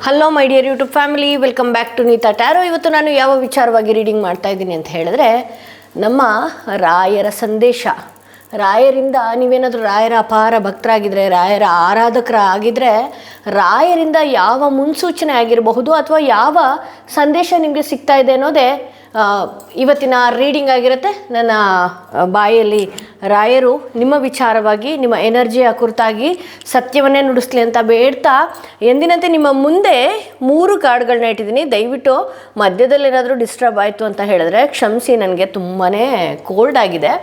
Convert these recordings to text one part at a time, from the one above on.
Hello my dear YouTube family, welcome back to Neeta tarot. ಇವತ್ತು ನಾನು ಯಾವ ವಿಚಾರವಾಗಿ ರೀಡಿಂಗ್ ಮಾಡ್ತಾ ಇದ್ದೀನಿ ಅಂತ ಹೇಳಿದ್ರೆ, ನಮ್ಮ ರಾಯರ ಸಂದೇಶ. ರಾಯರಿಂದ ನೀವೇನಾದರೂ ರಾಯರ ಅಪಾರ ಭಕ್ತರಾಗಿದ್ದರೆ, ರಾಯರ ಆರಾಧಕರಾಗಿದ್ದರೆ, ರಾಯರಿಂದ ಯಾವ ಮುನ್ಸೂಚನೆ ಆಗಿರಬಹುದು ಅಥವಾ ಯಾವ ಸಂದೇಶ ನಿಮಗೆ ಸಿಗ್ತಾ ಇದೆ ಅನ್ನೋದೇ ಇವತ್ತಿನ ರೀಡಿಂಗ್ ಆಗಿರುತ್ತೆ. ನನ್ನ ಬಾಯಲ್ಲಿ ರಾಯರು ನಿಮ್ಮ ವಿಚಾರವಾಗಿ, ನಿಮ್ಮ ಎನರ್ಜಿಯ ಕುರಿತಾಗಿ ಸತ್ಯವನ್ನೇ ನುಡಿಸ್ಲಿ ಅಂತ ಬೇಡ್ತಾ, ಎಂದಿನಂತೆ ನಿಮ್ಮ ಮುಂದೆ 3 ಕಾರ್ಡ್ಗಳನ್ನ ಇಟ್ಟಿದ್ದೀನಿ. ದಯವಿಟ್ಟು ಮಧ್ಯದಲ್ಲಿ ಏನಾದರೂ ಡಿಸ್ಟರ್ಬ್ ಆಯಿತು ಅಂತ ಹೇಳಿದ್ರೆ ಕ್ಷಮಿಸಿ, ನನಗೆ ತುಂಬಾ ಕೋಲ್ಡ್ ಆಗಿದೆ.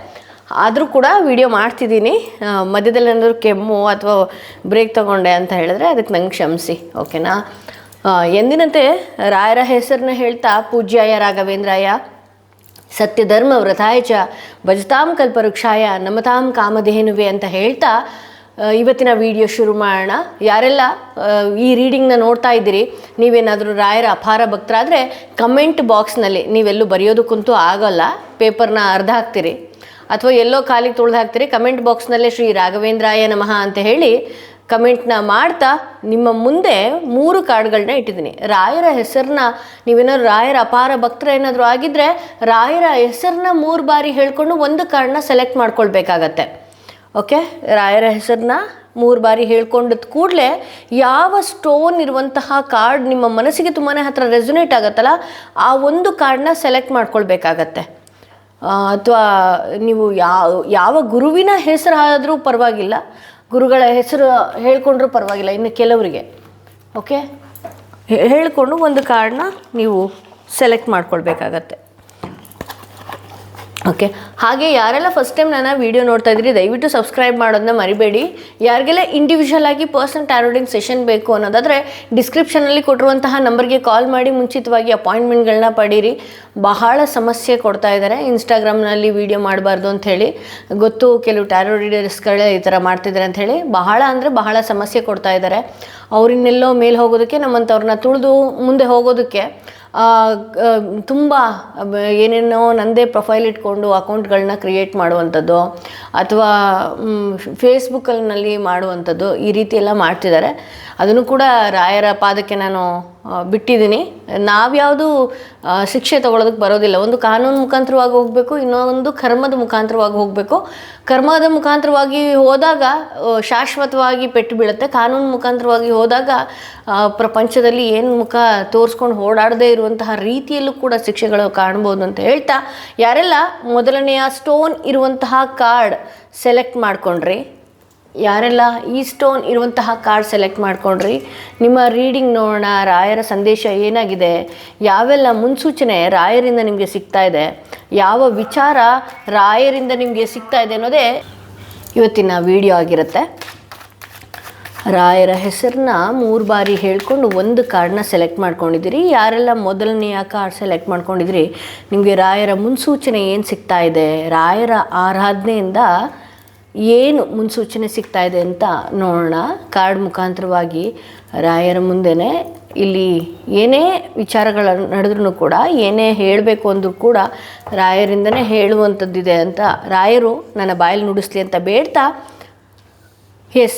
ಆದರೂ ಕೂಡ ವಿಡಿಯೋ ಮಾಡ್ತಿದ್ದೀನಿ. ಮಧ್ಯದಲ್ಲಿ ಏನಾದರೂ ಕೆಮ್ಮು ಅಥವಾ ಬ್ರೇಕ್ ತೊಗೊಂಡೆ ಅಂತ ಹೇಳಿದ್ರೆ ಅದಕ್ಕೆ ನಂಗೆ ಕ್ಷಮಿಸಿ, ಓಕೆನಾ. ಎಂದಿನಂತೆ ರಾಯರ ಹೆಸರನ್ನ ಹೇಳ್ತಾ, ಪೂಜ್ಯಾಯ ರಾಘವೇಂದ್ರಾಯ ಸತ್ಯಧರ್ಮ ವ್ರತಾಯ ಚ ಭಜತಾಂ ಕಲ್ಪವೃಕ್ಷಾಯ ನಮತಾಂ ಕಾಮಧೇನುವೆ ಅಂತ ಹೇಳ್ತಾ ಇವತ್ತಿನ ವಿಡಿಯೋ ಶುರು ಮಾಡೋಣ. ಯಾರೆಲ್ಲ ಈ ರೀಡಿಂಗ್ನ ನೋಡ್ತಾ ಇದ್ದೀರಿ, ನೀವೇನಾದರೂ ರಾಯರ ಅಪಾರ ಭಕ್ತರಾದರೆ ಕಮೆಂಟ್ ಬಾಕ್ಸ್ನಲ್ಲಿ ನೀವೆಲ್ಲೂ ಬರೆಯೋದಕ್ಕಂತೂ ಆಗೋಲ್ಲ, ಪೇಪರ್ನ ಅರ್ಧ ಹಾಕ್ತೀರಿ ಅಥವಾ ಎಲ್ಲೋ ಖಾಲಿಗೆ ತುಳಿದು ಹಾಕ್ತೀರಿ. ಕಮೆಂಟ್ ಬಾಕ್ಸ್ನಲ್ಲೇ ಶ್ರೀ ರಾಘವೇಂದ್ರಾಯ ನಮಃ ಅಂತ ಹೇಳಿ ಕಮೆಂಟ್ನ ಮಾಡ್ತಾ ನಿಮ್ಮ ಮುಂದೆ 3 ಕಾರ್ಡ್ಗಳನ್ನ ಇಟ್ಟಿದ್ದೀನಿ. ರಾಯರ ಹೆಸರನ್ನ ನೀವೇನಾದ್ರು ರಾಯರ ಅಪಾರ ಭಕ್ತರ ಏನಾದರೂ ಆಗಿದ್ದರೆ ರಾಯರ ಹೆಸರನ್ನ 3 ಬಾರಿ ಹೇಳ್ಕೊಂಡು ಒಂದು ಕಾರ್ಡನ್ನ ಸೆಲೆಕ್ಟ್ ಮಾಡ್ಕೊಳ್ಬೇಕಾಗತ್ತೆ. ಓಕೆ, ರಾಯರ ಹೆಸರನ್ನ 3 ಬಾರಿ ಹೇಳ್ಕೊಂಡ ಕೂಡಲೇ ಯಾವ ಸ್ಟೋನ್ ಇರುವಂತಹ ಕಾರ್ಡ್ ನಿಮ್ಮ ಮನಸ್ಸಿಗೆ ತುಂಬಾ ಹತ್ರ ರೆಸೊನೇಟ್ ಆಗುತ್ತಲ್ಲ, ಆ ಒಂದು ಕಾರ್ಡನ್ನ ಸೆಲೆಕ್ಟ್ ಮಾಡ್ಕೊಳ್ಬೇಕಾಗತ್ತೆ. ಅಥವಾ ನೀವು ಯಾವ ಗುರುವಿನ ಹೆಸರು ಆದರೂ ಪರವಾಗಿಲ್ಲ, ಗುರುಗಳ ಹೆಸರು ಹೇಳ್ಕೊಂಡ್ರೂ ಪರವಾಗಿಲ್ಲ. ಇನ್ನು ಕೆಲವರಿಗೆ ಓಕೆ ಹೇಳಿಕೊಂಡು ಒಂದು ಕಾರ್ಡನ್ನ ನೀವು ಸೆಲೆಕ್ಟ್ ಮಾಡ್ಕೊಳ್ಬೇಕಾಗತ್ತೆ. ಓಕೆ, ಹಾಗೆ ಯಾರೆಲ್ಲ ಫಸ್ಟ್ ಟೈಮ್ ನನ್ನ ವೀಡಿಯೋ ನೋಡ್ತಾ ಇದ್ದೀರಿ ದಯವಿಟ್ಟು ಸಬ್ಸ್ಕ್ರೈಬ್ ಮಾಡೋದನ್ನ ಮರಿಬೇಡಿ. ಯಾರಿಗೆಲ್ಲ ಇಂಡಿವಿಜುವಲ್ ಆಗಿ ಪರ್ಸನಲ್ ಟ್ಯಾರೋ ರೀಡಿಂಗ್ ಸೆಷನ್ ಬೇಕು ಅನ್ನೋದಾದರೆ ಡಿಸ್ಕ್ರಿಪ್ಷನಲ್ಲಿ ಕೊಟ್ಟಿರುವಂತಹ ನಂಬರ್ಗೆ ಕಾಲ್ ಮಾಡಿ ಮುಂಚಿತವಾಗಿ ಅಪಾಯಿಂಟ್ಮೆಂಟ್ಗಳನ್ನ ಪಡೀರಿ. ಬಹಳ ಸಮಸ್ಯೆ ಕೊಡ್ತಾ ಇದ್ದಾರೆ, ಇನ್ಸ್ಟಾಗ್ರಾಮ್ನಲ್ಲಿ ವೀಡಿಯೋ ಮಾಡಬಾರ್ದು ಅಂಥೇಳಿ ಗೊತ್ತು. ಕೆಲವು ಟ್ಯಾರೋ ರೀಡರ್ಸ್ಗಳೇ ಈ ಥರ ಮಾಡ್ತಿದ್ದಾರೆ ಅಂಥೇಳಿ ಬಹಳ ಅಂದರೆ ಬಹಳ ಸಮಸ್ಯೆ ಕೊಡ್ತಾ ಇದ್ದಾರೆ. ಅವ್ರನ್ನೆಲ್ಲೋ ಮೇಲೆ ಹೋಗೋದಕ್ಕೆ, ನಮ್ಮಂಥವ್ರನ್ನ ತುಳಿದು ಮುಂದೆ ಹೋಗೋದಕ್ಕೆ ತುಂಬ ಏನೇನೋ ನನ್ನದೇ ಪ್ರೊಫೈಲ್ ಇಟ್ಕೊಂಡು ಅಕೌಂಟ್ಗಳನ್ನ ಕ್ರಿಯೇಟ್ ಮಾಡುವಂಥದ್ದು ಅಥವಾ ಫೇಸ್ಬುಕ್ಕಲ್ಲಿ ಮಾಡುವಂಥದ್ದು, ಈ ರೀತಿ ಎಲ್ಲ ಮಾಡ್ತಿದ್ದಾರೆ. ಅದನ್ನು ಕೂಡ ರಾಯರ ಪಾದಕ್ಕೆ ನಾನು ಬಿಟ್ಟಿದ್ದೀನಿ. ನಾವ್ಯಾವುದು ಶಿಕ್ಷೆ ತಗೊಳ್ಳೋದಕ್ಕೆ ಬರೋದಿಲ್ಲ. ಒಂದು ಕಾನೂನು ಮುಖಾಂತರವಾಗಿ ಹೋಗಬೇಕು, ಇನ್ನೊಂದು ಕರ್ಮದ ಮುಖಾಂತರವಾಗಿ ಹೋಗಬೇಕು. ಕರ್ಮದ ಮುಖಾಂತರವಾಗಿ ಹೋದಾಗ ಶಾಶ್ವತವಾಗಿ ಪೆಟ್ಟು ಬೀಳುತ್ತೆ. ಕಾನೂನು ಮುಖಾಂತರವಾಗಿ ಹೋದಾಗ ಪ್ರಪಂಚದಲ್ಲಿ ಏನು ಮುಖ ತೋರಿಸ್ಕೊಂಡು ಓಡಾಡದೇ ಇರುವಂತಹ ರೀತಿಯಲ್ಲೂ ಕೂಡ ಶಿಕ್ಷೆಗಳು ಕಾಣ್ಬೋದು ಅಂತ ಹೇಳ್ತಾ, ಯಾರೆಲ್ಲ ಮೊದಲನೆಯ ಸ್ಟೋನ್ ಇರುವಂತಹ ಕಾರ್ಡ್ ಸೆಲೆಕ್ಟ್ ಮಾಡ್ಕೊಂಡ್ರಿ, ಯಾರೆಲ್ಲ ಈ ಸ್ಟೋನ್ ಇರುವಂತಹ ಕಾರ್ಡ್ ಸೆಲೆಕ್ಟ್ ಮಾಡ್ಕೊಂಡ್ರಿ, ನಿಮ್ಮ ರೀಡಿಂಗ್ ನೋಡೋಣ. ರಾಯರ ಸಂದೇಶ ಏನಾಗಿದೆ, ಯಾವೆಲ್ಲ ಮುನ್ಸೂಚನೆ ರಾಯರಿಂದ ನಿಮಗೆ ಸಿಗ್ತಾ ಇದೆ, ಯಾವ ವಿಚಾರ ರಾಯರಿಂದ ನಿಮಗೆ ಸಿಗ್ತಾ ಇದೆ ಅನ್ನೋದೇ ಇವತ್ತಿನ ವಿಡಿಯೋ ಆಗಿರುತ್ತೆ. ರಾಯರ ಹೆಸರನ್ನ 3 ಬಾರಿ ಹೇಳ್ಕೊಂಡು ಒಂದು ಕಾರ್ಡನ್ನ ಸೆಲೆಕ್ಟ್ ಮಾಡ್ಕೊಂಡಿದ್ದೀರಿ. ಯಾರೆಲ್ಲ ಮೊದಲನೆಯ ಕಾರ್ಡ್ ಸೆಲೆಕ್ಟ್ ಮಾಡ್ಕೊಂಡಿದ್ದೀರಿ, ನಿಮಗೆ ರಾಯರ ಮುನ್ಸೂಚನೆ ಏನು ಸಿಗ್ತಾ ಇದೆ, ರಾಯರ ಆರಾಧನೆಯಿಂದ ಏನು ಮುನ್ಸೂಚನೆ ಸಿಗ್ತಾ ಇದೆ ಅಂತ ನೋಡೋಣ. ಕಾರ್ಡ್ ಮುಖಾಂತರವಾಗಿ ರಾಯರ ಮುಂದೆನೇ ಇಲ್ಲಿ ಏನೇ ವಿಚಾರಗಳು ನಡೆದ್ರೂ ಕೂಡ, ಏನೇ ಹೇಳಬೇಕು ಅಂದರೂ ಕೂಡ ರಾಯರಿಂದನೇ ಹೇಳುವಂಥದ್ದಿದೆ ಅಂತ ರಾಯರು ನನ್ನ ಬಾಯಲ್ಲಿ ನುಡಿಸ್ಲಿ ಅಂತ ಬೇಡ್ತಾ, ಎಸ್,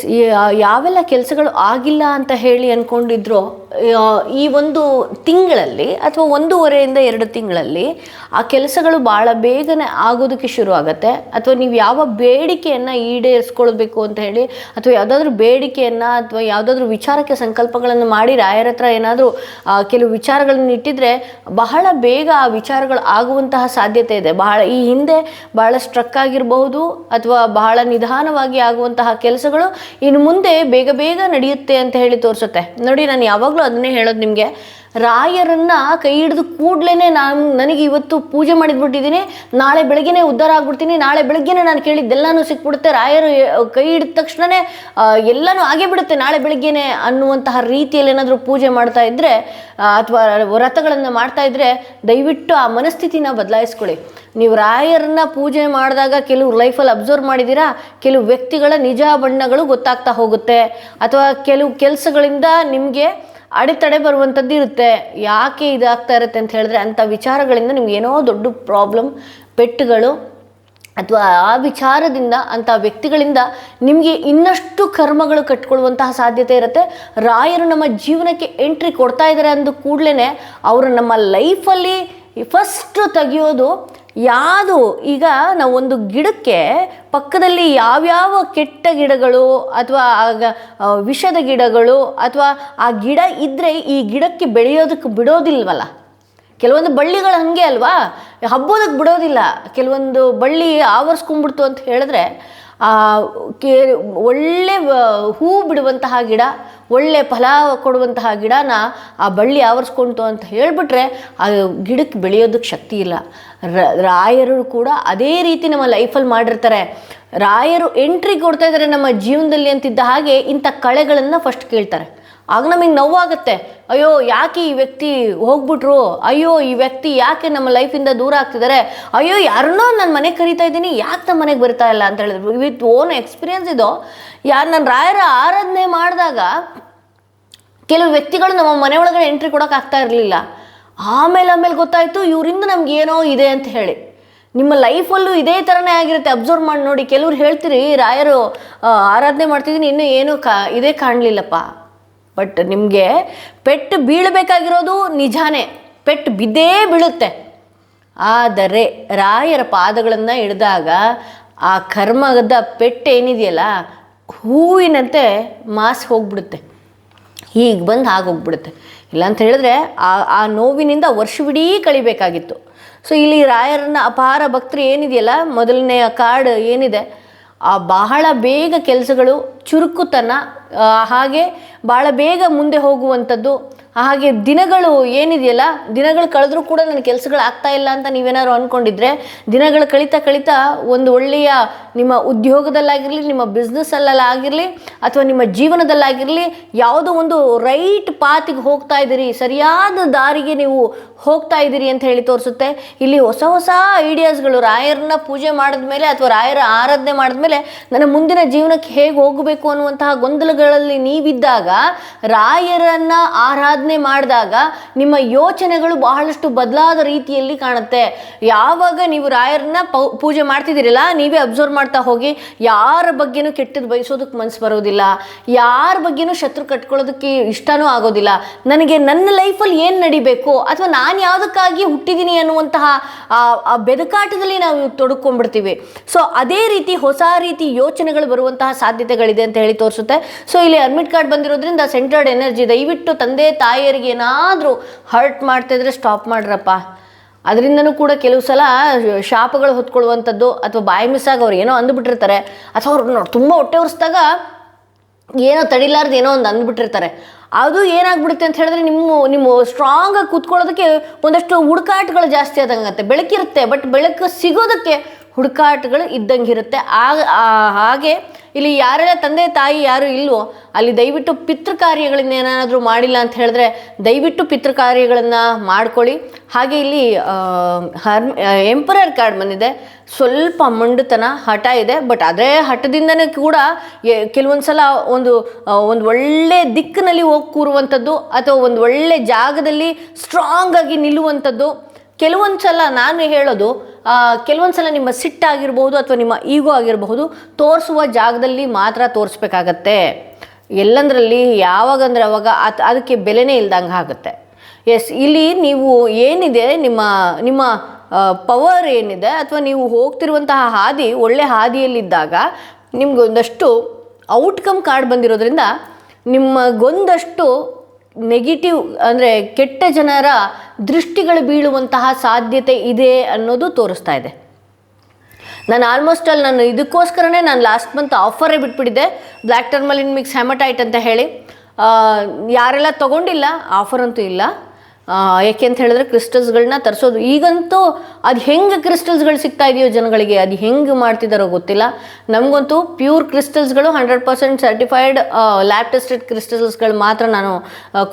ಯಾವೆಲ್ಲ ಕೆಲಸಗಳು ಆಗಿಲ್ಲ ಅಂತ ಹೇಳಿ ಅಂದ್ಕೊಂಡಿದ್ರೋ ಈ ಒಂದು ತಿಂಗಳಲ್ಲಿ ಅಥವಾ 1.5 ಇಂದ 2 ತಿಂಗಳಲ್ಲಿ ಆ ಕೆಲಸಗಳು ಭಾಳ ಬೇಗನೆ ಆಗೋದಕ್ಕೆ ಶುರು ಆಗುತ್ತೆ. ಅಥವಾ ನೀವು ಯಾವ ಬೇಡಿಕೆಯನ್ನು ಈಡೇರಿಸ್ಕೊಳ್ಬೇಕು ಅಂತ ಹೇಳಿ, ಅಥವಾ ಯಾವುದಾದ್ರೂ ಬೇಡಿಕೆಯನ್ನು ಅಥವಾ ಯಾವುದಾದ್ರೂ ವಿಚಾರಕ್ಕೆ ಸಂಕಲ್ಪಗಳನ್ನು ಮಾಡಿ ರಾಯರ ಹತ್ರ ಏನಾದರೂ ಕೆಲವು ವಿಚಾರಗಳನ್ನು ಇಟ್ಟಿದ್ರೆ ಬಹಳ ಬೇಗ ಆ ವಿಚಾರಗಳು ಆಗುವಂತಹ ಸಾಧ್ಯತೆ ಇದೆ. ಈ ಹಿಂದೆ ಬಹಳ ಸ್ಟ್ರಕ್ ಆಗಿರಬಹುದು ಅಥವಾ ಬಹಳ ನಿಧಾನವಾಗಿ ಆಗುವಂತಹ ಕೆಲಸಗಳು ಇನ್ನು ಮುಂದೆ ಬೇಗ ಬೇಗ ನಡೆಯುತ್ತೆ ಅಂತ ಹೇಳಿ ತೋರಿಸುತ್ತೆ. ನೋಡಿ, ನಾನು ಯಾವಾಗಲೂ ಅದನ್ನೇ ಹೇಳೋದು ನಿಮಗೆ, ರಾಯರನ್ನ ಕೈ ಹಿಡಿದು ಕೂಡಲೇ ನನಗೆ ಇವತ್ತು ಪೂಜೆ ಮಾಡಿದ್ಬಿಟ್ಟಿದ್ದೀನಿ, ನಾಳೆ ಬೆಳಗ್ಗೆನೇ ಉದ್ಧಾರ ಆಗ್ಬಿಡ್ತೀನಿ, ನಾಳೆ ಬೆಳಗ್ಗೆನೇ ನಾನು ಕೇಳಿದ್ದೆಲ್ಲನೂ ಸಿಕ್ಬಿಡುತ್ತೆ, ರಾಯರು ಕೈ ಹಿಡಿದ ತಕ್ಷಣವೇ ಎಲ್ಲನೂ ಆಗೇ ಬಿಡುತ್ತೆ ನಾಳೆ ಬೆಳಗ್ಗೆನೇ ಅನ್ನುವಂತಹ ರೀತಿಯಲ್ಲಿ ಏನಾದರೂ ಪೂಜೆ ಮಾಡ್ತಾ ಇದ್ದರೆ ಅಥವಾ ವ್ರತಗಳನ್ನು ಮಾಡ್ತಾ ಇದ್ದರೆ ದಯವಿಟ್ಟು ಆ ಮನಸ್ಥಿತಿನ ಬದಲಾಯಿಸ್ಕೊಳ್ಳಿ. ನೀವು ರಾಯರನ್ನ ಪೂಜೆ ಮಾಡಿದಾಗ ಕೆಲವು ಲೈಫಲ್ಲಿ ಅಬ್ಸರ್ವ್ ಮಾಡಿದ್ದೀರಾ, ಕೆಲವು ವ್ಯಕ್ತಿಗಳ ನಿಜ ಬಣ್ಣಗಳು ಗೊತ್ತಾಗ್ತಾ ಹೋಗುತ್ತೆ, ಅಥವಾ ಕೆಲವು ಕೆಲಸಗಳಿಂದ ನಿಮಗೆ ಅಡೆತಡೆ ಬರುವಂಥದ್ದು ಇರುತ್ತೆ. ಯಾಕೆ ಇದಾಗ್ತಾ ಇರುತ್ತೆ ಅಂತ ಹೇಳಿದ್ರೆ, ಅಂಥ ವಿಚಾರಗಳಿಂದ ನಿಮ್ಗೆ ಏನೋ ದೊಡ್ಡ ಪ್ರಾಬ್ಲಮ್, ಪೆಟ್ಟುಗಳು ಅಥವಾ ಆ ವಿಚಾರದಿಂದ ಅಂಥ ವ್ಯಕ್ತಿಗಳಿಂದ ನಿಮಗೆ ಇನ್ನಷ್ಟು ಕರ್ಮಗಳು ಕಟ್ಕೊಳ್ಳುವಂತಹ ಸಾಧ್ಯತೆ ಇರುತ್ತೆ. ರಾಯರು ನಮ್ಮ ಜೀವನಕ್ಕೆ ಎಂಟ್ರಿ ಕೊಡ್ತಾ ಇದ್ದಾರೆ ಅಂದ ಕೂಡಲೇ ಅವರು ನಮ್ಮ ಲೈಫಲ್ಲಿ ಫಸ್ಟು ತೆಗೆಯೋದು ಯಾವುದು. ಈಗ ನಾವು ಒಂದು ಗಿಡಕ್ಕೆ ಪಕ್ಕದಲ್ಲಿ ಯಾವ್ಯಾವ ಕೆಟ್ಟ ಗಿಡಗಳು ಅಥವಾ ವಿಷದ ಗಿಡಗಳು ಅಥವಾ ಆ ಗಿಡ ಇದ್ದರೆ ಈ ಗಿಡಕ್ಕೆ ಬೆಳೆಯೋದಕ್ಕೆ ಬಿಡೋದಿಲ್ವಲ್ಲ. ಕೆಲವೊಂದು ಬಳ್ಳಿಗಳು ಹಾಗೆ ಅಲ್ವಾ, ಹಬ್ಬೋದಕ್ಕೆ ಬಿಡೋದಿಲ್ಲ. ಕೆಲವೊಂದು ಬಳ್ಳಿ ಆವರಿಸ್ಕೊಂಡ್ಬಿಡ್ತು ಅಂತ ಹೇಳಿದ್ರೆ ಒಳ್ಳೆ ಹೂ ಬಿಡುವಂತಹ ಗಿಡ, ಒಳ್ಳೆ ಫಲ ಕೊಡುವಂತಹ ಗಿಡನ ಆ ಬಳ್ಳಿ ಆವರಿಸ್ಕೊಂತು ಅಂತ ಹೇಳಿಬಿಟ್ರೆ ಆ ಗಿಡಕ್ಕೆ ಬೆಳೆಯೋದಕ್ಕೆ ಶಕ್ತಿ ಇಲ್ಲ. ರಾಯರು ಕೂಡ ಅದೇ ರೀತಿ ನಮ್ಮ ಲೈಫಲ್ಲಿ ಮಾಡಿರ್ತಾರೆ. ರಾಯರು ಎಂಟ್ರಿ ಕೊಡ್ತಾ ಇದ್ದಾರೆ ನಮ್ಮ ಜೀವನದಲ್ಲಿ ಅಂತಿದ್ದ ಹಾಗೆ ಇಂಥ ಕಳೆಗಳನ್ನು ಫಸ್ಟ್ ಕೇಳ್ತಾರೆ. ಆಗ ನಮಗೆ ನೋವಾಗುತ್ತೆ. ಅಯ್ಯೋ ಯಾಕೆ ಈ ವ್ಯಕ್ತಿ ಹೋಗ್ಬಿಟ್ರು, ಅಯ್ಯೋ ಈ ವ್ಯಕ್ತಿ ಯಾಕೆ ನಮ್ಮ ಲೈಫಿಂದ ದೂರ ಆಗ್ತಿದ್ದಾರೆ, ಅಯ್ಯೋ ಯಾರನ್ನೋ ನಾನು ಮನೆಗೆ ಕರೀತಾ ಇದ್ದೀನಿ ಯಾಕೆ ನಮ್ಮ ಮನೆಗೆ ಬರ್ತಾ ಇಲ್ಲ ಅಂತ ಹೇಳಿದ್ರು. ವಿತ್ ಓನ್ ಎಕ್ಸ್ಪೀರಿಯನ್ಸ್ ಇದು. ನಾನು ರಾಯರ ಆರಾಧನೆ ಮಾಡಿದಾಗ ಕೆಲವು ವ್ಯಕ್ತಿಗಳು ನಮ್ಮ ಮನೆ ಒಳಗಡೆ ಎಂಟ್ರಿ ಕೊಡೋಕ್ಕಾಗ್ತಾ ಇರಲಿಲ್ಲ. ಆಮೇಲೆ ಗೊತ್ತಾಯಿತು ಇವರಿಂದ ನಮ್ಗೆ ಏನೋ ಇದೆ ಅಂತ ಹೇಳಿ. ನಿಮ್ಮ ಲೈಫಲ್ಲೂ ಇದೇ ಥರನೇ ಆಗಿರುತ್ತೆ. ಅಬ್ಸರ್ವ್ ಮಾಡಿ ನೋಡಿ. ಕೆಲವ್ರು ಹೇಳ್ತೀರಿ ರಾಯರು ಆರಾಧನೆ ಮಾಡ್ತಿದ್ದೀನಿ ಇನ್ನೂ ಏನೂ ಇದೇ ಕಾಣಲಿಲ್ಲಪ್ಪ. ಬಟ್ ನಿಮಗೆ ಪೆಟ್ಟು ಬೀಳಬೇಕಾಗಿರೋದು ನಿಜಾನೇ, ಪೆಟ್ಟು ಬಿದ್ದೇ ಬೀಳುತ್ತೆ. ಆದರೆ ರಾಯರ ಪಾದಗಳನ್ನು ಹಿಡಿದಾಗ ಆ ಕರ್ಮದ ಪೆಟ್ಟು ಏನಿದೆಯಲ್ಲ ಹೂವಿನಂತೆ ಮಾಸಿ ಹೋಗ್ಬಿಡುತ್ತೆ, ಹೀಗೆ ಬಂದು ಆಗೋಗ್ಬಿಡುತ್ತೆ. ಇಲ್ಲಾಂತ ಹೇಳಿದ್ರೆ ಆ ನೋವಿನಿಂದ ವರ್ಷವಿಡೀ ಕಳಿಬೇಕಾಗಿತ್ತು. ಸೊ ಇಲ್ಲಿ ರಾಯರನ್ನ ಅಪಾರ ಭಕ್ತರು ಏನಿದೆಯಲ್ಲ, ಮೊದಲನೆಯ ಕಾರ್ಡ್ ಏನಿದೆ ಬಹಳ ಬೇಗ ಕೆಲಸಗಳು, ಚುರುಕುತನ, ಹಾಗೆ ಭಾಳ ಬೇಗ ಮುಂದೆ ಹೋಗುವಂಥದ್ದು, ಹಾಗೆ ದಿನಗಳು ಏನಿದೆಯಲ್ಲ ದಿನಗಳು ಕಳೆದ್ರೂ ಕೂಡ ನನ್ನ ಕೆಲಸಗಳು ಆಗ್ತಾ ಇಲ್ಲ ಅಂತ ನೀವೇನಾದ್ರು ಅಂದ್ಕೊಂಡಿದ್ರೆ ದಿನಗಳು ಕಳೀತಾ ಒಂದು ಒಳ್ಳೆಯ ನಿಮ್ಮ ಉದ್ಯೋಗದಲ್ಲಾಗಿರಲಿ, ನಿಮ್ಮ ಬಿಸ್ನೆಸ್ಸಲ್ಲಾಗಿರಲಿ ಅಥವಾ ನಿಮ್ಮ ಜೀವನದಲ್ಲಾಗಿರಲಿ ಯಾವುದೋ ಒಂದು ರೈಟ್ ಪಾತಿಗೆ ಹೋಗ್ತಾ ಇದ್ದೀರಿ, ಸರಿಯಾದ ದಾರಿಗೆ ನೀವು ಹೋಗ್ತಾ ಇದ್ದೀರಿ ಅಂತ ಹೇಳಿ ತೋರಿಸುತ್ತೆ. ಇಲ್ಲಿ ಹೊಸ ಐಡಿಯಾಸ್ಗಳು ರಾಯರನ್ನ ಪೂಜೆ ಮಾಡಿದ್ಮೇಲೆ ಅಥವಾ ರಾಯರ ಆರಾಧನೆ ಮಾಡಿದ್ಮೇಲೆ ನನ್ನ ಮುಂದಿನ ಜೀವನಕ್ಕೆ ಹೇಗೆ ಹೋಗಬೇಕು ಅನ್ನುವಂತಹ ಗೊಂದಲಗಳಲ್ಲಿ ನೀವಿದ್ದಾಗ ರಾಯರನ್ನ ಆರಾಧನೆ ಮಾಡಿದಾಗ ನಿಮ್ಮ ಯೋಚನೆಗಳು ಬಹಳಷ್ಟು ಬದಲಾದ ರೀತಿಯಲ್ಲಿ ಕಾಣುತ್ತೆ. ಯಾವಾಗ ನೀವು ರಾಯರನ್ನ ಪೂಜೆ ಮಾಡ್ತಿದ್ದೀರಲ್ಲ ನೀವೇ ಅಬ್ಸರ್ವ್ ಮಾಡ್ತಾ ಹೋಗಿ. ಯಾರ ಬಗ್ಗೆನೂ ಕೆಟ್ಟದ್ದು ಬಯಸೋದಕ್ಕೆ ಮನಸ್ಸು ಬರೋದಿಲ್ಲ, ಯಾರ ಬಗ್ಗೆನೂ ಶತ್ರು ಕಟ್ಕೊಳ್ಳೋದಕ್ಕೆ ಇಷ್ಟನೂ ಆಗೋದಿಲ್ಲ. ನನಗೆ ನನ್ನ ಲೈಫಲ್ಲಿ ಏನು ನಡಿಬೇಕು ಅಥವಾ ನಾನು ಯಾವುದಕ್ಕಾಗಿ ಹುಟ್ಟಿದ್ದೀನಿ ಅನ್ನುವಂತಹ ಆ ಬೆದಕಾಟದಲ್ಲಿ ನಾವು ತೊಡಕೊಂಡ್ಬಿಡ್ತೀವಿ. ಸೊ ಅದೇ ರೀತಿ ಹೊಸ ರೀತಿ ಯೋಚನೆಗಳು ಬರುವಂತಹ ಸಾಧ್ಯತೆಗಳಿದೆ ಅಂತ ಹೇಳಿ ತೋರಿಸುತ್ತೆ. ಸೊ ಇಲ್ಲಿ ಅಡ್ಮಿಟ್ ಕಾರ್ಡ್ ಬಂದಿರೋದ್ರಿಂದ ಸೆಂಟರ್ಡ್ ಎನರ್ಜಿ. ದಯವಿಟ್ಟು ತಂದೆ ತಾಯಿಯರಿಗೆ ಏನಾದರೂ ಹರ್ಟ್ ಮಾಡ್ತಾಯಿದ್ರೆ ಸ್ಟಾಪ್ ಮಾಡ್ರಪ್ಪ. ಅದರಿಂದನೂ ಕೂಡ ಕೆಲವು ಸಲ ಶಾಪಗಳು ಹೊತ್ಕೊಳ್ಳುವಂಥದ್ದು ಅಥವಾ ಬಾಯಿ ಮಿಸ್ಸಾಗಿ ಅವ್ರು ಏನೋ ಅಂದುಬಿಟ್ಟಿರ್ತಾರೆ ಅಥವಾ ಅವ್ರು ತುಂಬ ಹೊಟ್ಟೆ ಉರಿಸಿದಾಗ ಏನೋ ತಡಿಲಾರ್ದು ಏನೋ ಒಂದು ಅಂದ್ಬಿಟ್ಟಿರ್ತಾರೆ. ಅದು ಏನಾಗ್ಬಿಡುತ್ತೆ ಅಂತ ಹೇಳಿದ್ರೆ ನಿಮ್ಮ ಸ್ಟ್ರಾಂಗಾಗಿ ಕೂತ್ಕೊಳ್ಳೋದಕ್ಕೆ ಒಂದಷ್ಟು ಹುಡುಕಾಟಗಳು ಜಾಸ್ತಿ ಆದಂಗತ್ತೆ. ಬೆಳಕಿರುತ್ತೆ ಬಟ್ ಬೆಳಕು ಸಿಗೋದಕ್ಕೆ ಹುಡುಕಾಟಗಳು ಇದ್ದಂಗಿರುತ್ತೆ. ಹಾಗೆ ಇಲ್ಲಿ ಯಾರೆಲ್ಲ ತಂದೆ ತಾಯಿ ಯಾರು ಇಲ್ವೋ ಅಲ್ಲಿ ದಯವಿಟ್ಟು ಪಿತೃ ಕಾರ್ಯಗಳನ್ನ ಏನಾದರೂ ಮಾಡಿಲ್ಲ ಅಂತ ಹೇಳಿದ್ರೆ ದಯವಿಟ್ಟು ಪಿತೃ ಕಾರ್ಯಗಳನ್ನು ಮಾಡ್ಕೊಳ್ಳಿ. ಹಾಗೆ ಇಲ್ಲಿ ಎಂಪರರ್ ಕಾರ್ಡ್ ಬಂದಿದೆ. ಸ್ವಲ್ಪ ಮಂಡುತನ, ಹಠ ಇದೆ. ಬಟ್ ಅದೇ ಹಠದಿಂದನೇ ಕೂಡ ಕೆಲವೊಂದು ಸಲ ಒಂದು ಒಳ್ಳೆ ದಿಕ್ಕಿನಲ್ಲಿ ಹೋಗಿ ಕೂರುವಂಥದ್ದು ಅಥವಾ ಒಂದು ಒಳ್ಳೆ ಜಾಗದಲ್ಲಿ ಸ್ಟ್ರಾಂಗ್ ಆಗಿ ನಿಲ್ಲುವಂಥದ್ದು. ಕೆಲವೊಂದು ಸಲ ನಾನು ಹೇಳೋದು, ಕೆಲವೊಂದು ಸಲ ನಿಮ್ಮ ಸಿಟ್ಟಾಗಿರ್ಬಹುದು ಅಥವಾ ನಿಮ್ಮ ಈಗೋ ಆಗಿರಬಹುದು, ತೋರಿಸುವ ಜಾಗದಲ್ಲಿ ಮಾತ್ರ ತೋರಿಸ್ಬೇಕಾಗತ್ತೆ. ಎಲ್ಲಂದ್ರಲ್ಲಿ ಯಾವಾಗಂದ್ರೆ ಅವಾಗ ಅದಕ್ಕೆ ಬೆಲೆನೇ ಇಲ್ದಂಗೆ ಆಗುತ್ತೆ. ಎಸ್, ಇಲ್ಲಿ ನೀವು ಏನಿದೆ ನಿಮ್ಮ ಪವರ್ ಏನಿದೆ ಅಥವಾ ನೀವು ಹೋಗ್ತಿರುವಂತಹ ಹಾದಿ ಒಳ್ಳೆ ಹಾದಿಯಲ್ಲಿದ್ದಾಗ ನಿಮ್ಗೊಂದಷ್ಟು ಔಟ್ಕಮ್ ಕಾರ್ಡ್ ಬಂದಿರೋದ್ರಿಂದ ನಿಮಗೊಂದಷ್ಟು ನೆಗೆಟಿವ್ ಅಂದರೆ ಕೆಟ್ಟ ಜನರ ದೃಷ್ಟಿಗಳು ಬೀಳುವಂತಹ ಸಾಧ್ಯತೆ ಇದೆ ಅನ್ನೋದು ತೋರಿಸ್ತಾ ಇದೆ. ನಾನು ಆಲ್ಮೋಸ್ಟ್ ನಾನು ಇದಕ್ಕೋಸ್ಕರನೇ ನಾನು ಲಾಸ್ಟ್ ಮಂತ್ ಆಫರೇ ಬಿಟ್ಬಿಟ್ಟಿದ್ದೆ. ಬ್ಲ್ಯಾಕ್ ಟರ್ಮಲಿನ್ ಮಿಕ್ಸ್ ಹೆಮಟೈಟ್ ಅಂತ ಹೇಳಿ. ಯಾರೆಲ್ಲ ತೊಗೊಂಡಿಲ್ಲ ಆಫರ್ ಅಂತೂ ಇಲ್ಲ. ಯಾಕೆ ಅಂತ ಹೇಳಿದ್ರೆ ಕ್ರಿಸ್ಟಲ್ಸ್ಗಳನ್ನ ತರಿಸೋದು ಈಗಂತೂ ಅದು ಹೆಂಗೆ ಕ್ರಿಸ್ಟಲ್ಸ್ಗಳು ಸಿಗ್ತಾ ಇದೆಯೋ ಜನಗಳಿಗೆ, ಅದು ಹೆಂಗೆ ಮಾಡ್ತಿದ್ದಾರೋ ಗೊತ್ತಿಲ್ಲ. ನಮಗಂತೂ ಪ್ಯೂರ್ ಕ್ರಿಸ್ಟಲ್ಸ್ಗಳು 100% ಸರ್ಟಿಫೈಡ್ ಲ್ಯಾಬ್ ಟೆಸ್ಟೆಡ್ ಕ್ರಿಸ್ಟಲ್ಸ್ಗಳು ಮಾತ್ರ ನಾನು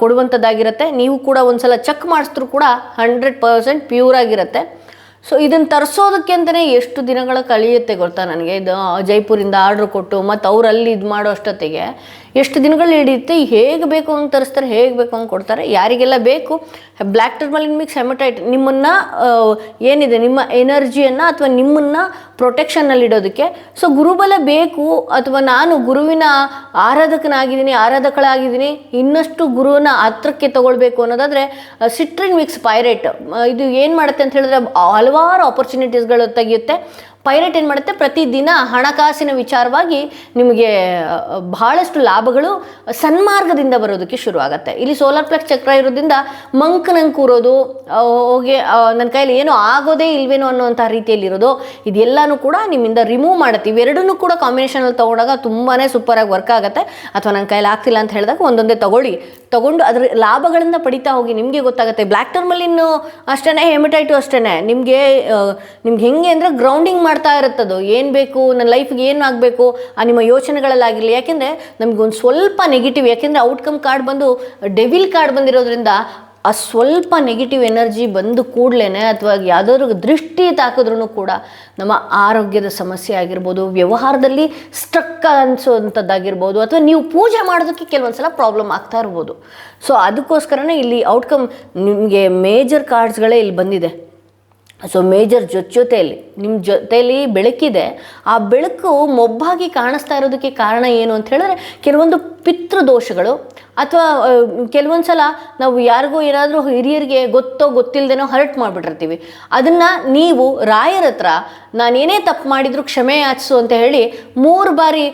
ಕೊಡುವಂಥದ್ದಾಗಿರುತ್ತೆ. ನೀವು ಕೂಡ ಒಂದು ಸಲ ಚೆಕ್ ಮಾಡಿಸಿದ್ರು ಕೂಡ 100% ಪ್ಯೂರ್ ಆಗಿರುತ್ತೆ. ಸೊ ಇದನ್ನು ತರಿಸೋದಕ್ಕೆ ಅಂತಲೇ ಎಷ್ಟು ದಿನಗಳ ಕಳೆಯುತ್ತೆ ಗೊತ್ತಾ ನನಗೆ. ಇದು ಜೈಪುರಿಂದ ಆರ್ಡ್ರ್ ಕೊಟ್ಟು ಮತ್ತು ಅವರಲ್ಲಿ ಇದು ಮಾಡೋ ಅಷ್ಟೊತ್ತಿಗೆ ಎಷ್ಟು ದಿನಗಳು ಹಿಡಿಯುತ್ತೆ, ಹೇಗೆ ಬೇಕು ಹಂಗೆ ತರಿಸ್ತಾರೆ, ಹೇಗೆ ಬೇಕು ಹಂಗೆ ಕೊಡ್ತಾರೆ. ಯಾರಿಗೆಲ್ಲ ಬೇಕು ಬ್ಲ್ಯಾಕ್ ಟರ್ಮಲಿನ್ ಮಿಕ್ಸ್ ಹೆಮಟೈಟ್ ನಿಮ್ಮನ್ನು ಏನಿದೆ ನಿಮ್ಮ ಎನರ್ಜಿಯನ್ನು ಅಥವಾ ನಿಮ್ಮನ್ನು ಪ್ರೊಟೆಕ್ಷನ್ನಲ್ಲಿ ಇಡೋದಕ್ಕೆ. ಸೊ ಗುರುಬಲ ಬೇಕು, ಅಥವಾ ನಾನು ಗುರುವಿನ ಆರಾಧಕಳಾಗಿದ್ದೀನಿ, ಇನ್ನಷ್ಟು ಗುರುವಿನ ಹತ್ರಕ್ಕೆ ತಗೊಳ್ಬೇಕು ಅನ್ನೋದಾದರೆ ಸಿಟ್ರಿನ್ ಮಿಕ್ಸ್ ಪೈರೇಟ್ ಇದು ಏನು ಮಾಡುತ್ತೆ ಅಂತ ಹೇಳಿದ್ರೆ ಹಲವಾರು ಆಪರ್ಚುನಿಟೀಸ್ಗಳು ತೆಗೆಯುತ್ತೆ. ಪೈರೇಟ್ ಏನು ಮಾಡುತ್ತೆ, ಪ್ರತಿದಿನ ಹಣಕಾಸಿನ ವಿಚಾರವಾಗಿ ನಿಮಗೆ ಬಹಳಷ್ಟು ಲಾಭಗಳು ಸನ್ಮಾರ್ಗದಿಂದ ಬರೋದಕ್ಕೆ ಶುರುವಾಗುತ್ತೆ. ಇಲ್ಲಿ ಸೋಲಾರ್ ಪ್ಲೆಕ್ಸ್ ಚಕ್ರ ಇರೋದ್ರಿಂದ ಮಂಕನಂಗೆ ಕೂರೋದು, ಹೋಗಿ ನನ್ನ ಕೈಯಲ್ಲಿ ಏನೋ ಆಗೋದೇ ಇಲ್ವೇನೋ ಅನ್ನೋಂಥ ರೀತಿಯಲ್ಲಿ ಇರೋದು, ಇದೆಲ್ಲನೂ ಕೂಡ ನಿಮ್ಮಿಂದ ರಿಮೂವ್ ಮಾಡುತ್ತೆ. ಇವೆರಡನ್ನೂ ಕೂಡ ಕಾಂಬಿನೇಷನಲ್ಲಿ ತೊಗೊಂಡಾಗ ತುಂಬಾ ಸೂಪರಾಗಿ ವರ್ಕ್ ಆಗುತ್ತೆ. ಅಥವಾ ನನ್ನ ಕೈಯಲ್ಲಿ ಆಗ್ತಿಲ್ಲ ಅಂತ ಹೇಳಿದಾಗ ಒಂದೊಂದೇ ತಗೊಂಡು ಅದರ ಲಾಭಗಳಿಂದ ಪಡಿತಾ ಹೋಗಿ. ನಿಮಗೆ ಗೊತ್ತಾಗುತ್ತೆ. ಬ್ಲ್ಯಾಕ್ ಟರ್ಮಲಿನ್ನು ಅಷ್ಟೇ, ಹೆಮಟೈಟು ಅಷ್ಟೇ. ನಿಮಗೆ ಹೆಂಗೆ ಅಂದರೆ ಗ್ರೌಂಡಿಂಗ್ ಮಾಡ್ತಾ ಇರುತ್ತದು. ಏನು ಬೇಕು ನನ್ನ ಲೈಫ್ಗೆ ಏನು ಆಗಬೇಕು ನಿಮ್ಮ ಯೋಚನೆಗಳಲ್ಲಾಗಿರಲಿ. ಯಾಕೆಂದರೆ ನಮಗೊಂದು ಸ್ವಲ್ಪ ನೆಗೆಟಿವ್, ಯಾಕೆಂದರೆ ಔಟ್ಕಮ್ ಕಾರ್ಡ್ ಬಂದು ಡೆವಿಲ್ ಕಾರ್ಡ್ ಬಂದಿರೋದ್ರಿಂದ ಆ ಸ್ವಲ್ಪ ನೆಗೆಟಿವ್ ಎನರ್ಜಿ ಬಂದು ಕೂಡಲೇ ಅಥವಾ ಯಾವುದಾದ್ರೂ ದೃಷ್ಟಿ ತಾಕಿದ್ರೂ ಕೂಡ ನಮ್ಮ ಆರೋಗ್ಯದ ಸಮಸ್ಯೆ ಆಗಿರ್ಬೋದು, ವ್ಯವಹಾರದಲ್ಲಿ ಸ್ಟ್ರಕ್ ಅನಿಸೋವಂಥದ್ದಾಗಿರ್ಬೋದು, ಅಥವಾ ನೀವು ಪೂಜೆ ಮಾಡೋದಕ್ಕೆ ಕೆಲವೊಂದು ಸಲ ಪ್ರಾಬ್ಲಮ್ ಆಗ್ತಾ ಇರ್ಬೋದು. ಸೊ ಅದಕ್ಕೋಸ್ಕರನೇ ಇಲ್ಲಿ ಔಟ್ಕಮ್ ನಿಮಗೆ ಮೇಜರ್ ಕಾರ್ಡ್ಸ್ಗಳೇ ಇಲ್ಲಿ ಬಂದಿದೆ. ಸೊ ಮೇಜರ್ ಜೊತೆಯಲ್ಲಿ ನಿಮ್ಮ ಜೊತೆಯಲ್ಲಿ ಬೆಳಕಿದೆ. ಆ ಬೆಳಕು ಮೊಬ್ಬಾಗಿ ಕಾಣಿಸ್ತಾ ಇರೋದಕ್ಕೆ ಕಾರಣ ಏನು ಅಂತ ಹೇಳಿದ್ರೆ ಕೆಲವೊಂದು ಪಿತೃದೋಷಗಳು, ಅಥವಾ ಕೆಲವೊಂದು ಸಲ ನಾವು ಯಾರಿಗೂ ಏನಾದರೂ ಹಿರಿಯರಿಗೆ ಗೊತ್ತಿಲ್ಲದೇನೋ ಹರ್ಟ್ ಮಾಡಿಬಿಟ್ಟಿರ್ತೀವಿ. ಅದನ್ನು ನೀವು ರಾಯರ ಹತ್ರ ನಾನೇನೇ ತಪ್ಪು ಮಾಡಿದರೂ ಕ್ಷಮೆ ಯಾಚಿಸು ಅಂತ ಹೇಳಿ 3 ಬಾರಿ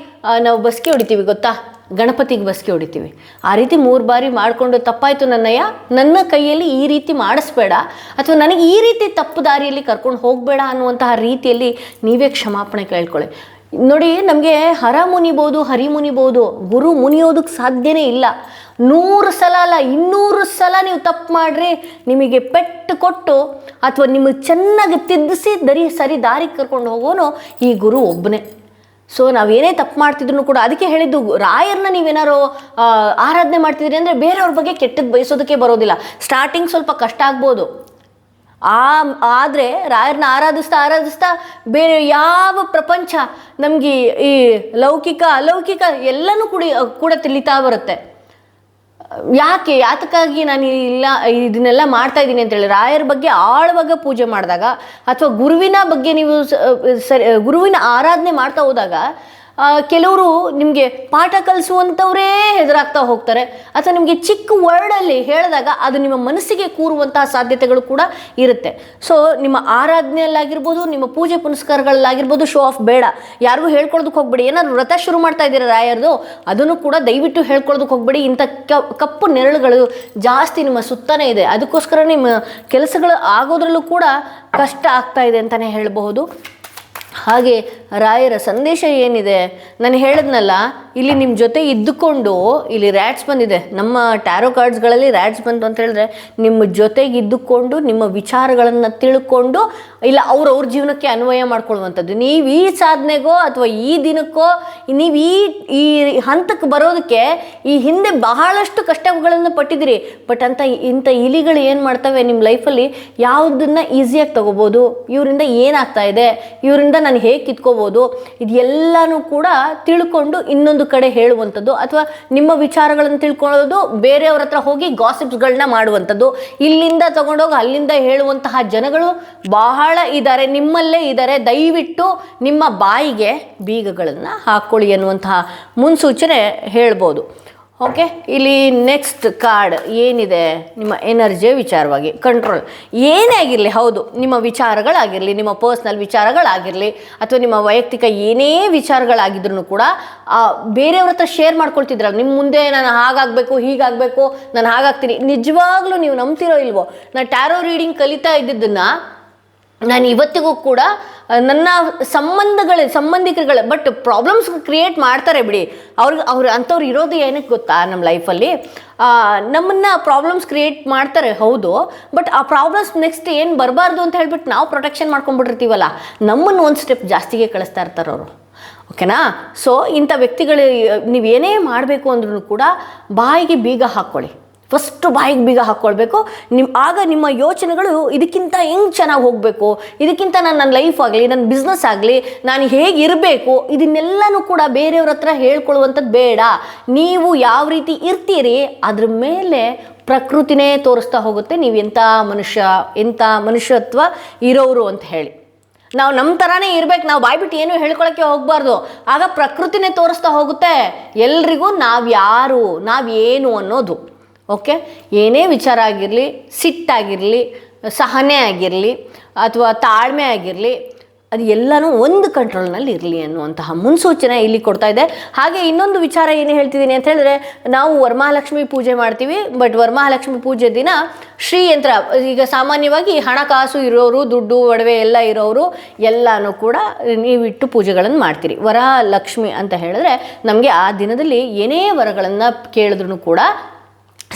ನಾವು ಬಸ್ಗೆ ಹೊಡಿತೀವಿ ಗೊತ್ತಾ, ಗಣಪತಿಗೆ ಬಸ್ಗೆ ಹೊಡಿತೀವಿ. ಆ ರೀತಿ 3 ಬಾರಿ ಮಾಡಿಕೊಂಡು ತಪ್ಪಾಯಿತು ನನ್ನಯ್ಯ, ನನ್ನ ಕೈಯಲ್ಲಿ ಈ ರೀತಿ ಮಾಡಿಸ್ಬೇಡ, ಅಥವಾ ನನಗೆ ಈ ರೀತಿ ತಪ್ಪು ದಾರಿಯಲ್ಲಿ ಕರ್ಕೊಂಡು ಹೋಗಬೇಡ ಅನ್ನುವಂತಹ ರೀತಿಯಲ್ಲಿ ನೀವೇ ಕ್ಷಮಾಪಣೆ ಕೇಳ್ಕೊಳ್ಳಿ. ನೋಡಿ, ನಮಗೆ ಹರ ಮುನಿಬೋದು, ಹರಿ ಮುನಿಬೋದು, ಗುರು ಮುನಿಯೋದಕ್ಕೆ ಸಾಧ್ಯನೇ ಇಲ್ಲ. 100 ಸಲ ಅಲ್ಲ 200 ಸಲ ನೀವು ತಪ್ಪು ಮಾಡ್ರಿ, ನಿಮಗೆ ಪೆಟ್ಟು ಕೊಟ್ಟು ಅಥವಾ ನಿಮಗೆ ಚೆನ್ನಾಗಿ ತಿದ್ದಿಸಿ ಸರಿ ದಾರಿಗೆ ಕರ್ಕೊಂಡು ಹೋಗೋನು ಈ ಗುರು ಒಬ್ಬನೇ. ಸೊ ನಾವೇನೇ ತಪ್ಪು ಮಾಡ್ತಿದ್ರು ಕೂಡ, ಅದಕ್ಕೆ ಹೇಳಿದ್ದು ರಾಯರನ್ನ ನೀವೇನಾರು ಆರಾಧನೆ ಮಾಡ್ತಿದ್ರಿ ಅಂದರೆ ಬೇರೆಯವ್ರ ಬಗ್ಗೆ ಕೆಟ್ಟದ್ದು ಬಯಸೋದಕ್ಕೆ ಬರೋದಿಲ್ಲ. ಸ್ಟಾರ್ಟಿಂಗ್ ಸ್ವಲ್ಪ ಕಷ್ಟ ಆಗ್ಬೋದು, ಆದರೆ ರಾಯರನ್ನ ಆರಾಧಿಸ್ತಾ ಬೇರೆ ಯಾವ ಪ್ರಪಂಚ ನಮಗೆ ಈ ಲೌಕಿಕ ಅಲೌಕಿಕ ಎಲ್ಲನೂ ಕೂಡ ತಿಳಿತಾ ಬರುತ್ತೆ. ಯಾತಕ್ಕಾಗಿ ನಾನು ಇದನ್ನೆಲ್ಲ ಮಾಡ್ತಾ ಇದ್ದೀನಿ ಅಂತೇಳಿ ರಾಯರ ಬಗ್ಗೆ ಆಳವಾಗ ಪೂಜೆ ಮಾಡಿದಾಗ, ಅಥವಾ ಗುರುವಿನ ಬಗ್ಗೆ ನೀವು ಗುರುವಿನ ಆರಾಧನೆ ಮಾಡ್ತಾ ಹೋದಾಗ ಕೆಲವರು ನಿಮಗೆ ಪಾಠ ಕಲಿಸುವಂಥವರೇ ಹೆದರಾಗ್ತಾ ಹೋಗ್ತಾರೆ. ಅಥವಾ ನಿಮಗೆ ಚಿಕ್ಕ ವರ್ಡಲ್ಲಿ ಹೇಳಿದಾಗ ಅದು ನಿಮ್ಮ ಮನಸ್ಸಿಗೆ ಕೂರುವಂತಹ ಸಾಧ್ಯತೆಗಳು ಕೂಡ ಇರುತ್ತೆ. ಸೊ ನಿಮ್ಮ ಆರಾಧನೆಯಲ್ಲಾಗಿರ್ಬೋದು, ನಿಮ್ಮ ಪೂಜೆ ಪುನಸ್ಕಾರಗಳಲ್ಲಾಗಿರ್ಬೋದು ಶೋ ಆಫ್ ಬೇಡ. ಯಾರಿಗೂ ಹೇಳ್ಕೊಳ್ಳೋದಕ್ಕೆ ಹೋಗ್ಬೇಡಿ. ಏನಾದ್ರು ವ್ರತ ಶುರು ಮಾಡ್ತಾ ಇದ್ದೀರಾ ರಾಯರ್ದು, ಅದನ್ನು ಕೂಡ ದಯವಿಟ್ಟು ಹೇಳ್ಕೊಳ್ಳೋದಕ್ಕೆ ಹೋಗ್ಬೇಡಿ. ಇಂಥ ಕಪ್ಪು ನೆರಳುಗಳು ಜಾಸ್ತಿ ನಿಮ್ಮ ಸುತ್ತನೇ ಇದೆ. ಅದಕ್ಕೋಸ್ಕರ ನಿಮ್ಮ ಕೆಲಸಗಳು ಆಗೋದ್ರಲ್ಲೂ ಕೂಡ ಕಷ್ಟ ಆಗ್ತಾ ಇದೆ ಅಂತಲೇ ಹೇಳಬಹುದು. ಹಾಗೆ ರಾಯರ ಸಂದೇಶ ಏನಿದೆ, ನಾನು ಹೇಳಿದ್ನಲ್ಲ, ಇಲ್ಲಿ ನಿಮ್ಮ ಜೊತೆ ಇದ್ದುಕೊಂಡು, ಇಲ್ಲಿ ರ್ಯಾಟ್ಸ್ ಬಂದಿದೆ, ನಮ್ಮ ಟ್ಯಾರೋ ಕಾರ್ಡ್ಸ್ಗಳಲ್ಲಿ ರ್ಯಾಟ್ಸ್ ಬಂತು ಅಂತ ಹೇಳಿದ್ರೆ ನಿಮ್ಮ ಜೊತೆಗೆ ಇದ್ದುಕೊಂಡು ನಿಮ್ಮ ವಿಚಾರಗಳನ್ನು ತಿಳ್ಕೊಂಡು ಇಲ್ಲ ಅವ್ರವ್ರ ಜೀವನಕ್ಕೆ ಅನ್ವಯ ಮಾಡ್ಕೊಳ್ಳುವಂಥದ್ದು. ನೀವು ಈ ಸಾಧನೆಗೋ ಅಥವಾ ಈ ದಿನಕ್ಕೋ ನೀವು ಈ ಹಂತಕ್ಕೆ ಬರೋದಕ್ಕೆ ಈ ಹಿಂದೆ ಬಹಳಷ್ಟು ಕಷ್ಟಗಳನ್ನು ಪಟ್ಟಿದ್ದೀರಿ. ಬಟ್ ಇಂಥ ಇಲಿಗಳು ಏನು ಮಾಡ್ತವೆ ನಿಮ್ಮ ಲೈಫಲ್ಲಿ, ಯಾವುದನ್ನು ಈಸಿಯಾಗಿ ತಗೋಬೋದು, ಇವರಿಂದ ಏನಾಗ್ತಾ ಇದೆ, ಇವರಿಂದ ನಾನು ಹೇಗೆ ಕಿತ್ಕೋಬೋದು, ಇದೆಲ್ಲನೂ ಕೂಡ ತಿಳ್ಕೊಂಡು ಇನ್ನೊಂದು ಕಡೆ ಹೇಳುವಂಥದ್ದು, ಅಥವಾ ನಿಮ್ಮ ವಿಚಾರಗಳನ್ನು ತಿಳ್ಕೊಳ್ಳೋದು ಬೇರೆಯವ್ರ ಹತ್ರ ಹೋಗಿ ಗಾಸಿಪ್ಸ್ಗಳನ್ನ ಮಾಡುವಂಥದ್ದು, ಇಲ್ಲಿಂದ ತಗೊಂಡೋಗಿ ಅಲ್ಲಿಂದ ಹೇಳುವಂತಹ ಜನಗಳು ಬಹಳ ಇದ್ದಾರೆ, ನಿಮ್ಮಲ್ಲೇ ಇದ್ದಾರೆ. ದಯವಿಟ್ಟು ನಿಮ್ಮ ಬಾಯಿಗೆ ಬೀಗಗಳನ್ನು ಹಾಕ್ಕೊಳ್ಳಿ ಅನ್ನುವಂತಹ ಮುನ್ಸೂಚನೆ ಹೇಳ್ಬೋದು. ಓಕೆ, ಇಲ್ಲಿ ನೆಕ್ಸ್ಟ್ ಕಾರ್ಡ್ ಏನಿದೆ, ನಿಮ್ಮ ಎನರ್ಜಿಯ ವಿಚಾರವಾಗಿ ಕಂಟ್ರೋಲ್ ಏನೇ ಆಗಿರಲಿ, ಹೌದು ನಿಮ್ಮ ವಿಚಾರಗಳಾಗಿರಲಿ, ನಿಮ್ಮ ಪರ್ಸ್ನಲ್ ವಿಚಾರಗಳಾಗಿರಲಿ, ಅಥವಾ ನಿಮ್ಮ ವೈಯಕ್ತಿಕ ಏನೇ ವಿಚಾರಗಳಾಗಿದ್ರು ಕೂಡ ಬೇರೆಯವ್ರ ಹತ್ರ ಶೇರ್ ಮಾಡ್ಕೊಳ್ತಿದ್ರಲ್ಲ, ನಿಮ್ಮ ಮುಂದೆ ನಾನು ಹಾಗಾಗಬೇಕು ಹೀಗಾಗಬೇಕು ನಾನು ಹಾಗಾಗ್ತೀನಿ. ನಿಜವಾಗ್ಲೂ ನೀವು ನಂಬ್ತಿರೋ ಇಲ್ವೋ, ನಾನು ಟ್ಯಾರೋ ರೀಡಿಂಗ್ ಕಲಿತಾ ಇದ್ದಿದ್ದನ್ನು ನಾನು ಇವತ್ತಿಗೂ ಕೂಡ ನನ್ನ ಸಂಬಂಧಿಕರುಗಳೇ ಬಟ್ ಪ್ರಾಬ್ಲಮ್ಸ್ ಕ್ರಿಯೇಟ್ ಮಾಡ್ತಾರೆ ಬಿಡಿ. ಅವ್ರು ಅಂಥವ್ರು ಇರೋದು ಏನಕ್ಕೆ ಗೊತ್ತಾ, ನಮ್ಮ ಲೈಫಲ್ಲಿ ನಮ್ಮನ್ನು ಪ್ರಾಬ್ಲಮ್ಸ್ ಕ್ರಿಯೇಟ್ ಮಾಡ್ತಾರೆ ಹೌದು. ಬಟ್ ಆ ಪ್ರಾಬ್ಲಮ್ಸ್ ನೆಕ್ಸ್ಟ್ ಏನು ಬರಬಾರ್ದು ಅಂತ ಹೇಳ್ಬಿಟ್ಟು ನಾವು ಪ್ರೊಟೆಕ್ಷನ್ ಮಾಡ್ಕೊಂಡ್ಬಿಟ್ಟಿರ್ತೀವಲ್ಲ, ನಮ್ಮನ್ನು ಒಂದು ಸ್ಟೆಪ್ ಜಾಸ್ತಿಗೆ ಕಳಿಸ್ತಾ ಇರ್ತಾರೆ ಅವರು. ಓಕೆನಾ? ಸೊ ಇಂಥ ವ್ಯಕ್ತಿಗಳು ನೀವೇನೇ ಮಾಡಬೇಕು ಅಂದ್ರೂ ಕೂಡ ಬಾಯಿಗೆ ಬೀಗ ಹಾಕ್ಕೊಳ್ಳಿ. ಫಸ್ಟು ಬಾಯಿಗೆ ಬೀಗ ಹಾಕ್ಕೊಳ್ಬೇಕು. ಆಗ ನಿಮ್ಮ ಯೋಚನೆಗಳು ಇದಕ್ಕಿಂತ ಹೆಂಗೆ ಚೆನ್ನಾಗಿ ಹೋಗಬೇಕು, ಇದಕ್ಕಿಂತ ನನ್ನ ಲೈಫ್ ಆಗಲಿ, ನನ್ನ ಬಿಸ್ನೆಸ್ ಆಗಲಿ, ನಾನು ಹೇಗಿರಬೇಕು, ಇದನ್ನೆಲ್ಲನೂ ಕೂಡ ಬೇರೆಯವ್ರ ಹತ್ರ ಹೇಳ್ಕೊಳ್ಳುವಂಥದ್ದು ಬೇಡ. ನೀವು ಯಾವ ರೀತಿ ಇರ್ತೀರಿ ಅದ್ರ ಮೇಲೆ ಪ್ರಕೃತಿನೇ ತೋರಿಸ್ತಾ ಹೋಗುತ್ತೆ ನೀವು ಎಂಥ ಮನುಷ್ಯತ್ವ ಇರೋರು ಅಂತ ಹೇಳಿ. ನಾವು ನಮ್ಮ ಥರನೇ ಇರ್ಬೇಕು, ನಾವು ಬಾಯ್ಬಿಟ್ಟು ಏನು ಹೇಳ್ಕೊಳಕ್ಕೆ ಹೋಗಬಾರ್ದು. ಆಗ ಪ್ರಕೃತಿನೇ ತೋರಿಸ್ತಾ ಹೋಗುತ್ತೆ ಎಲ್ರಿಗೂ ನಾವ್ಯಾರು, ನಾವೇನು ಅನ್ನೋದು. ಓಕೆ, ಏನೇ ವಿಚಾರ ಆಗಿರಲಿ, ಸಿಟ್ಟಾಗಿರಲಿ, ಸಹನೆ ಆಗಿರಲಿ, ಅಥವಾ ತಾಳ್ಮೆ ಆಗಿರಲಿ, ಅದು ಎಲ್ಲನೂ ಒಂದು ಕಂಟ್ರೋಲ್ನಲ್ಲಿ ಇರಲಿ ಅನ್ನುವಂತಹ ಮುನ್ಸೂಚನೆ ಇಲ್ಲಿ ಕೊಡ್ತಾ ಇದೆ. ಹಾಗೆ ಇನ್ನೊಂದು ವಿಚಾರ ಏನು ಹೇಳ್ತಿದ್ದೀನಿ ಅಂತ ಹೇಳಿದ್ರೆ, ನಾವು ವರಮಹಾಲಕ್ಷ್ಮಿ ಪೂಜೆ ಮಾಡ್ತೀವಿ. ಬಟ್ ವರಮಹಾಲಕ್ಷ್ಮಿ ಪೂಜೆ ದಿನ ಶ್ರೀಯಂತ್ರ, ಈಗ ಸಾಮಾನ್ಯವಾಗಿ ಹಣಕಾಸು ಇರೋರು, ದುಡ್ಡು ಒಡವೆ ಎಲ್ಲ ಇರೋರು ಎಲ್ಲನೂ ಕೂಡ ನೀವಿಟ್ಟು ಪೂಜೆಗಳನ್ನು ಮಾಡ್ತೀರಿ. ವರಲಕ್ಷ್ಮಿ ಅಂತ ಹೇಳಿದ್ರೆ ನಮಗೆ ಆ ದಿನದಲ್ಲಿ ಏನೇ ವರಗಳನ್ನು ಕೇಳಿದ್ರು ಕೂಡ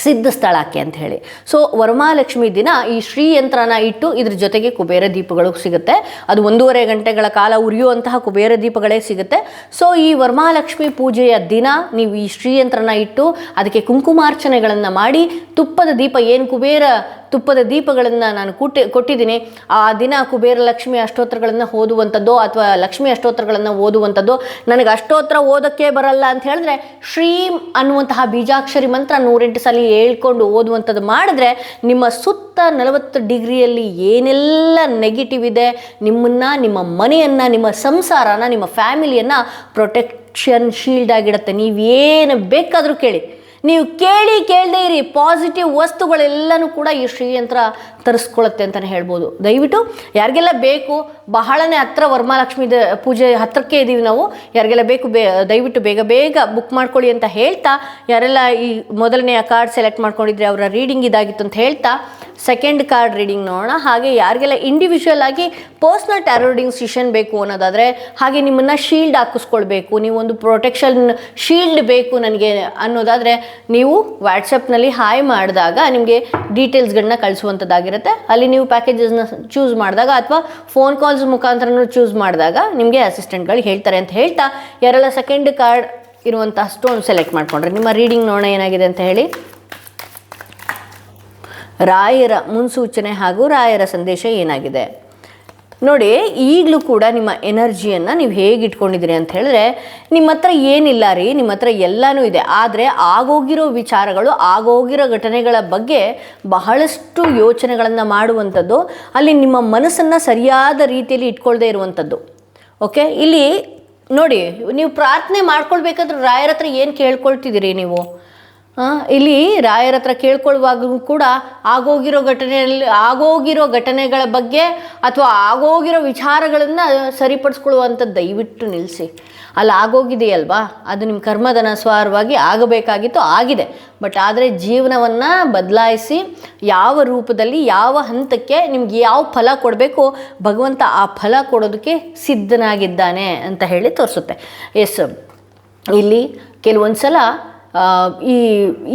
ಸಿದ್ಧಿಸ್ತಾಳಾಕೆ ಅಂತ ಹೇಳಿ. ಸೊ ವರಮಹಾಲಕ್ಷ್ಮಿ ದಿನ ಈ ಶ್ರೀಯಂತ್ರನ ಇಟ್ಟು ಇದ್ರ ಜೊತೆಗೆ ಕುಬೇರ ದೀಪಗಳು ಸಿಗುತ್ತೆ. ಅದು 1.5 ಗಂಟೆಗಳ ಕಾಲ ಉರಿಯುವಂತಹ ಕುಬೇರ ದೀಪಗಳೇ ಸಿಗುತ್ತೆ. ಸೊ ಈ ವರಮಹಾಲಕ್ಷ್ಮಿ ಪೂಜೆಯ ದಿನ ನೀವು ಈ ಶ್ರೀಯಂತ್ರನ ಇಟ್ಟು ಅದಕ್ಕೆ ಕುಂಕುಮಾರ್ಚನೆಗಳನ್ನು ಮಾಡಿ, ತುಪ್ಪದ ದೀಪ, ಏನು ಕುಬೇರ ತುಪ್ಪದ ದೀಪಗಳನ್ನು ನಾನು ಕೊಟ್ಟಿದ್ದೀನಿ, ಆ ದಿನ ಕುಬೇರ ಲಕ್ಷ್ಮಿ ಅಷ್ಟೋತ್ರಗಳನ್ನು ಓದುವಂಥದ್ದು ಅಥವಾ ಲಕ್ಷ್ಮಿ ಅಷ್ಟೋತ್ರಗಳನ್ನು ಓದುವಂಥದ್ದು. ನನಗೆ ಅಷ್ಟೋತ್ರ ಓದೋಕ್ಕೆ ಬರಲ್ಲ ಅಂತ ಹೇಳಿದ್ರೆ ಶ್ರೀಂ ಅನ್ನುವಂತಹ ಬೀಜಾಕ್ಷರಿ ಮಂತ್ರ 108 ಸಲ ಹೇಳ್ಕೊಂಡು ಓದುವಂಥದ್ದು ಮಾಡಿದ್ರೆ ನಿಮ್ಮ ಸುತ್ತ 40 ಡಿಗ್ರಿಯಲ್ಲಿ ಏನೆಲ್ಲ ನೆಗೆಟಿವ್ ಇದೆ, ನಿಮ್ಮನ್ನು, ನಿಮ್ಮ ಮನೆಯನ್ನು, ನಿಮ್ಮ ಸಂಸಾರನ, ನಿಮ್ಮ ಫ್ಯಾಮಿಲಿಯನ್ನು ಪ್ರೊಟೆಕ್ಷನ್ ಶೀಲ್ಡ್ ಆಗಿಡುತ್ತೆ. ನೀವೇನು ಬೇಕಾದರೂ ಕೇಳಿ, ನೀವು ಕೇಳದೇ ಇರಿ, ಪಾಸಿಟಿವ್ ವಸ್ತುಗಳೆಲ್ಲನೂ ಕೂಡ ಈ ಶ್ರೀಯಂತ್ರ ತರಿಸ್ಕೊಳ್ಳುತ್ತೆ ಅಂತಲೇ ಹೇಳ್ಬೋದು. ದಯವಿಟ್ಟು ಯಾರಿಗೆಲ್ಲ ಬೇಕು, ಬಹಳನೇ ಹತ್ರ ವರಮಹಾಲಕ್ಷ್ಮಿ ಪೂಜೆ ಹತ್ರಕ್ಕೆ ಇದ್ದೀವಿ ನಾವು, ಯಾರಿಗೆಲ್ಲ ಬೇಕು ದಯವಿಟ್ಟು ಬೇಗ ಬುಕ್ ಮಾಡ್ಕೊಳ್ಳಿ ಅಂತ ಹೇಳ್ತಾ, ಯಾರೆಲ್ಲ ಈ ಮೊದಲನೆಯ ಕಾರ್ಡ್ ಸೆಲೆಕ್ಟ್ ಮಾಡ್ಕೊಂಡಿದ್ರೆ ಅವರ ರೀಡಿಂಗ್ ಇದಾಗಿತ್ತು ಅಂತ ಹೇಳ್ತಾ, ಸೆಕೆಂಡ್ ಕಾರ್ಡ್ ರೀಡಿಂಗ್ ನೋಡೋಣ. ಹಾಗೆ ಯಾರಿಗೆಲ್ಲ ಇಂಡಿವಿಜುವಲ್ ಆಗಿ ಪರ್ಸ್ನಲ್ ಟ್ಯಾರೋ ರೀಡಿಂಗ್ ಸೆಷನ್ ಬೇಕು ಅನ್ನೋದಾದರೆ, ಹಾಗೆ ನಿಮ್ಮನ್ನು ಶೀಲ್ಡ್ ಹಾಕಿಸ್ಕೊಳ್ಬೇಕು, ನೀವು ಒಂದು ಪ್ರೊಟೆಕ್ಷನ್ ಶೀಲ್ಡ್ ಬೇಕು ನನಗೆ ಅನ್ನೋದಾದರೆ, ನೀವು ವಾಟ್ಸಪ್ನಲ್ಲಿ ಹಾಯ್ ಮಾಡಿದಾಗ ನಿಮಗೆ ಡೀಟೇಲ್ಸ್ಗಳನ್ನ ಕಳಿಸುವಂಥದ್ದಾಗಿರುತ್ತೆ. ಅಲ್ಲಿ ನೀವು ಪ್ಯಾಕೇಜಸ್ನ ಚೂಸ್ ಮಾಡಿದಾಗ ಅಥವಾ ಫೋನ್ ಕಾಲ್ಸ್ ಮುಖಾಂತರನೂ ಚೂಸ್ ಮಾಡಿದಾಗ ನಿಮಗೆ ಅಸಿಸ್ಟೆಂಟ್ಗಳು ಹೇಳ್ತಾರೆ ಅಂತ ಹೇಳ್ತಾ, ಯಾರೆಲ್ಲ ಸೆಕೆಂಡ್ ಕಾರ್ಡ್ ಇರುವಂಥ ಸ್ಟೋನ್ ಸೆಲೆಕ್ಟ್ ಮಾಡಿಕೊಂಡ್ರೆ ನಿಮ್ಮ ರೀಡಿಂಗ್ ನೋಡೋಣ ಏನಾಗಿದೆ ಅಂತ ಹೇಳಿ. ರಾಯರ ಮುನ್ಸೂಚನೆ ಹಾಗೂ ರಾಯರ ಸಂದೇಶ ಏನಾಗಿದೆ ನೋಡಿ. ಈಗಲೂ ಕೂಡ ನಿಮ್ಮ ಎನರ್ಜಿಯನ್ನು ನೀವು ಹೇಗೆ ಇಟ್ಕೊಂಡಿದ್ದೀರಿ ಅಂತ ಹೇಳಿದ್ರೆ, ನಿಮ್ಮ ಹತ್ರ ಏನಿಲ್ಲ ರೀ, ನಿಮ್ಮ ಹತ್ರ ಎಲ್ಲನೂ ಇದೆ. ಆದರೆ ಆಗೋಗಿರೋ ವಿಚಾರಗಳು, ಆಗೋಗಿರೋ ಘಟನೆಗಳ ಬಗ್ಗೆ ಬಹಳಷ್ಟು ಯೋಚನೆಗಳನ್ನು ಮಾಡುವಂಥದ್ದು, ಅಲ್ಲಿ ನಿಮ್ಮ ಮನಸ್ಸನ್ನು ಸರಿಯಾದ ರೀತಿಯಲ್ಲಿ ಇಟ್ಕೊಳ್ದೇ ಇರುವಂಥದ್ದು. ಓಕೆ, ಇಲ್ಲಿ ನೋಡಿ, ನೀವು ಪ್ರಾರ್ಥನೆ ಮಾಡ್ಕೊಳ್ಬೇಕಾದ್ರೆ ರಾಯರ ಹತ್ರ ಏನು ಕೇಳ್ಕೊಳ್ತಿದ್ದೀರಿ ನೀವು? ಇಲ್ಲಿ ರಾಯರ ಹತ್ರ ಕೇಳ್ಕೊಳ್ಳುವಾಗೂ ಕೂಡ ಆಗೋಗಿರೋ ಘಟನೆಗಳ ಬಗ್ಗೆ ಅಥವಾ ಆಗೋಗಿರೋ ವಿಚಾರಗಳನ್ನು ಸರಿಪಡಿಸ್ಕೊಳ್ಳುವಂಥದ್ದು ದಯವಿಟ್ಟು ನಿಲ್ಲಿಸಿ. ಅಲ್ಲಿ ಆಗೋಗಿದೆಯಲ್ವಾ, ಅದು ನಿಮ್ಮ ಕರ್ಮದನುಸಾರವಾಗಿ ಆಗಬೇಕಾಗಿತ್ತು, ಆಗಿದೆ. ಬಟ್ ಆದರೆ ಜೀವನವನ್ನು ಬದಲಾಯಿಸಿ ಯಾವ ರೂಪದಲ್ಲಿ, ಯಾವ ಹಂತಕ್ಕೆ ನಿಮ್ಗೆ ಯಾವ ಫಲ ಕೊಡಬೇಕು ಭಗವಂತ ಆ ಫಲ ಕೊಡೋದಕ್ಕೆ ಸಿದ್ಧನಾಗಿದ್ದಾನೆ ಅಂತ ಹೇಳಿ ತೋರಿಸುತ್ತೆ. ಎಸ್, ಇಲ್ಲಿ ಕೆಲವೊಂದು ಸಲ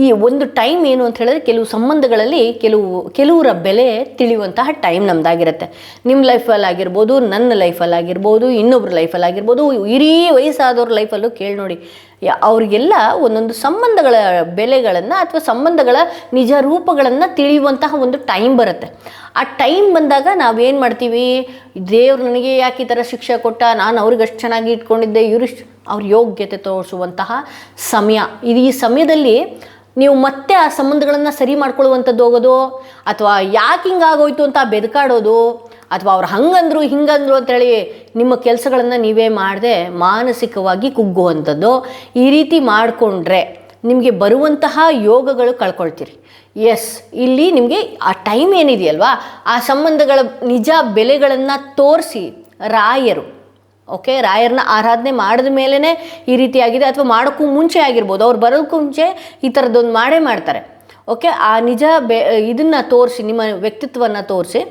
ಈ ಒಂದು ಟೈಮ್ ಏನು ಅಂತ ಹೇಳಿದ್ರೆ, ಕೆಲವು ಸಂಬಂಧಗಳಲ್ಲಿ ಕೆಲವರ ಬೆಲೆ ತಿಳಿಯುವಂತಹ ಟೈಮ್ ನಮ್ಮದಾಗಿರುತ್ತೆ. ನಿಮ್ಮ ಲೈಫಲ್ಲಾಗಿರ್ಬೋದು, ನನ್ನ ಲೈಫಲ್ಲಾಗಿರ್ಬೋದು, ಇನ್ನೊಬ್ರ ಲೈಫಲ್ಲಾಗಿರ್ಬೋದು, ಹಿರೀ ವಯಸ್ಸಾದವ್ರ ಲೈಫಲ್ಲೂ ಕೇಳಿ ನೋಡಿ. ಅವರಿಗೆಲ್ಲ ಒಂದೊಂದು ಸಂಬಂಧಗಳ ಬೆಲೆಗಳನ್ನು ಅಥವಾ ಸಂಬಂಧಗಳ ನಿಜ ರೂಪಗಳನ್ನು ತಿಳಿಯುವಂತಹ ಒಂದು ಟೈಮ್ ಬರುತ್ತೆ. ಆ ಟೈಮ್ ಬಂದಾಗ ನಾವೇನು ಮಾಡ್ತೀವಿ, ದೇವ್ರು ನನಗೆ ಯಾಕೆ ಈ ಥರ ಶಿಕ್ಷೆ ಕೊಟ್ಟ, ನಾನು ಅವ್ರಿಗೆ ಅಷ್ಟು ಚೆನ್ನಾಗಿ ಇಟ್ಕೊಂಡಿದ್ದೆ, ಅವ್ರ ಯೋಗ್ಯತೆ ತೋರಿಸುವಂತಹ ಸಮಯ ಇದು. ಈ ಸಮಯದಲ್ಲಿ ನೀವು ಮತ್ತೆ ಆ ಸಂಬಂಧಗಳನ್ನು ಸರಿ ಮಾಡ್ಕೊಳ್ಳುವಂಥದ್ದು ಹೋಗೋದು, ಅಥವಾ ಯಾಕೆ ಹಿಂಗಾಗೋಯ್ತು ಅಂತ ಬೆದಕಾಡೋದು, ಅಥವಾ ಅವ್ರು ಹಂಗಂದ್ರು ಹಿಂಗಂದ್ರು ಅಂತೇಳಿ ನಿಮ್ಮ ಕೆಲಸಗಳನ್ನು ನೀವೇ ಮಾಡದೆ ಮಾನಸಿಕವಾಗಿ ಕುಗ್ಗುವಂಥದ್ದು, ಈ ರೀತಿ ಮಾಡಿಕೊಂಡ್ರೆ ನಿಮಗೆ ಬರುವಂತಹ ಯೋಗಗಳು ಕಳ್ಕೊಳ್ತೀರಿ. ಎಸ್, ಇಲ್ಲಿ ನಿಮಗೆ ಆ ಟೈಮ್ ಏನಿದೆಯಲ್ವಾ, ಆ ಸಂಬಂಧಗಳ ನಿಜ ಬೆಲೆಗಳನ್ನು ತೋರಿಸಿ ರಾಯರು, ಓಕೆ, ರಾಯರನ್ನ ಆರಾಧನೆ ಮಾಡಿದ ಮೇಲೇ ಈ ರೀತಿಯಾಗಿದೆ, ಅಥವಾ ಮಾಡೋಕ್ಕೂ ಮುಂಚೆ ಆಗಿರ್ಬೋದು, ಅವ್ರು ಬರೋಕ್ಕೂ ಮುಂಚೆ ಈ ಥರದ್ದೊಂದು ಮಾಡ್ತಾರೆ. ಓಕೆ, ಆ ನಿಜ ಇದನ್ನು ತೋರಿಸಿ, ನಿಮ್ಮ ವ್ಯಕ್ತಿತ್ವವನ್ನು ತೋರಿಸಿ,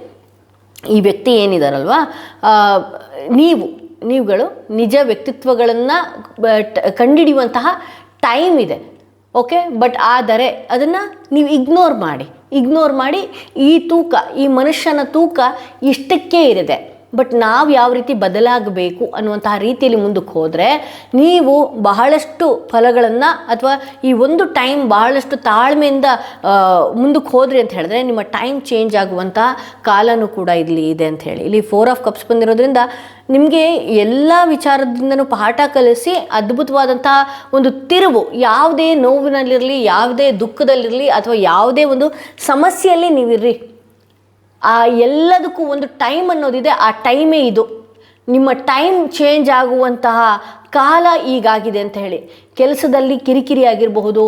ಈ ವ್ಯಕ್ತಿ ಏನಿದಾರಲ್ವ, ನೀವುಗಳು ನಿಜ ವ್ಯಕ್ತಿತ್ವಗಳನ್ನು ಕಂಡುಹಿಡಿಯುವಂತಹ ಟೈಮ್ ಇದೆ. ಓಕೆ, ಬಟ್ ಆದರೆ ಅದನ್ನು ನೀವು ಇಗ್ನೋರ್ ಮಾಡಿ ಈ ತೂಕ, ಈ ಮನುಷ್ಯನ ತೂಕ ಇಷ್ಟಕ್ಕೆ ಇರಿದೆ. ಬಟ್ ನಾವು ಯಾವ ರೀತಿ ಬದಲಾಗಬೇಕು ಅನ್ನುವಂತಹ ರೀತಿಯಲ್ಲಿ ಮುಂದಕ್ಕೆ ಹೋದರೆ ನೀವು ಬಹಳಷ್ಟು ಫಲಗಳನ್ನು ಅಥವಾ ಈ ಒಂದು ಟೈಮ್ ಬಹಳಷ್ಟು ತಾಳ್ಮೆಯಿಂದ ಮುಂದಕ್ಕೆ ಹೋದ್ರಿ ಅಂತ ಹೇಳಿದ್ರೆ ನಿಮ್ಮ ಟೈಮ್ ಚೇಂಜ್ ಆಗುವಂತಹ ಕಾಲನೂ ಕೂಡ ಇಲ್ಲಿ ಇದೆ ಅಂತ ಹೇಳಿ. ಇಲ್ಲಿ 4 ಆಫ್ ಕಪ್ಸ್ ಬಂದಿರೋದ್ರಿಂದ ನಿಮಗೆ ಎಲ್ಲ ವಿಚಾರದಿಂದನೂ ಪಾಠ ಕಲಿಸಿ ಅದ್ಭುತವಾದಂತಹ ಒಂದು ತಿರುವು, ಯಾವುದೇ ನೋವಿನಲ್ಲಿರಲಿ, ಯಾವುದೇ ದುಃಖದಲ್ಲಿರಲಿ, ಅಥವಾ ಯಾವುದೇ ಒಂದು ಸಮಸ್ಯೆಯಲ್ಲಿ ನೀವಿರ್ರಿ, ಆ ಎಲ್ಲದಕ್ಕೂ ಒಂದು ಟೈಮ್ ಅನ್ನೋದಿದೆ. ಆ ಟೈಮೇ ಇದು. ನಿಮ್ಮ ಟೈಮ್ ಚೇಂಜ್ ಆಗುವಂತಹ ಕಾಲ ಈಗಾಗಿದೆ ಅಂತ ಹೇಳಿ. ಕೆಲಸದಲ್ಲಿ ಕಿರಿಕಿರಿ ಆಗಿರಬಹುದು,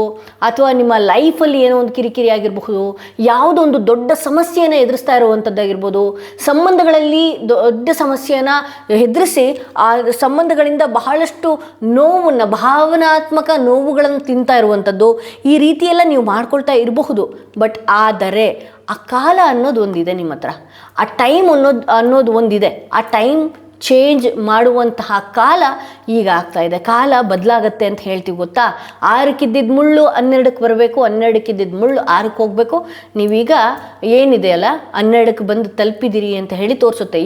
ಅಥವಾ ನಿಮ್ಮ ಲೈಫಲ್ಲಿ ಏನೋ ಒಂದು ಕಿರಿಕಿರಿ ಆಗಿರಬಹುದು, ಯಾವುದೋ ಒಂದು ದೊಡ್ಡ ಸಮಸ್ಯೆಯನ್ನು ಎದುರಿಸ್ತಾ ಇರುವಂಥದ್ದಾಗಿರ್ಬೋದು, ಸಂಬಂಧಗಳಲ್ಲಿ ದೊಡ್ಡ ಸಮಸ್ಯೆಯನ್ನು ಎದುರಿಸಿ ಆ ಸಂಬಂಧಗಳಿಂದ ಬಹಳಷ್ಟು ನೋವನ್ನು, ಭಾವನಾತ್ಮಕ ನೋವುಗಳನ್ನು ತಿಂತಾ ಇರುವಂಥದ್ದು, ಈ ರೀತಿಯೆಲ್ಲ ನೀವು ಮಾಡ್ಕೊಳ್ತಾ ಇರಬಹುದು. ಬಟ್ ಆದರೆ ಆ ಕಾಲ ಅನ್ನೋದು ಒಂದಿದೆ ನಿಮ್ಮ ಹತ್ರ, ಆ ಟೈಮ್ ಅನ್ನೋದು ಒಂದಿದೆ. ಆ ಟೈಮ್ ಚೇಂಜ್ ಮಾಡುವಂತಹ ಕಾಲ ಈಗ ಆಗ್ತಾ ಇದೆ. ಕಾಲ ಬದಲಾಗತ್ತೆ ಅಂತ ಹೇಳ್ತೀವಿ ಗೊತ್ತಾ. 6ಕ್ಕಿದ್ದಿದ್ದು ಮುಳ್ಳು 12ಕ್ಕೆ ಬರಬೇಕು, 12ಕ್ಕಿದ್ದಿದ್ದು ಮುಳ್ಳು 6ಕ್ಕೆ ಹೋಗಬೇಕು. ನೀವೀಗ ಏನಿದೆಯಲ್ಲ 12ಕ್ಕೆ ಬಂದು ತಲುಪಿದಿರಿ ಅಂತ ಹೇಳಿ ತೋರಿಸುತ್ತೆ.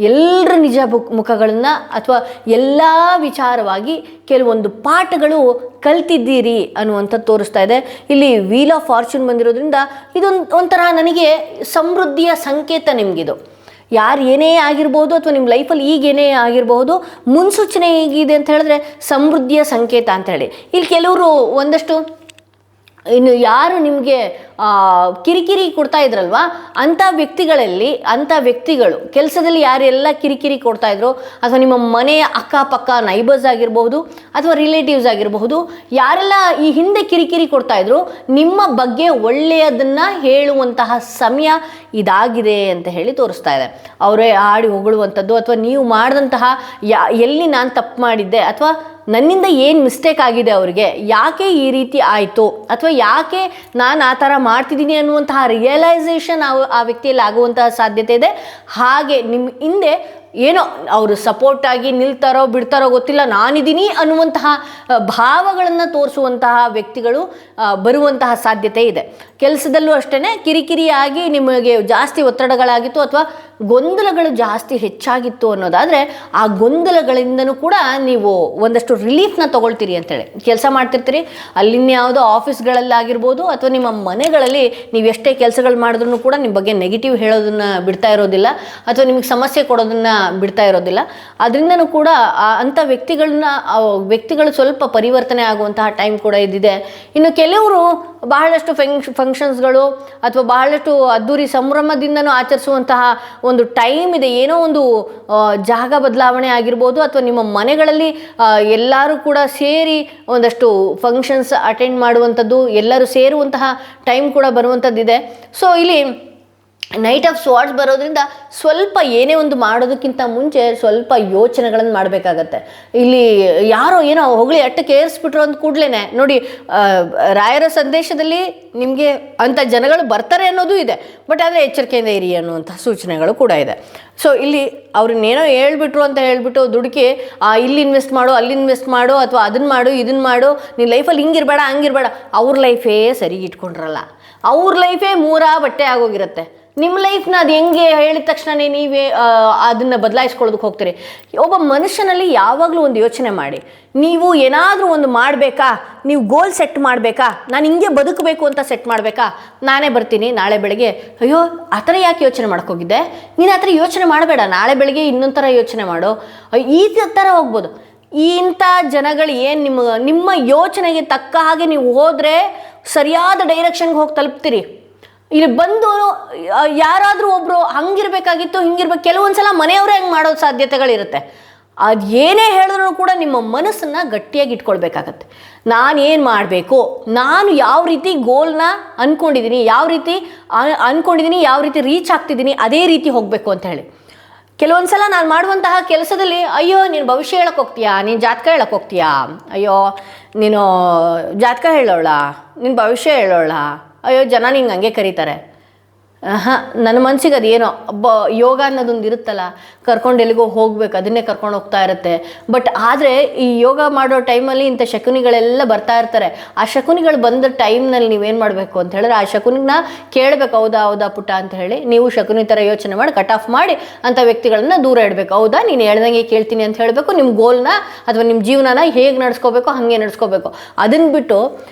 ಎಲ್ಲರ ನಿಜ ಮುಖಗಳನ್ನು ಅಥವಾ ಎಲ್ಲ ವಿಚಾರವಾಗಿ ಕೆಲವೊಂದು ಪಾಠಗಳು ಕಲ್ತಿದ್ದೀರಿ ಅನ್ನುವಂಥದ್ದು ತೋರಿಸ್ತಾ ಇದೆ. ಇಲ್ಲಿ ವೀಲ್ ಆಫ್ ಫಾರ್ಚೂನ್ ಬಂದಿರೋದ್ರಿಂದ ಒಂಥರ ನನಗೆ ಸಮೃದ್ಧಿಯ ಸಂಕೇತ ನಿಮಗಿದು. ಯಾರು ಏನೇ ಆಗಿರ್ಬೋದು, ಅಥವಾ ನಿಮ್ಮ ಲೈಫಲ್ಲಿ ಈಗೇನೇ ಆಗಿರಬಹುದು, ಮುನ್ಸೂಚನೆ ಹೇಗಿದೆ ಅಂತ ಹೇಳಿದ್ರೆ ಸಮೃದ್ಧಿಯ ಸಂಕೇತ ಅಂತ ಹೇಳಿ. ಇಲ್ಲಿ ಕೆಲವರು ಒಂದಷ್ಟು ಇನ್ನು ಯಾರು ನಿಮಗೆ ಕಿರಿಕಿರಿ ಕೊಡ್ತಾ ಇದ್ರಲ್ವ, ಅಂಥ ವ್ಯಕ್ತಿಗಳು ಕೆಲಸದಲ್ಲಿ ಯಾರೆಲ್ಲ ಕಿರಿಕಿರಿ ಕೊಡ್ತಾ ಇದ್ರು, ಅಥವಾ ನಿಮ್ಮ ಮನೆಯ ಅಕ್ಕಪಕ್ಕ ನೈಬರ್ಸ್ ಆಗಿರಬಹುದು, ಅಥವಾ ರಿಲೇಟಿವ್ಸ್ ಆಗಿರಬಹುದು, ಯಾರೆಲ್ಲ ಈ ಹಿಂದೆ ಕಿರಿಕಿರಿ ಕೊಡ್ತಾ ಇದ್ರು, ನಿಮ್ಮ ಬಗ್ಗೆ ಒಳ್ಳೆಯದನ್ನು ಹೇಳುವಂತಹ ಸಮಯ ಇದಾಗಿದೆ ಅಂತ ಹೇಳಿ ತೋರಿಸ್ತಾ ಇದೆ. ಅವರೇ ಹಾಡಿ ಹೊಗಳುವಂಥದ್ದು, ಅಥವಾ ನೀವು ಮಾಡಿದಂತಹ ಎಲ್ಲಿ ನಾನು ತಪ್ಪು ಮಾಡಿದ್ದೆ, ಅಥವಾ ನನ್ನಿಂದ ಏನು ಮಿಸ್ಟೇಕ್ ಆಗಿದೆ, ಅವರಿಗೆ ಯಾಕೆ ಈ ರೀತಿ ಆಯಿತು, ಅಥವಾ ಯಾಕೆ ನಾನು ಆ ಥರ ಮಾಡ್ತಿದ್ದೀನಿ ಅನ್ನುವಂತಹ ರಿಯಲೈಸೇಷನ್ ಆ ವ್ಯಕ್ತಿಯಲ್ಲಿ ಆಗುವಂತಹ ಸಾಧ್ಯತೆ ಇದೆ. ಹಾಗೆ ನಿಮ್ಮ ಹಿಂದೆ ಏನೋ ಅವರು ಸಪೋರ್ಟಾಗಿ ನಿಲ್ತಾರೋ ಬಿಡ್ತಾರೋ ಗೊತ್ತಿಲ್ಲ, ನಾನಿದ್ದೀನಿ ಅನ್ನುವಂತಹ ಭಾವಗಳನ್ನು ತೋರಿಸುವಂತಹ ವ್ಯಕ್ತಿಗಳು ಬರುವಂತಹ ಸಾಧ್ಯತೆ ಇದೆ. ಕೆಲಸದಲ್ಲೂ ಅಷ್ಟೇ ಕಿರಿಕಿರಿಯಾಗಿ ನಿಮಗೆ ಜಾಸ್ತಿ ಒತ್ತಡಗಳಾಗಿತ್ತು, ಅಥವಾ ಗೊಂದಲಗಳು ಜಾಸ್ತಿ ಹೆಚ್ಚಾಗಿತ್ತು ಅನ್ನೋದಾದರೆ ಆ ಗೊಂದಲಗಳಿಂದನೂ ಕೂಡ ನೀವು ಒಂದಷ್ಟು ರಿಲೀಫ್ನ ತೊಗೊಳ್ತೀರಿ ಅಂತೇಳಿ. ಕೆಲಸ ಮಾಡ್ತಿರ್ತೀರಿ, ಅಲ್ಲಿನ ಯಾವುದೋ ಆಫೀಸ್ಗಳಲ್ಲಾಗಿರ್ಬೋದು, ಅಥವಾ ನಿಮ್ಮ ಮನೆಗಳಲ್ಲಿ ನೀವು ಎಷ್ಟೇ ಕೆಲಸಗಳು ಮಾಡಿದ್ರೂ ಕೂಡ ನಿಮ್ಮ ಬಗ್ಗೆ ನೆಗೆಟಿವ್ ಹೇಳೋದನ್ನು ಬಿಡ್ತಾ ಇರೋದಿಲ್ಲ, ಅಥವಾ ನಿಮಗೆ ಸಮಸ್ಯೆ ಕೊಡೋದನ್ನು ಬಿಡ್ತಾ ಇರೋದಿಲ್ಲ. ಅದರಿಂದನೂ ಕೂಡ ಅಂಥ ವ್ಯಕ್ತಿಗಳು ಸ್ವಲ್ಪ ಪರಿವರ್ತನೆ ಆಗುವಂತಹ ಟೈಮ್ ಕೂಡ ಇದ್ದಿದೆ. ಇನ್ನು ಕೆಲವರು ಬಹಳಷ್ಟು ಫಂಕ್ಷನ್ಸ್ಗಳು ಅಥವಾ ಬಹಳಷ್ಟು ಅದ್ದೂರಿ ಸಂಭ್ರಮದಿಂದನೂ ಆಚರಿಸುವಂತಹ ಒಂದು ಟೈಮ್ ಇದೆ. ಏನೋ ಒಂದು ಜಾಗ ಬದಲಾವಣೆ ಆಗಿರ್ಬೋದು, ಅಥವಾ ನಿಮ್ಮ ಮನೆಗಳಲ್ಲಿ ಎಲ್ಲರೂ ಕೂಡ ಸೇರಿ ಒಂದಷ್ಟು ಫಂಕ್ಷನ್ಸ್ ಅಟೆಂಡ್ ಮಾಡುವಂಥದ್ದು, ಎಲ್ಲರೂ ಸೇರುವಂತಹ ಟೈಮ್ ಕೂಡ ಬರುವಂಥದ್ದಿದೆ. ಸೊ ಇಲ್ಲಿ ನೈಟ್ ಆಫ್ ಸ್ವಾರ್ಡ್ಸ್ ಬರೋದ್ರಿಂದ ಸ್ವಲ್ಪ ಏನೇ ಒಂದು ಮಾಡೋದಕ್ಕಿಂತ ಮುಂಚೆ ಸ್ವಲ್ಪ ಯೋಚನೆಗಳನ್ನು ಮಾಡಬೇಕಾಗತ್ತೆ. ಇಲ್ಲಿ ಯಾರೋ ಏನೋ ಹೊಗಳಿ ಅಟ್ಟಕ್ಕೆ ಏರಿಸ್ಬಿಟ್ರು ಅಂದ ಕೂಡಲೇ ನೋಡಿ, ರಾಯರ ಸಂದೇಶದಲ್ಲಿ ನಿಮಗೆ ಅಂಥ ಜನಗಳು ಬರ್ತಾರೆ ಅನ್ನೋದು ಇದೆ, ಬಟ್ ಆದರೆ ಎಚ್ಚರಿಕೆಯಿಂದ ಇರಿ ಅನ್ನುವಂಥ ಸೂಚನೆಗಳು ಕೂಡ ಇದೆ. ಸೊ ಇಲ್ಲಿ ಅವ್ರನ್ನೇನೋ ಹೇಳ್ಬಿಟ್ರು ಅಂತ ಹೇಳ್ಬಿಟ್ಟು ದುಡುಕಿ ಇಲ್ಲಿ ಇನ್ವೆಸ್ಟ್ ಮಾಡು, ಅಲ್ಲಿ ಇನ್ವೆಸ್ಟ್ ಮಾಡು, ಅಥವಾ ಅದನ್ನು ಮಾಡು, ಇದನ್ನು ಮಾಡು, ನಿನ್ನ ಲೈಫಲ್ಲಿ ಹಿಂಗಿರಬೇಡ ಹಂಗಿರಬೇಡ, ಅವ್ರ ಲೈಫೇ ಸರಿಗೆ ಇಟ್ಕೊಂಡ್ರಲ್ಲ, ಅವ್ರ ಲೈಫೇ ಬಟ್ಟೆ ಆಗೋಗಿರುತ್ತೆ. ನಿಮ್ಮ ಲೈಫ್ನ ಅದು ಹೆಂಗೆ ಹೇಳಿದ ತಕ್ಷಣವೇ ನೀವೇ ಅದನ್ನು ಬದಲಾಯಿಸ್ಕೊಳ್ಳೋದಕ್ಕೆ ಹೋಗ್ತೀರಿ. ಒಬ್ಬ ಮನುಷ್ಯನಲ್ಲಿ ಯಾವಾಗಲೂ ಒಂದು ಯೋಚನೆ ಮಾಡಿ, ನೀವು ಏನಾದರೂ ಒಂದು ಮಾಡಬೇಕಾ, ನೀವು ಗೋಲ್ ಸೆಟ್ ಮಾಡಬೇಕಾ, ನಾನು ಹಿಂಗೆ ಬದುಕಬೇಕು ಅಂತ ಸೆಟ್ ಮಾಡಬೇಕಾ, ನಾನೇ ಬರ್ತೀನಿ ನಾಳೆ ಬೆಳಗ್ಗೆ, ಅಯ್ಯೋ ಆ ಥರ ಯಾಕೆ ಯೋಚನೆ ಮಾಡ್ಕೋಗಿದ್ದೆ, ನೀನು ಆ ಥರ ಯೋಚನೆ ಮಾಡಬೇಡ, ನಾಳೆ ಬೆಳಗ್ಗೆ ಇನ್ನೊಂದು ಥರ ಯೋಚನೆ ಮಾಡು, ಈ ಥರ ಹೋಗ್ಬೋದು. ಇಂಥ ಜನಗಳು ಏನು ನಿಮ್ಮ ಯೋಚನೆಗೆ ತಕ್ಕ ಹಾಗೆ ನೀವು ಹೋದರೆ ಸರಿಯಾದ ಡೈರೆಕ್ಷನ್ಗೆ ಹೋಗಿ ತಲುಪ್ತೀರಿ. ಇಲ್ಲಿ ಬಂದು ಯಾರಾದರೂ ಒಬ್ಬರು ಹಂಗಿರ್ಬೇಕಾಗಿತ್ತು ಹಿಂಗಿರ್ಬೇಕು, ಕೆಲವೊಂದ್ಸಲ ಮನೆಯವರೇ ಹಂಗೆ ಮಾಡೋ ಸಾಧ್ಯತೆಗಳಿರುತ್ತೆ. ಅದು ಏನೇ ಹೇಳಿದ್ರು ಕೂಡ ನಿಮ್ಮ ಮನಸ್ಸನ್ನು ಗಟ್ಟಿಯಾಗಿ ಇಟ್ಕೊಳ್ಬೇಕಾಗತ್ತೆ. ನಾನೇನು ಮಾಡಬೇಕು, ನಾನು ಯಾವ ರೀತಿ ಗೋಲ್ನ ಅಂದ್ಕೊಂಡಿದ್ದೀನಿ, ಯಾವ ರೀತಿ ರೀಚ್ ಆಗ್ತಿದ್ದೀನಿ, ಅದೇ ರೀತಿ ಹೋಗಬೇಕು ಅಂತ ಹೇಳಿ. ಕೆಲವೊಂದು ಸಲ ನಾನು ಮಾಡುವಂತಹ ಕೆಲಸದಲ್ಲಿ ಅಯ್ಯೋ ನೀನು ಭವಿಷ್ಯ ಹೇಳಕ್ಕೆ ಹೋಗ್ತೀಯಾ, ನೀನು ಜಾತಕ ಹೇಳಕ್ಕೆ ಹೋಗ್ತೀಯಾ, ಅಯ್ಯೋ ನೀನು ಜಾತಕ ಹೇಳೋಳ, ನೀನು ಭವಿಷ್ಯ ಹೇಳೋಳ, ಅಯ್ಯೋ ಜನ ನಿಂಗೆ ಹಂಗೆ ಕರೀತಾರೆ, ಹಾಂ, ನನ್ನ ಮನಸ್ಸಿಗೆ ಅದೇನೋ ಯೋಗ ಅನ್ನೋದೊಂದು ಇರುತ್ತಲ್ಲ, ಕರ್ಕೊಂಡು ಎಲ್ಲಿಗೋ ಹೋಗ್ಬೇಕು, ಅದನ್ನೇ ಕರ್ಕೊಂಡು ಹೋಗ್ತಾ ಇರುತ್ತೆ. ಬಟ್ ಆದರೆ ಈ ಯೋಗ ಮಾಡೋ ಟೈಮಲ್ಲಿ ಇಂಥ ಶಕುನಿಗಳೆಲ್ಲ ಬರ್ತಾ ಇರ್ತಾರೆ. ಆ ಶಕುನಿಗಳು ಬಂದ ಟೈಮ್ನಲ್ಲಿ ನೀವೇನು ಮಾಡಬೇಕು ಅಂತ ಹೇಳಿದ್ರೆ, ಆ ಶಕುನಿನ ಕೇಳಬೇಕು, ಹೌದಾ ಹೌದಾ ಪುಟ್ಟ ಅಂತ ಹೇಳಿ. ನೀವು ಶಕುನಿ ಥರ ಯೋಚನೆ ಮಾಡಿ ಕಟ್ ಆಫ್ ಮಾಡಿ ಅಂಥ ವ್ಯಕ್ತಿಗಳನ್ನ ದೂರ ಇಡಬೇಕು. ಹೌದಾ, ನೀನು ಹೇಳ್ದಂಗೆ ಕೇಳ್ತೀನಿ ಅಂತ ಹೇಳಬೇಕು. ನಿಮ್ಮ ಗೋಲ್ನ ಅಥವಾ ನಿಮ್ಮ ಜೀವನನ ಹೇಗೆ ನಡೆಸ್ಕೋಬೇಕು ಹಾಗೆ ನಡೆಸ್ಕೋಬೇಕು. ಅದನ್ನು ಬಿಟ್ಟು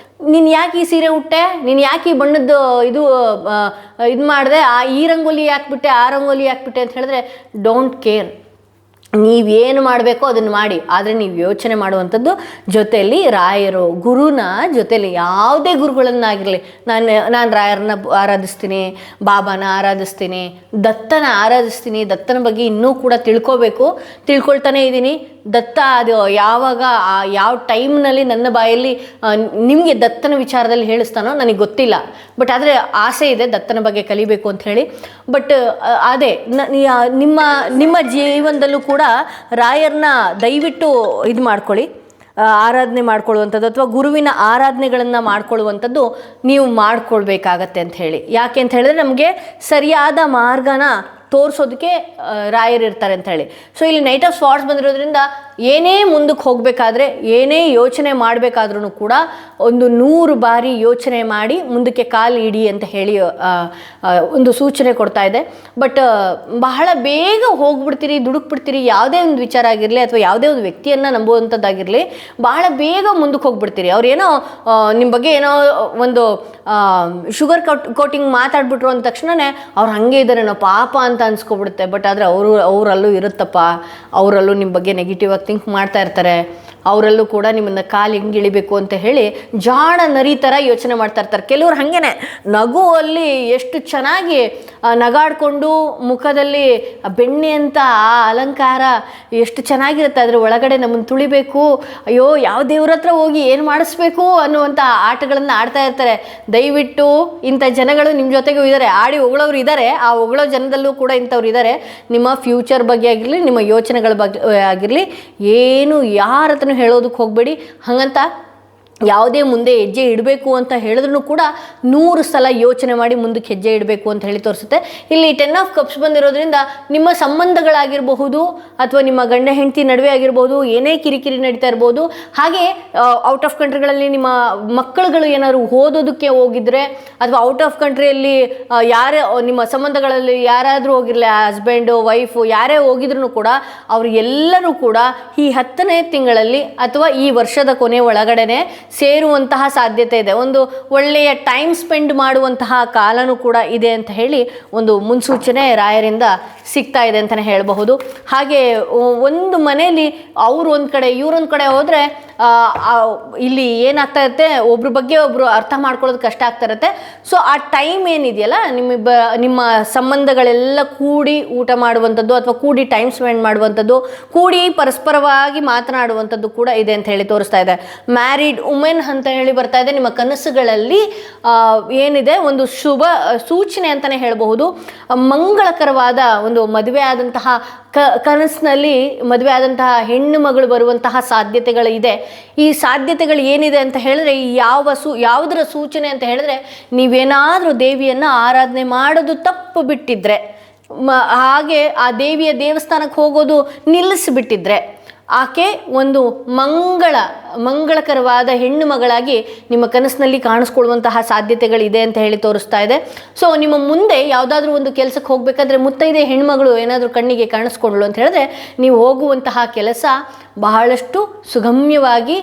ನೀನು ಯಾಕೆ ಈ ಸೀರೆ ಉಟ್ಟೆ, ನೀನು ಯಾಕೆ ಈ ಬಣ್ಣದ್ದು ಇದು ಮಾಡಿದೆ, ಈ ರಂಗೋಲಿ ಯಾಕೆ ಆ ರಂಗೋಲಿ ಯಾಕೆ ಅಂತ ಹೇಳಿದ್ರೆ, ಡೋಂಟ್ ಕೇರ್. ನೀವೇನು ಮಾಡಬೇಕೋ ಅದನ್ನು ಮಾಡಿ. ಆದರೆ ನೀವು ಯೋಚನೆ ಮಾಡುವಂಥದ್ದು ಜೊತೆಯಲ್ಲಿ ರಾಯರು, ಗುರುನ ಜೊತೆಯಲ್ಲಿ, ಯಾವುದೇ ಗುರುಗಳನ್ನಾಗಿರಲಿ, ನಾನು ರಾಯರನ್ನ ಆರಾಧಿಸ್ತೀನಿ, ಬಾಬಾನ ಆರಾಧಿಸ್ತೀನಿ, ದತ್ತನ ಆರಾಧಿಸ್ತೀನಿ, ದತ್ತನ ಬಗ್ಗೆ ಇನ್ನೂ ಕೂಡ ತಿಳ್ಕೊಳ್ತಾನೆ ಇದ್ದೀನಿ. ದತ್ತ ಅದು ಯಾವಾಗ ಯಾವ ಟೈಮ್ನಲ್ಲಿ ನನ್ನ ಬಾಯಲ್ಲಿ ನಿಮಗೆ ದತ್ತನ ವಿಚಾರದಲ್ಲಿ ಹೇಳಿಸ್ತಾನೋ ನನಗೆ ಗೊತ್ತಿಲ್ಲ. ಬಟ್ ಆದರೆ ಆಸೆ ಇದೆ ದತ್ತನ ಬಗ್ಗೆ ಕಲಿಬೇಕು ಅಂತ ಹೇಳಿ. ಬಟ್ ಅದೇ ನಿಮ್ಮ ಜೀವನದಲ್ಲೂ ಕೂಡ ರಾಯರನ್ನ ದಯವಿಟ್ಟು ಇದು ಮಾಡ್ಕೊಳ್ಳಿ, ಆರಾಧನೆ ಮಾಡ್ಕೊಳ್ಳುವಂಥದ್ದು ಅಥವಾ ಗುರುವಿನ ಆರಾಧನೆಗಳನ್ನು ಮಾಡ್ಕೊಳ್ಳುವಂಥದ್ದು ನೀವು ಮಾಡ್ಕೊಳ್ಬೇಕಾಗತ್ತೆ ಅಂತ ಹೇಳಿ. ಯಾಕೆ ಅಂತ ಹೇಳಿದ್ರೆ, ನಮಗೆ ಸರಿಯಾದ ಮಾರ್ಗನ ತೋರಿಸೋದಕ್ಕೆ ರಾಯರಿರ್ತಾರೆ ಅಂತ ಹೇಳಿ. ಸೊ ಇಲ್ಲಿ ನೈಟ್ ಆಫ್ ಸ್ವಾರ್ಡ್ಸ್ ಬಂದಿರೋದ್ರಿಂದ ಏನೇ ಮುಂದಕ್ಕೆ ಹೋಗಬೇಕಾದ್ರೆ, ಏನೇ ಯೋಚನೆ ಮಾಡಬೇಕಾದ್ರೂ ಕೂಡ ಒಂದು 100 ಬಾರಿ ಯೋಚನೆ ಮಾಡಿ ಮುಂದಕ್ಕೆ ಕಾಲು ಇಡಿ ಅಂತ ಹೇಳಿ ಒಂದು ಸೂಚನೆ ಕೊಡ್ತಾ ಇದೆ. ಬಟ್ ಬಹಳ ಬೇಗ ಹೋಗ್ಬಿಡ್ತೀರಿ, ದುಡುಕ್ಬಿಡ್ತೀರಿ. ಯಾವುದೇ ಒಂದು ವಿಚಾರ ಆಗಿರಲಿ ಅಥವಾ ಯಾವುದೇ ಒಂದು ವ್ಯಕ್ತಿಯನ್ನು ನಂಬುವಂಥದ್ದಾಗಿರಲಿ, ಬಹಳ ಬೇಗ ಮುಂದಕ್ಕೆ ಹೋಗ್ಬಿಡ್ತೀರಿ. ಅವ್ರೇನೋ ನಿಮ್ಮ ಬಗ್ಗೆ ಏನೋ ಒಂದು ಶುಗರ್ ಕೋಟಿಂಗ್ ಮಾತಾಡ್ಬಿಟ್ರು ಅಂದ ತಕ್ಷಣವೇ ಅವ್ರು ಹಾಗೆ ಇದ್ದಾರೇನೋ ಪಾಪ ಅಂತ ಅನ್ಸ್ಕೊಬಿಡುತ್ತೆ. ಬಟ್ ಆದರೆ ಅವರಲ್ಲೂ ಇರುತ್ತಪ್ಪ, ಅವರಲ್ಲೂ ನಿಮ್ಮ ಬಗ್ಗೆ ನೆಗೆಟಿವ್ ಆಗಿ ಥಿಂಕ್ ಮಾಡ್ತಾ ಇರ್ತಾರೆ. ಅವರಲ್ಲೂ ಕೂಡ ನಿಮ್ಮನ್ನು ಕಾಲು ಹೆಂಗೆ ಇಳಿಬೇಕು ಅಂತ ಹೇಳಿ ಜಾಣ ನರಿ ಥರ ಯೋಚನೆ ಮಾಡ್ತಾ ಇರ್ತಾರೆ. ಕೆಲವ್ರು ಹಾಗೇನೆ ನಗುವಲ್ಲಿ ಎಷ್ಟು ಚೆನ್ನಾಗಿ ನಗಾಡಿಕೊಂಡು ಮುಖದಲ್ಲಿ ಬೆಣ್ಣೆ ಅಂತ ಆ ಅಲಂಕಾರ ಎಷ್ಟು ಚೆನ್ನಾಗಿರುತ್ತೆ. ಅದ್ರ ಒಳಗಡೆ ನಮ್ಮನ್ನು ತುಳಿಬೇಕು, ಅಯ್ಯೋ ಯಾವ ದೇವ್ರ ಹತ್ರ ಹೋಗಿ ಏನು ಮಾಡಿಸ್ಬೇಕು ಅನ್ನುವಂಥ ಆಟಗಳನ್ನು ಆಡ್ತಾ ಇರ್ತಾರೆ. ದಯವಿಟ್ಟು ಇಂಥ ಜನಗಳು ನಿಮ್ಮ ಜೊತೆಗೂ ಇದ್ದಾರೆ, ಆಡಿ ಹೊಗಳೋರು ಇದ್ದಾರೆ. ಆ ಹೊಗಳೋ ಜನದಲ್ಲೂ ಕೂಡ ಇಂಥವ್ರು ಇದ್ದಾರೆ. ನಿಮ್ಮ ಫ್ಯೂಚರ್ ಬಗ್ಗೆ ಆಗಿರಲಿ, ನಿಮ್ಮ ಯೋಚನೆಗಳ ಬಗ್ಗೆ ಆಗಿರಲಿ, ಏನು ಯಾರ ಹತ್ರನೂ ಹೇಳೋದಕ್ಕೆ ಹೋಗಬೇಡಿ. ಹಾಗಂತ ಯಾವುದೇ ಮುಂದೆ ಹೆಜ್ಜೆ ಇಡಬೇಕು ಅಂತ ಹೇಳಿದ್ರೂ ಕೂಡ 100 ಸಲ ಯೋಚನೆ ಮಾಡಿ ಮುಂದಕ್ಕೆ ಹೆಜ್ಜೆ ಇಡಬೇಕು ಅಂತ ಹೇಳಿ ತೋರಿಸುತ್ತೆ. ಇಲ್ಲಿ 10 ಆಫ್ ಕಪ್ಸ್ ಬಂದಿರೋದ್ರಿಂದ ನಿಮ್ಮ ಸಂಬಂಧಗಳಾಗಿರಬಹುದು ಅಥವಾ ನಿಮ್ಮ ಗಂಡ ಹೆಂಡತಿ ನಡುವೆ ಆಗಿರ್ಬೋದು, ಏನೇ ಕಿರಿಕಿರಿ ನಡೀತಾ ಇರ್ಬೋದು. ಹಾಗೆ ಔಟ್ ಆಫ್ ಕಂಟ್ರಿಗಳಲ್ಲಿ ನಿಮ್ಮ ಮಕ್ಕಳುಗಳು ಏನಾದ್ರು ಓದೋದಕ್ಕೆ ಹೋಗಿದ್ರೆ ಅಥವಾ ಔಟ್ ಆಫ್ ಕಂಟ್ರಿಯಲ್ಲಿ ಯಾರೇ ನಿಮ್ಮ ಸಂಬಂಧಗಳಲ್ಲಿ ಯಾರಾದರೂ ಹೋಗಿರಲಿ, ಹಸ್ಬೆಂಡು ವೈಫು ಯಾರೇ ಹೋಗಿದ್ರು ಕೂಡ ಅವರು ಎಲ್ಲರೂ ಕೂಡ ಈ 10ನೇ ತಿಂಗಳಲ್ಲಿ ಅಥವಾ ಈ ವರ್ಷದ ಕೊನೆ ಒಳಗಡೆನೆ ಸೇರುವಂತಹ ಸಾಧ್ಯತೆ ಇದೆ. ಒಂದು ಒಳ್ಳೆಯ ಟೈಮ್ ಸ್ಪೆಂಡ್ ಮಾಡುವಂತಹ ಕಾಲನೂ ಕೂಡ ಇದೆ ಅಂತ ಹೇಳಿ ಒಂದು ಮುನ್ಸೂಚನೆ ರಾಯರಿಂದ ಸಿಗ್ತಾ ಇದೆ ಅಂತಲೇ ಹೇಳಬಹುದು. ಹಾಗೆ ಒಂದು ಮನೆಯಲ್ಲಿ ಅವರು ಒಂದು ಕಡೆ ಇವರೊಂದು ಕಡೆ ಹೋದರೆ ಇಲ್ಲಿ ಏನಾಗ್ತಾ ಇರುತ್ತೆ, ಒಬ್ರ ಬಗ್ಗೆ ಒಬ್ಬರು ಅರ್ಥ ಮಾಡ್ಕೊಳ್ಳೋದು ಕಷ್ಟ ಆಗ್ತಾ ಇರುತ್ತೆ. ಸೊ ಆ ಟೈಮ್ ಏನಿದೆಯಲ್ಲ, ನಿಮ್ಮ ಸಂಬಂಧಗಳೆಲ್ಲ ಕೂಡಿ ಊಟ ಮಾಡುವಂಥದ್ದು ಅಥವಾ ಕೂಡಿ ಟೈಮ್ ಸ್ಪೆಂಡ್ ಮಾಡುವಂಥದ್ದು, ಕೂಡಿ ಪರಸ್ಪರವಾಗಿ ಮಾತನಾಡುವಂಥದ್ದು ಕೂಡ ಇದೆ ಅಂತ ಹೇಳಿ ತೋರಿಸ್ತಾ ಇದೆ. ಮ್ಯಾರಿಡ್ ವುಮೆನ್ ಅಂತ ಹೇಳಿ ಬರ್ತಾ ಇದೆ. ನಿಮ್ಮ ಕನಸುಗಳಲ್ಲಿ ಏನಿದೆ ಒಂದು ಶುಭ ಸೂಚನೆ ಅಂತಲೇ ಹೇಳಬಹುದು. ಮಂಗಳಕರವಾದ ಒಂದು ಮದುವೆ ಆದಂತಹ ಕನಸಿನಲ್ಲಿ ಮದುವೆ ಆದಂತಹ ಹೆಣ್ಣು ಮಗಳು ಬರುವಂತಹ ಸಾಧ್ಯತೆಗಳಿದೆ. ಈ ಸಾಧ್ಯತೆಗಳು ಏನಿದೆ ಅಂತ ಹೇಳಿದ್ರೆ, ಯಾವುದರ ಸೂಚನೆ ಅಂತ ಹೇಳಿದ್ರೆ, ನೀವೇನಾದರೂ ದೇವಿಯನ್ನು ಆರಾಧನೆ ಮಾಡೋದು ತಪ್ಪು ಬಿಟ್ಟಿದ್ರೆ, ಹಾಗೆ ಆ ದೇವಿಯ ದೇವಸ್ಥಾನಕ್ಕೆ ಹೋಗೋದು ನಿಲ್ಲಿಸಿಬಿಟ್ಟಿದ್ರೆ, ಆಕೆ ಒಂದು ಮಂಗಳಕರವಾದ ಹೆಣ್ಣು ಮಗಳಾಗಿ ನಿಮ್ಮ ಕನಸಿನಲ್ಲಿ ಕಾಣಿಸ್ಕೊಳ್ಳುವಂತಹ ಸಾಧ್ಯತೆಗಳಿದೆ ಅಂತ ಹೇಳಿ ತೋರಿಸ್ತಾ ಇದೆ. ಸೊ ನಿಮ್ಮ ಮುಂದೆ ಯಾವುದಾದ್ರೂ ಒಂದು ಕೆಲಸಕ್ಕೆ ಹೋಗಬೇಕಾದ್ರೆ ಮುತ್ತೈದೆ ಹೆಣ್ಮಗಳು ಏನಾದರೂ ಕಣ್ಣಿಗೆ ಕಾಣಿಸ್ಕೊಂಡ್ಳು ಅಂತ ಹೇಳಿದ್ರೆ, ನೀವು ಹೋಗುವಂತಹ ಕೆಲಸ ಬಹಳಷ್ಟು ಸುಗಮ್ಯವಾಗಿ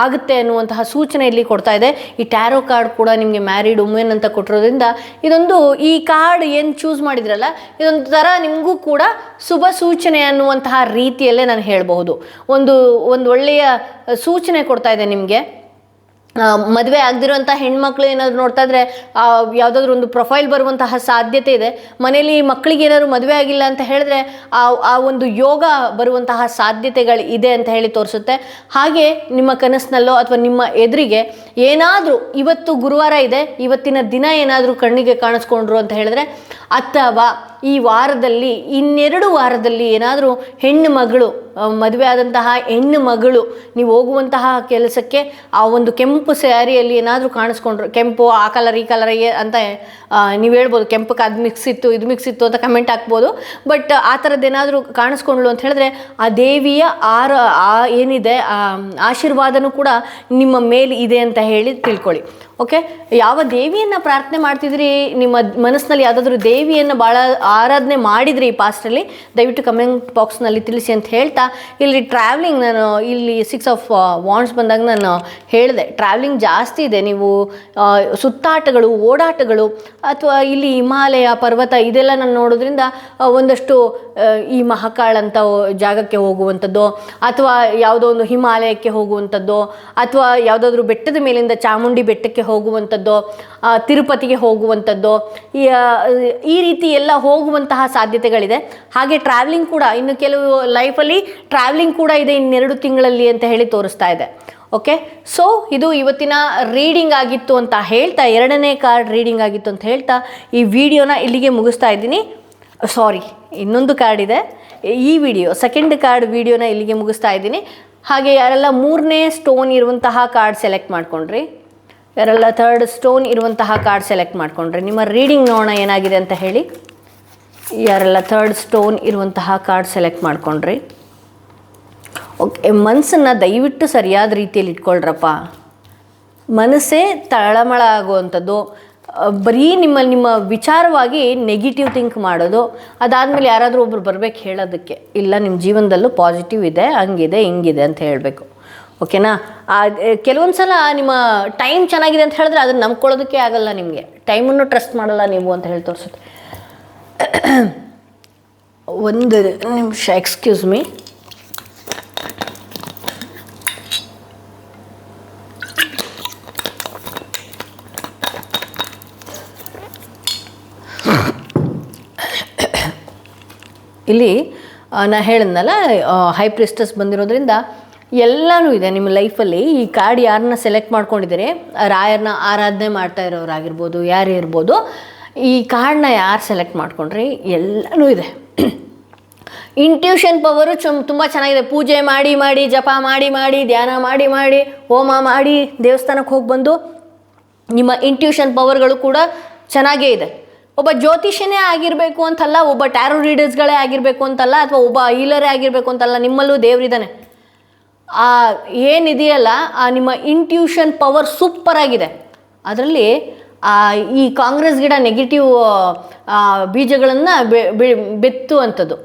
ಆಗುತ್ತೆ ಅನ್ನುವಂತಹ ಸೂಚನೆ ಇಲ್ಲಿ ಕೊಡ್ತಾ ಇದೆ. ಈ ಟ್ಯಾರೋ ಕಾರ್ಡ್ ಕೂಡ ನಿಮಗೆ ಮ್ಯಾರಿಡ್ ವುಮೆನ್ ಅಂತ ಕೊಟ್ಟಿರೋದ್ರಿಂದ ಇದೊಂದು, ಈ ಕಾರ್ಡ್ ಏನು ಚೂಸ್ ಮಾಡಿದ್ರಲ್ಲ, ಇದೊಂದು ಥರ ನಿಮಗೂ ಕೂಡ ಶುಭ ಸೂಚನೆ ಅನ್ನುವಂತಹ ರೀತಿಯಲ್ಲೇ ನಾನು ಹೇಳಬಹುದು. ಒಂದು ಒಳ್ಳೆಯ ಸೂಚನೆ ಕೊಡ್ತಾ ಇದೆ ನಿಮಗೆ. ಮದುವೆ ಆಗದಿರುವಂಥ ಹೆಣ್ಮಕ್ಳು ಏನಾದರೂ ನೋಡ್ತಾ ಇದ್ರೆ ಯಾವುದಾದ್ರೂ ಒಂದು ಪ್ರೊಫೈಲ್ ಬರುವಂತಹ ಸಾಧ್ಯತೆ ಇದೆ. ಮನೇಲಿ ಮಕ್ಕಳಿಗೆ ಏನಾದರೂ ಮದುವೆ ಆಗಿಲ್ಲ ಅಂತ ಹೇಳಿದ್ರೆ ಆ ಒಂದು ಯೋಗ ಬರುವಂತಹ ಸಾಧ್ಯತೆಗಳು ಇದೆ ಅಂತ ಹೇಳಿ ತೋರಿಸುತ್ತೆ. ಹಾಗೆ ನಿಮ್ಮ ಕನಸಿನಲ್ಲೋ ಅಥವಾ ನಿಮ್ಮ ಎದುರಿಗೆ ಏನಾದರೂ ಇವತ್ತು ಗುರುವಾರ ಇದೆ, ಇವತ್ತಿನ ದಿನ ಏನಾದರೂ ಕಣ್ಣಿಗೆ ಕಾಣಿಸ್ಕೊಂಡ್ರು ಅಂತ ಹೇಳಿದ್ರೆ, ಅಥವಾ ಈ ವಾರದಲ್ಲಿ, ಇನ್ನೆರಡು ವಾರದಲ್ಲಿ ಏನಾದರೂ ಹೆಣ್ಣು ಮಗಳು, ಮದುವೆ ಆದಂತಹ ಹೆಣ್ಣು ಮಗಳು ನೀವು ಹೋಗುವಂತಹ ಕೆಲಸಕ್ಕೆ ಆ ಒಂದು ಕೆಂಪು ಸ್ಯಾರಿಯಲ್ಲಿ ಏನಾದರೂ ಕಾಣಿಸ್ಕೊಂಡ್ರು, ಕೆಂಪು ಆ ಕಲರ್ ಈ ಕಲರ್ ಅಂತ ನೀವು ಹೇಳ್ಬೋದು, ಕೆಂಪಕ್ಕೆ ಅದು ಮಿಕ್ಸ್ ಇತ್ತು ಇದು ಮಿಕ್ಸ್ ಇತ್ತು ಅಂತ ಕಮೆಂಟ್ ಹಾಕ್ಬೋದು. ಬಟ್ ಆ ಥರದ್ದು ಏನಾದರೂ ಕಾಣಿಸ್ಕೊಂಡ್ಲು ಅಂತ ಹೇಳಿದ್ರೆ ಆ ದೇವಿಯ ಏನಿದೆ ಆಶೀರ್ವಾದನೂ ಕೂಡ ನಿಮ್ಮ ಮೇಲೆ ಇದೆ ಅಂತ ಹೇಳಿ ತಿಳ್ಕೊಳ್ಳಿ. ಓಕೆ, ಯಾವ ದೇವಿಯನ್ನು ಪ್ರಾರ್ಥನೆ ಮಾಡ್ತಿದ್ರಿ, ನಿಮ್ಮ ಮನಸ್ಸಿನಲ್ಲಿ ಯಾವುದಾದ್ರೂ ದೇವಿಯನ್ನು ಭಾಳ ಆರಾಧನೆ ಮಾಡಿದ್ರಿ ಈ ಪಾಸ್ಟಲ್ಲಿ, ದಯವಿಟ್ಟು ಕಮೆಂಟ್ ಬಾಕ್ಸ್ನಲ್ಲಿ ತಿಳಿಸಿ ಅಂತ ಹೇಳ್ತಾ, ಇಲ್ಲಿ ಟ್ರಾವೆಲಿಂಗ್, ನಾನು ಇಲ್ಲಿ 6 ಆಫ್ ವಾಂಡ್ಸ್ ಬಂದಾಗ ನಾನು ಹೇಳಿದೆ ಟ್ರಾವೆಲಿಂಗ್ ಜಾಸ್ತಿ ಇದೆ. ನೀವು ಸುತ್ತಾಟಗಳು, ಓಡಾಟಗಳು, ಅಥವಾ ಇಲ್ಲಿ ಹಿಮಾಲಯ ಪರ್ವತ ಇದೆಲ್ಲ ನಾನು ನೋಡೋದ್ರಿಂದ ಒಂದಷ್ಟು ಈ ಮಹಾಕಾಳ್ ಅಂತ ಜಾಗಕ್ಕೆ ಹೋಗುವಂಥದ್ದು, ಅಥವಾ ಯಾವುದೋ ಒಂದು ಹಿಮಾಲಯಕ್ಕೆ ಹೋಗುವಂಥದ್ದು, ಅಥವಾ ಯಾವುದಾದ್ರೂ ಬೆಟ್ಟದ ಮೇಲಿಂದ ಚಾಮುಂಡಿ ಬೆಟ್ಟಕ್ಕೆ ಹೋಗುವಂಥದ್ದು, ತಿರುಪತಿಗೆ ಹೋಗುವಂಥದ್ದು, ಈ ರೀತಿ ಎಲ್ಲ ಹೋಗುವಂತಹ ಸಾಧ್ಯತೆಗಳಿದೆ. ಹಾಗೆ ಟ್ರಾವೆಲಿಂಗ್ ಕೂಡ, ಇನ್ನು ಕೆಲವು ಲೈಫಲ್ಲಿ ಟ್ರಾವೆಲಿಂಗ್ ಕೂಡ ಇದೆ ಇನ್ನೆರಡು ತಿಂಗಳಲ್ಲಿ ಅಂತ ಹೇಳಿ ತೋರಿಸ್ತಾ ಇದೆ. ಓಕೆ, ಸೊ ಇದು ಇವತ್ತಿನ ರೀಡಿಂಗ್ ಆಗಿತ್ತು ಅಂತ ಹೇಳ್ತಾ, 2ನೇ ಕಾರ್ಡ್ ರೀಡಿಂಗ್ ಆಗಿತ್ತು ಅಂತ ಹೇಳ್ತಾ ಈ ವಿಡಿಯೋನ ಇಲ್ಲಿಗೆ ಮುಗಿಸ್ತಾ ಇದ್ದೀನಿ. ಸಾರಿ, ಇನ್ನೊಂದು ಕಾರ್ಡ್ ಇದೆ. ಈ ವಿಡಿಯೋ ಸೆಕೆಂಡ್ ಕಾರ್ಡ್ ವಿಡಿಯೋನ ಇಲ್ಲಿಗೆ ಮುಗಿಸ್ತಾ ಇದ್ದೀನಿ. ಹಾಗೆ ಯಾರೆಲ್ಲ 3ನೇ ಸ್ಟೋನ್ ಇರುವಂತಹ ಕಾರ್ಡ್ ಸೆಲೆಕ್ಟ್ ಮಾಡ್ಕೊಂಡ್ರಿ, ಯಾರೆಲ್ಲ 3rd ಸ್ಟೋನ್ ಇರುವಂತಹ ಕಾರ್ಡ್ ಸೆಲೆಕ್ಟ್ ಮಾಡ್ಕೊಂಡ್ರಿ, ನಿಮ್ಮ ರೀಡಿಂಗ್ ನೋಡೋಣ ಏನಾಗಿದೆ ಅಂತ ಹೇಳಿ. ಯಾರೆಲ್ಲ 3rd ಸ್ಟೋನ್ ಇರುವಂತಹ ಕಾರ್ಡ್ ಸೆಲೆಕ್ಟ್ ಮಾಡ್ಕೊಂಡ್ರಿ, ಓಕೆ, ಮನಸ್ಸನ್ನು ದಯವಿಟ್ಟು ಸರಿಯಾದ ರೀತಿಯಲ್ಲಿ ಇಟ್ಕೊಳ್ರಪ್ಪ. ಮನಸ್ಸೇ ತಳಮಳ ಆಗುವಂಥದ್ದು, ಬರೀ ನಿಮ್ಮ ವಿಚಾರವಾಗಿ ನೆಗೆಟಿವ್ ಥಿಂಕ್ ಮಾಡೋದು. ಅದಾದಮೇಲೆ ಯಾರಾದರೂ ಒಬ್ರು ಬರಬೇಕು ಹೇಳೋದಕ್ಕೆ, ಇಲ್ಲ ನಿಮ್ಮ ಜೀವನದಲ್ಲೂ ಪಾಸಿಟಿವ್ ಇದೆ, ಹಂಗಿದೆ ಹಿಂಗಿದೆ ಅಂತ ಹೇಳಬೇಕು. ಓಕೆನಾ? ಕೆಲವೊಂದು ಸಲ ನಿಮ್ಮ ಟೈಮ್ ಚೆನ್ನಾಗಿದೆ ಅಂತ ಹೇಳಿದ್ರೆ ಅದನ್ನು ನಂಬ್ಕೊಳ್ಳೋದಕ್ಕೆ ಆಗಲ್ಲ, ನಿಮಗೆ ಟೈಮನ್ನು ಟ್ರಸ್ಟ್ ಮಾಡಲ್ಲ ನೀವು ಅಂತ ಹೇಳಿ ತೋರಿಸುತ್ತೆ. ಒಂದು ನಿಮಿಷ, ಎಕ್ಸ್ಕ್ಯೂಸ್ ಮೀ. ಇಲ್ಲಿ ನಾ ಹೇಳಿದ್ನಲ್ಲ, ಹೈ ಪ್ರಿಸ್ಟಸ್ ಬಂದಿರೋದ್ರಿಂದ ಎಲ್ಲನೂ ಇದೆ ನಿಮ್ಮ ಲೈಫಲ್ಲಿ. ಈ ಕಾರ್ಡ್ ಯಾರನ್ನ ಸೆಲೆಕ್ಟ್ ಮಾಡ್ಕೊಂಡಿದ್ದೀರಿ, ರಾಯರನ್ನ ಆರಾಧನೆ ಮಾಡ್ತಾ ಇರೋರಾಗಿರ್ಬೋದು, ಯಾರೇ ಇರ್ಬೋದು, ಈ ಕಾರ್ಡನ್ನ ಯಾರು ಸೆಲೆಕ್ಟ್ ಮಾಡ್ಕೊಂಡ್ರಿ ಎಲ್ಲನೂ ಇದೆ. ಇಂಟ್ಯೂಷನ್ ಪವರು ತುಂಬ ಚೆನ್ನಾಗಿದೆ. ಪೂಜೆ ಮಾಡಿ ಜಪ ಮಾಡಿ ಧ್ಯಾನ ಮಾಡಿ ಹೋಮ ಮಾಡಿ ದೇವಸ್ಥಾನಕ್ಕೆ ಹೋಗಿ ಬಂದು ನಿಮ್ಮ ಇಂಟ್ಯೂಷನ್ ಪವರ್ಗಳು ಕೂಡ ಚೆನ್ನಾಗೇ ಇದೆ. ಒಬ್ಬ ಜ್ಯೋತಿಷನೇ ಆಗಿರಬೇಕು ಅಂತಲ್ಲ, ಒಬ್ಬ ಟ್ಯಾರೋ ರೀಡರ್ಸ್ಗಳೇ ಆಗಿರಬೇಕು ಅಂತಲ್ಲ, ಅಥವಾ ಒಬ್ಬ ಹೀಲರೇ ಆಗಿರಬೇಕು ಅಂತಲ್ಲ, ನಿಮ್ಮಲ್ಲೂ ದೇವರಿದ್ದಾನೆ. ಏನಿದೆಯಲ್ಲ ನಿಮ್ಮ ಇಂಟ್ಯೂಷನ್ ಪವರ್ ಸೂಪರಾಗಿದೆ. ಅದರಲ್ಲಿ ಈ ಕಾಂಗ್ರೆಸ್ ಗಿಡ ನೆಗೆಟಿವ್ ಬೀಜಗಳನ್ನು ಬೆತ್ತುವಂಥದ್ದು,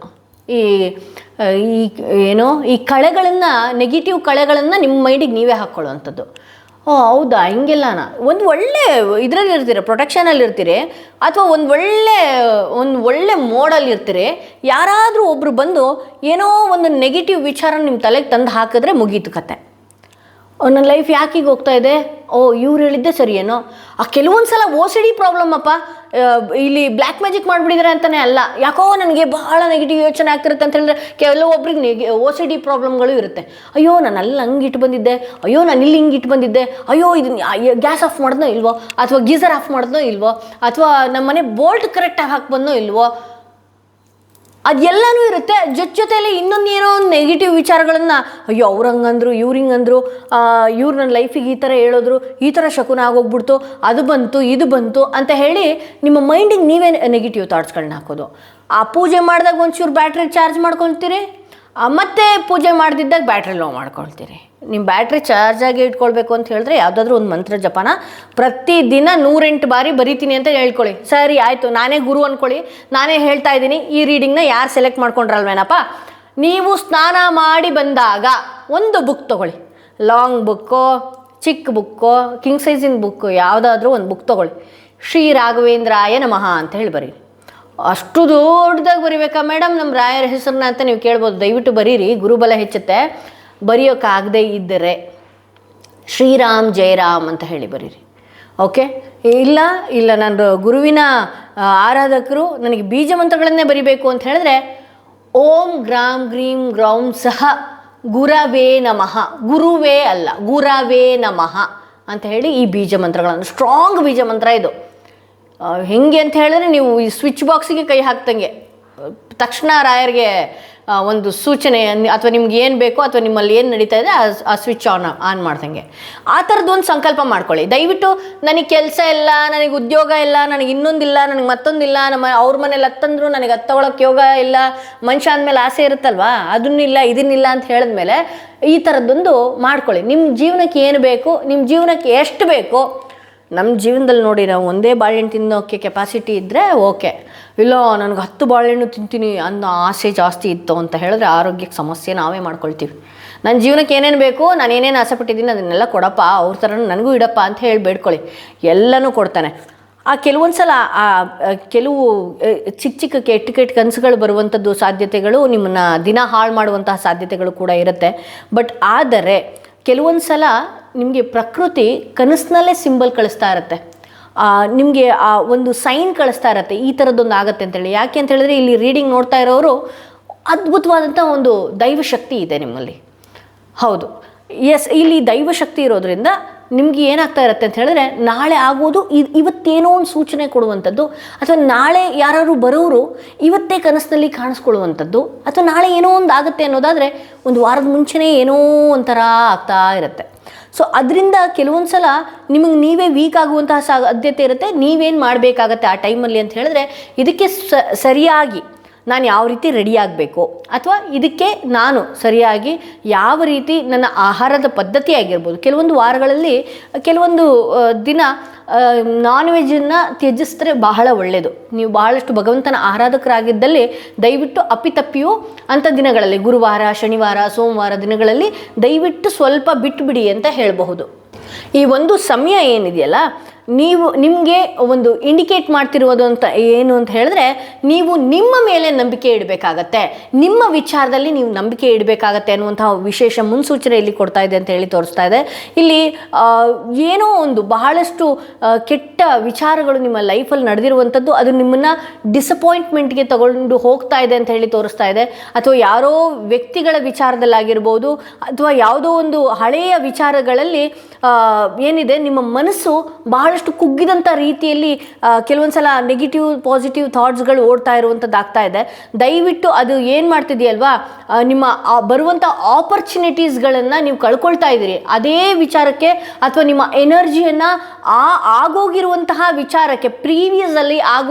ಈ ಏನೋ ಈ ಕಳೆಗಳನ್ನು, ನೆಗೆಟಿವ್ ಕಳೆಗಳನ್ನು ನಿಮ್ಮ ಮೈಂಡಿಗೆ ನೀವೇ ಹಾಕ್ಕೊಳ್ಳುವಂಥದ್ದು. ಓ ಹೌದಾ, ಹಿಂಗೆಲ್ಲನ ಒಂದು ಒಳ್ಳೆ ಇದರಲ್ಲಿ ಇರ್ತೀರಿ, ಪ್ರೊಟೆಕ್ಷನಲ್ಲಿ ಇರ್ತೀರಿ, ಅಥವಾ ಒಂದು ಒಳ್ಳೆ ಮೋಡಲ್ಲಿ ಇರ್ತೀರಿ. ಯಾರಾದರೂ ಒಬ್ಬರು ಬಂದು ಏನೋ ಒಂದು ನೆಗೆಟಿವ್ ವಿಚಾರ ನಿಮ್ಮ ತಲೆಗೆ ತಂದು ಹಾಕಿದ್ರೆ ಮುಗೀತು ಕತೆ. ನನ್ನ ಲೈಫ್ ಯಾಕೀಗ ಹೋಗ್ತಾ ಇದೆ, ಓ ಇವ್ರು ಹೇಳಿದ್ದೆ ಸರಿ ಏನೋ. ಕೆಲವೊಂದು ಸಲ OCD ಪ್ರಾಬ್ಲಮ್ ಅಪ್ಪ, ಇಲ್ಲಿ ಬ್ಲ್ಯಾಕ್ ಮ್ಯಾಜಿಕ್ ಮಾಡಿಬಿಟ್ಟಿದ್ದಾರೆ ಅಂತಲೇ ಅಲ್ಲ, ಯಾಕೋ ನನಗೆ ಬಹಳ ನೆಗೆಟಿವ್ ಯೋಚನೆ ಆಗ್ತಿರುತ್ತೆ ಅಂತ ಹೇಳಿದ್ರೆ ಕೆಲವೊಬ್ರಿಗೆ OCD ಪ್ರಾಬ್ಲಮ್ಗಳು ಇರುತ್ತೆ. ಅಯ್ಯೋ ನಾನು ಅಲ್ಲಿ ಹಂಗೆ ಇಟ್ಟು ಬಂದಿದ್ದೆ, ಅಯ್ಯೋ ನಾನು ಇಲ್ಲಿ ಹಿಂಗೆ ಇಟ್ಟು ಬಂದಿದ್ದೆ, ಅಯ್ಯೋ ಇದನ್ನ ಗ್ಯಾಸ್ ಆಫ್ ಮಾಡಿದ್ನೋ ಇಲ್ವೋ, ಅಥವಾ ಗೀಸರ್ ಆಫ್ ಮಾಡಿದ್ನೋ ಇಲ್ವೋ, ಅಥವಾ ನಮ್ಮ ಮನೆ ಬೋಲ್ಟ್ ಕರೆಕ್ಟಾಗಿ ಹಾಕಿ ಬಂದೋ ಇಲ್ವೋ, ಅದೆಲ್ಲನೂ ಇರುತ್ತೆ. ಜೊತೆಯಲ್ಲಿ ಇನ್ನೊಂದು ಏನೋ ಒಂದು ನೆಗೆಟಿವ್ ವಿಚಾರಗಳನ್ನು, ಅಯ್ಯೋ ಅವ್ರು ಹಂಗಂದ್ರು, ಇವ್ರು ಹಿಂಗಂದ್ರು, ಇವ್ರು ನನ್ನ ಲೈಫಿಗೆ ಈ ಥರ ಹೇಳಿದ್ರು, ಈ ಥರ ಶಕುನ ಆಗೋಗ್ಬಿಡ್ತು, ಅದು ಬಂತು ಇದು ಬಂತು ಅಂತ ಹೇಳಿ ನಿಮ್ಮ ಮೈಂಡಿಗೆ ನೀವೇ ನೆಗೆಟಿವ್ ಥಾಟ್ಸ್ಗಳನ್ನ ಹಾಕೋದು. ಆ ಪೂಜೆ ಮಾಡಿದಾಗ ಒಂಚೂರು ಬ್ಯಾಟ್ರಿ ಚಾರ್ಜ್ ಮಾಡ್ಕೊಳ್ತೀರಿ, ಮತ್ತೆ ಪೂಜೆ ಮಾಡ್ದಿದ್ದಾಗ ಬ್ಯಾಟ್ರಿ ಲೋ ಮಾಡ್ಕೊಳ್ತೀರಿ. ನಿಮ್ಮ ಬ್ಯಾಟ್ರಿ ಚಾರ್ಜಾಗಿ ಇಟ್ಕೊಳ್ಬೇಕು ಅಂತ ಹೇಳಿದ್ರೆ ಯಾವುದಾದ್ರೂ ಒಂದು ಮಂತ್ರ ಜಪನ ಪ್ರತಿದಿನ 108 ಬಾರಿ ಬರಿತೀನಿ ಅಂತ ಹೇಳ್ಕೊಳ್ಳಿ. ಸರಿ ಆಯಿತು, ನಾನೇ ಗುರು ಅಂದ್ಕೊಳ್ಳಿ, ನಾನೇ ಹೇಳ್ತಾ ಇದ್ದೀನಿ. ಈ ರೀಡಿಂಗ್ನ ಯಾರು ಸೆಲೆಕ್ಟ್ ಮಾಡ್ಕೊಂಡ್ರಲ್ವೇನಪ್ಪ, ನೀವು ಸ್ನಾನ ಮಾಡಿ ಬಂದಾಗ ಒಂದು ಬುಕ್ ತೊಗೊಳ್ಳಿ, ಲಾಂಗ್ ಬುಕ್ಕೋ ಚಿಕ್ಕ ಬುಕ್ಕೋ ಕಿಂಗ್ ಸೈಜಿನ ಬುಕ್ಕು ಯಾವುದಾದ್ರೂ ಒಂದು ಬುಕ್ ತೊಗೊಳ್ಳಿ. ಶ್ರೀ ರಾಘವೇಂದ್ರಾಯ ನಮಃ ಅಂತ ಹೇಳಿ ಬರೀ. ಅಷ್ಟು ದೊಡ್ಡದಾಗಿ ಬರಿಬೇಕಾ ಮೇಡಮ್ ನಮ್ಮ ರಾಯರ ಹೆಸರನ್ನ ಅಂತ ನೀವು ಕೇಳ್ಬೋದು. ದಯವಿಟ್ಟು ಬರೀರಿ, ಗುರುಬಲ ಹೆಚ್ಚುತ್ತೆ. ಬರೆಯೋಕ್ಕಾಗದೇ ಇದ್ದರೆ ಶ್ರೀರಾಮ್ ಜಯರಾಮ್ ಅಂತ ಹೇಳಿ ಬರೀರಿ. ಓಕೆ, ಇಲ್ಲ ನಾನು ಗುರುವಿನ ಆರಾಧಕರು, ನನಗೆ ಬೀಜ ಮಂತ್ರಗಳನ್ನೇ ಬರಿಬೇಕು ಅಂತ ಹೇಳಿದ್ರೆ ಓಂ ಗ್ರಾಂ ಗ್ರೀಂ ಗ್ರೌಂ ಸಹ ಗುರವೇ ನಮಃ, ಗುರುವೇ ಅಲ್ಲ ಗುರವೇ ನಮಃ ಅಂತ ಹೇಳಿ ಈ ಬೀಜ ಮಂತ್ರಗಳನ್ನು, ಸ್ಟ್ರಾಂಗ್ ಬೀಜ ಮಂತ್ರ ಇದು. ಹೆಂಗೆ ಅಂತ ಹೇಳಿದ್ರೆ ನೀವು ಈ ಸ್ವಿಚ್ ಬಾಕ್ಸಿಗೆ ಕೈ ಹಾಕ್ದಂಗೆ ತಕ್ಷಣ ರಾಯರಿಗೆ ಒಂದು ಸೂಚನೆ ಅಥವಾ ನಿಮ್ಗೆ ಏನು ಬೇಕೋ ಅಥವಾ ನಿಮ್ಮಲ್ಲಿ ಏನು ನಡೀತಾ ಇದೆ ಆ ಸ್ವಿಚ್ ಆನ್ ಮಾಡ್ದಂಗೆ ಆ ಥರದ್ದು ಒಂದು ಸಂಕಲ್ಪ ಮಾಡ್ಕೊಳ್ಳಿ. ದಯವಿಟ್ಟು ನನಗೆ ಕೆಲಸ ಇಲ್ಲ, ನನಗೆ ಉದ್ಯೋಗ ಇಲ್ಲ, ನನಗೆ ಇನ್ನೊಂದಿಲ್ಲ, ನನಗೆ ಮತ್ತೊಂದಿಲ್ಲ, ಅವ್ರ ಮನೇಲಿ ಹತ್ತಂದ್ರು ನನಗೆ ಹತ್ತು ತಗೊಳಕ್ಕೆ ಯೋಗ ಇಲ್ಲ, ಮನುಷ್ಯ ಅಂದಮೇಲೆ ಆಸೆ ಇರುತ್ತಲ್ವಾ, ಅದನ್ನಿಲ್ಲ ಇದನ್ನಿಲ್ಲ ಅಂತ ಹೇಳಿದ್ಮೇಲೆ ಈ ಥರದ್ದೊಂದು ಮಾಡ್ಕೊಳ್ಳಿ. ನಿಮ್ಮ ಜೀವನಕ್ಕೆ ಏನು ಬೇಕು, ನಿಮ್ಮ ಜೀವನಕ್ಕೆ ಎಷ್ಟು ಬೇಕು. ನಮ್ಮ ಜೀವನದಲ್ಲಿ ನೋಡಿ, ನಾವು ಒಂದೇ ಬಾಳೆಹಣ್ಣು ತಿನ್ನೋಕ್ಕೆ ಕೆಪಾಸಿಟಿ ಇದ್ದರೆ ಓಕೆ, ಇಲ್ಲ ನನಗೆ 10 ಬಾಳೆಹಣ್ಣು ತಿಂತೀನಿ ಅನ್ನೋ ಆಸೆ ಜಾಸ್ತಿ ಇತ್ತು ಅಂತ ಹೇಳಿದ್ರೆ ಆರೋಗ್ಯಕ್ಕೆ ಸಮಸ್ಯೆ ನಾವೇ ಮಾಡ್ಕೊಳ್ತೀವಿ. ನನ್ನ ಜೀವನಕ್ಕೆ ಏನೇನು ಬೇಕು, ನಾನು ಏನೇನು ಆಸೆ ಪಟ್ಟಿದ್ದೀನಿ ಅದನ್ನೆಲ್ಲ ಕೊಡಪ್ಪ, ಅವ್ರ ಥರ ನನಗೂ ಇಡಪ್ಪ ಅಂತ ಹೇಳಿ ಬೇಡ್ಕೊಳ್ಳಿ, ಎಲ್ಲನೂ ಕೊಡ್ತಾನೆ. ಕೆಲವೊಂದು ಸಲ ಕೆಲವು ಚಿಕ್ಕ ಕೆಟ್ಟ ಕನಸುಗಳು ಬರುವಂಥದ್ದು ಸಾಧ್ಯತೆಗಳು, ನಿಮ್ಮನ್ನು ದಿನ ಹಾಳು ಮಾಡುವಂತಹ ಸಾಧ್ಯತೆಗಳು ಕೂಡ ಇರುತ್ತೆ. ಬಟ್ ಆದರೆ ಕೆಲವೊಂದು ಸಲ ನಿಮಗೆ ಪ್ರಕೃತಿ ಕನಸಿನಲ್ಲೇ ಸಿಂಬಲ್ ಕಳಿಸ್ತಾ ಇರುತ್ತೆ, ನಿಮಗೆ ಆ ಒಂದು ಸೈನ್ ಕಳಿಸ್ತಾ ಇರುತ್ತೆ, ಈ ಥರದ್ದೊಂದು ಆಗುತ್ತೆ ಅಂತೇಳಿ. ಯಾಕೆ ಅಂತ ಹೇಳಿದ್ರೆ ಇಲ್ಲಿ ರೀಡಿಂಗ್ ನೋಡ್ತಾ ಇರೋರು ಅದ್ಭುತವಾದಂಥ ಒಂದು ದೈವಶಕ್ತಿ ಇದೆ ನಿಮ್ಮಲ್ಲಿ. ಹೌದು, ಎಸ್, ಇಲ್ಲಿ ದೈವಶಕ್ತಿ ಇರೋದ್ರಿಂದ ನಿಮ್ಗೆ ಏನಾಗ್ತಾ ಇರುತ್ತೆ ಅಂತ ಹೇಳಿದ್ರೆ, ನಾಳೆ ಆಗೋದು ಇವತ್ತೇನೋ ಒಂದು ಸೂಚನೆ ಕೊಡುವಂಥದ್ದು, ಅಥವಾ ನಾಳೆ ಯಾರು ಬರೋರು ಇವತ್ತೇ ಕನಸಿನಲ್ಲಿ ಕಾಣಿಸ್ಕೊಳ್ಳುವಂಥದ್ದು, ಅಥವಾ ನಾಳೆ ಏನೋ ಒಂದು ಆಗುತ್ತೆ ಅನ್ನೋದಾದರೆ ಒಂದು ವಾರದ ಮುಂಚೆನೇ ಏನೋ ಒಂಥರ ಆಗ್ತಾ ಇರುತ್ತೆ. ಸೊ ಅದರಿಂದ ಕೆಲವೊಂದು ಸಲ ನಿಮಗೆ ನೀವೇ ವೀಕ್ ಆಗುವಂತಹ ಸಾಧ್ಯತೆ ಇರುತ್ತೆ. ನೀವೇನು ಮಾಡಬೇಕಾಗತ್ತೆ ಆ ಟೈಮಲ್ಲಿ ಅಂತ ಹೇಳಿದ್ರೆ, ಇದಕ್ಕೆ ಸರಿಯಾಗಿ ನಾನು ಯಾವ ರೀತಿ ರೆಡಿ ಆಗಬೇಕು, ಅಥವಾ ಇದಕ್ಕೆ ನಾನು ಸರಿಯಾಗಿ ಯಾವ ರೀತಿ ನನ್ನ ಆಹಾರದ ಪದ್ಧತಿ ಆಗಿರ್ಬೋದು. ಕೆಲವೊಂದು ವಾರಗಳಲ್ಲಿ ಕೆಲವೊಂದು ದಿನ ನಾನ್ ವೆಜ್ಜನ್ನು ತ್ಯಜಿಸಿದ್ರೆ ಬಹಳ ಒಳ್ಳೆಯದು. ನೀವು ಬಹಳಷ್ಟು ಭಗವಂತನ ಆರಾಧಕರಾಗಿದ್ದಲ್ಲಿ ದಯವಿಟ್ಟು ಅಪ್ಪಿತಪ್ಪಿಯೂ ಅಂಥ ದಿನಗಳಲ್ಲಿ, ಗುರುವಾರ, ಶನಿವಾರ, ಸೋಮವಾರ ದಿನಗಳಲ್ಲಿ ದಯವಿಟ್ಟು ಸ್ವಲ್ಪ ಬಿಟ್ಟುಬಿಡಿ ಅಂತ ಹೇಳಬಹುದು. ಈ ಒಂದು ಸಮಯ ಏನಿದೆಯಲ್ಲ, ನಿಮಗೆ ಒಂದು ಇಂಡಿಕೇಟ್ ಮಾಡ್ತಿರುವುದು ಅಂತ ಏನು ಅಂತ ಹೇಳಿದ್ರೆ, ನೀವು ನಿಮ್ಮ ಮೇಲೆ ನಂಬಿಕೆ ಇಡಬೇಕಾಗತ್ತೆ, ನಿಮ್ಮ ವಿಚಾರದಲ್ಲಿ ನೀವು ನಂಬಿಕೆ ಇಡಬೇಕಾಗತ್ತೆ ಅನ್ನುವಂತಹ ವಿಶೇಷ ಮುನ್ಸೂಚನೆ ಇಲ್ಲಿ ಕೊಡ್ತಾ ಇದೆ ಅಂತ ಹೇಳಿ ತೋರಿಸ್ತಾ ಇದೆ. ಇಲ್ಲಿ ಏನೋ ಒಂದು ಬಹಳಷ್ಟು ಕೆಟ್ಟ ವಿಚಾರಗಳು ನಿಮ್ಮ ಲೈಫಲ್ಲಿ ನಡೆದಿರುವಂಥದ್ದು, ಅದು ನಿಮ್ಮನ್ನು ಡಿಸಪಾಯಿಂಟ್ಮೆಂಟ್ಗೆ ತಗೊಂಡು ಹೋಗ್ತಾ ಇದೆ ಅಂತ ಹೇಳಿ ತೋರಿಸ್ತಾ ಇದೆ. ಅಥವಾ ಯಾರೋ ವ್ಯಕ್ತಿಗಳ ವಿಚಾರದಲ್ಲಾಗಿರ್ಬೋದು, ಅಥವಾ ಯಾವುದೋ ಒಂದು ಹಳೆಯ ವಿಚಾರಗಳಲ್ಲಿ ಏನಿದೆ, ನಿಮ್ಮ ಮನಸ್ಸು ಬಹಳಷ್ಟು ಕುಗ್ಗಿದಂಥ ರೀತಿಯಲ್ಲಿ ಕೆಲವೊಂದು ಸಲ ನೆಗೆಟಿವ್ ಪಾಸಿಟಿವ್ ಥಾಟ್ಸ್ಗಳು ಓಡ್ತಾ ಇರುವಂಥದ್ದು ಆಗ್ತಾ ಇದೆ. ದಯವಿಟ್ಟು ಅದು ಏನು ಮಾಡ್ತಿದೆಯಲ್ವಾ, ನಿಮ್ಮ ಬರುವಂಥ ಆಪರ್ಚುನಿಟೀಸ್ಗಳನ್ನು ನೀವು ಕಳ್ಕೊಳ್ತಾ ಇದ್ದೀರಿ ಅದೇ ವಿಚಾರಕ್ಕೆ, ಅಥವಾ ನಿಮ್ಮ ಎನರ್ಜಿಯನ್ನು ಆಗೋಗಿರುವಂತಹ ವಿಚಾರಕ್ಕೆ, ಪ್ರೀವಿಯಸ್ಸಲ್ಲಿ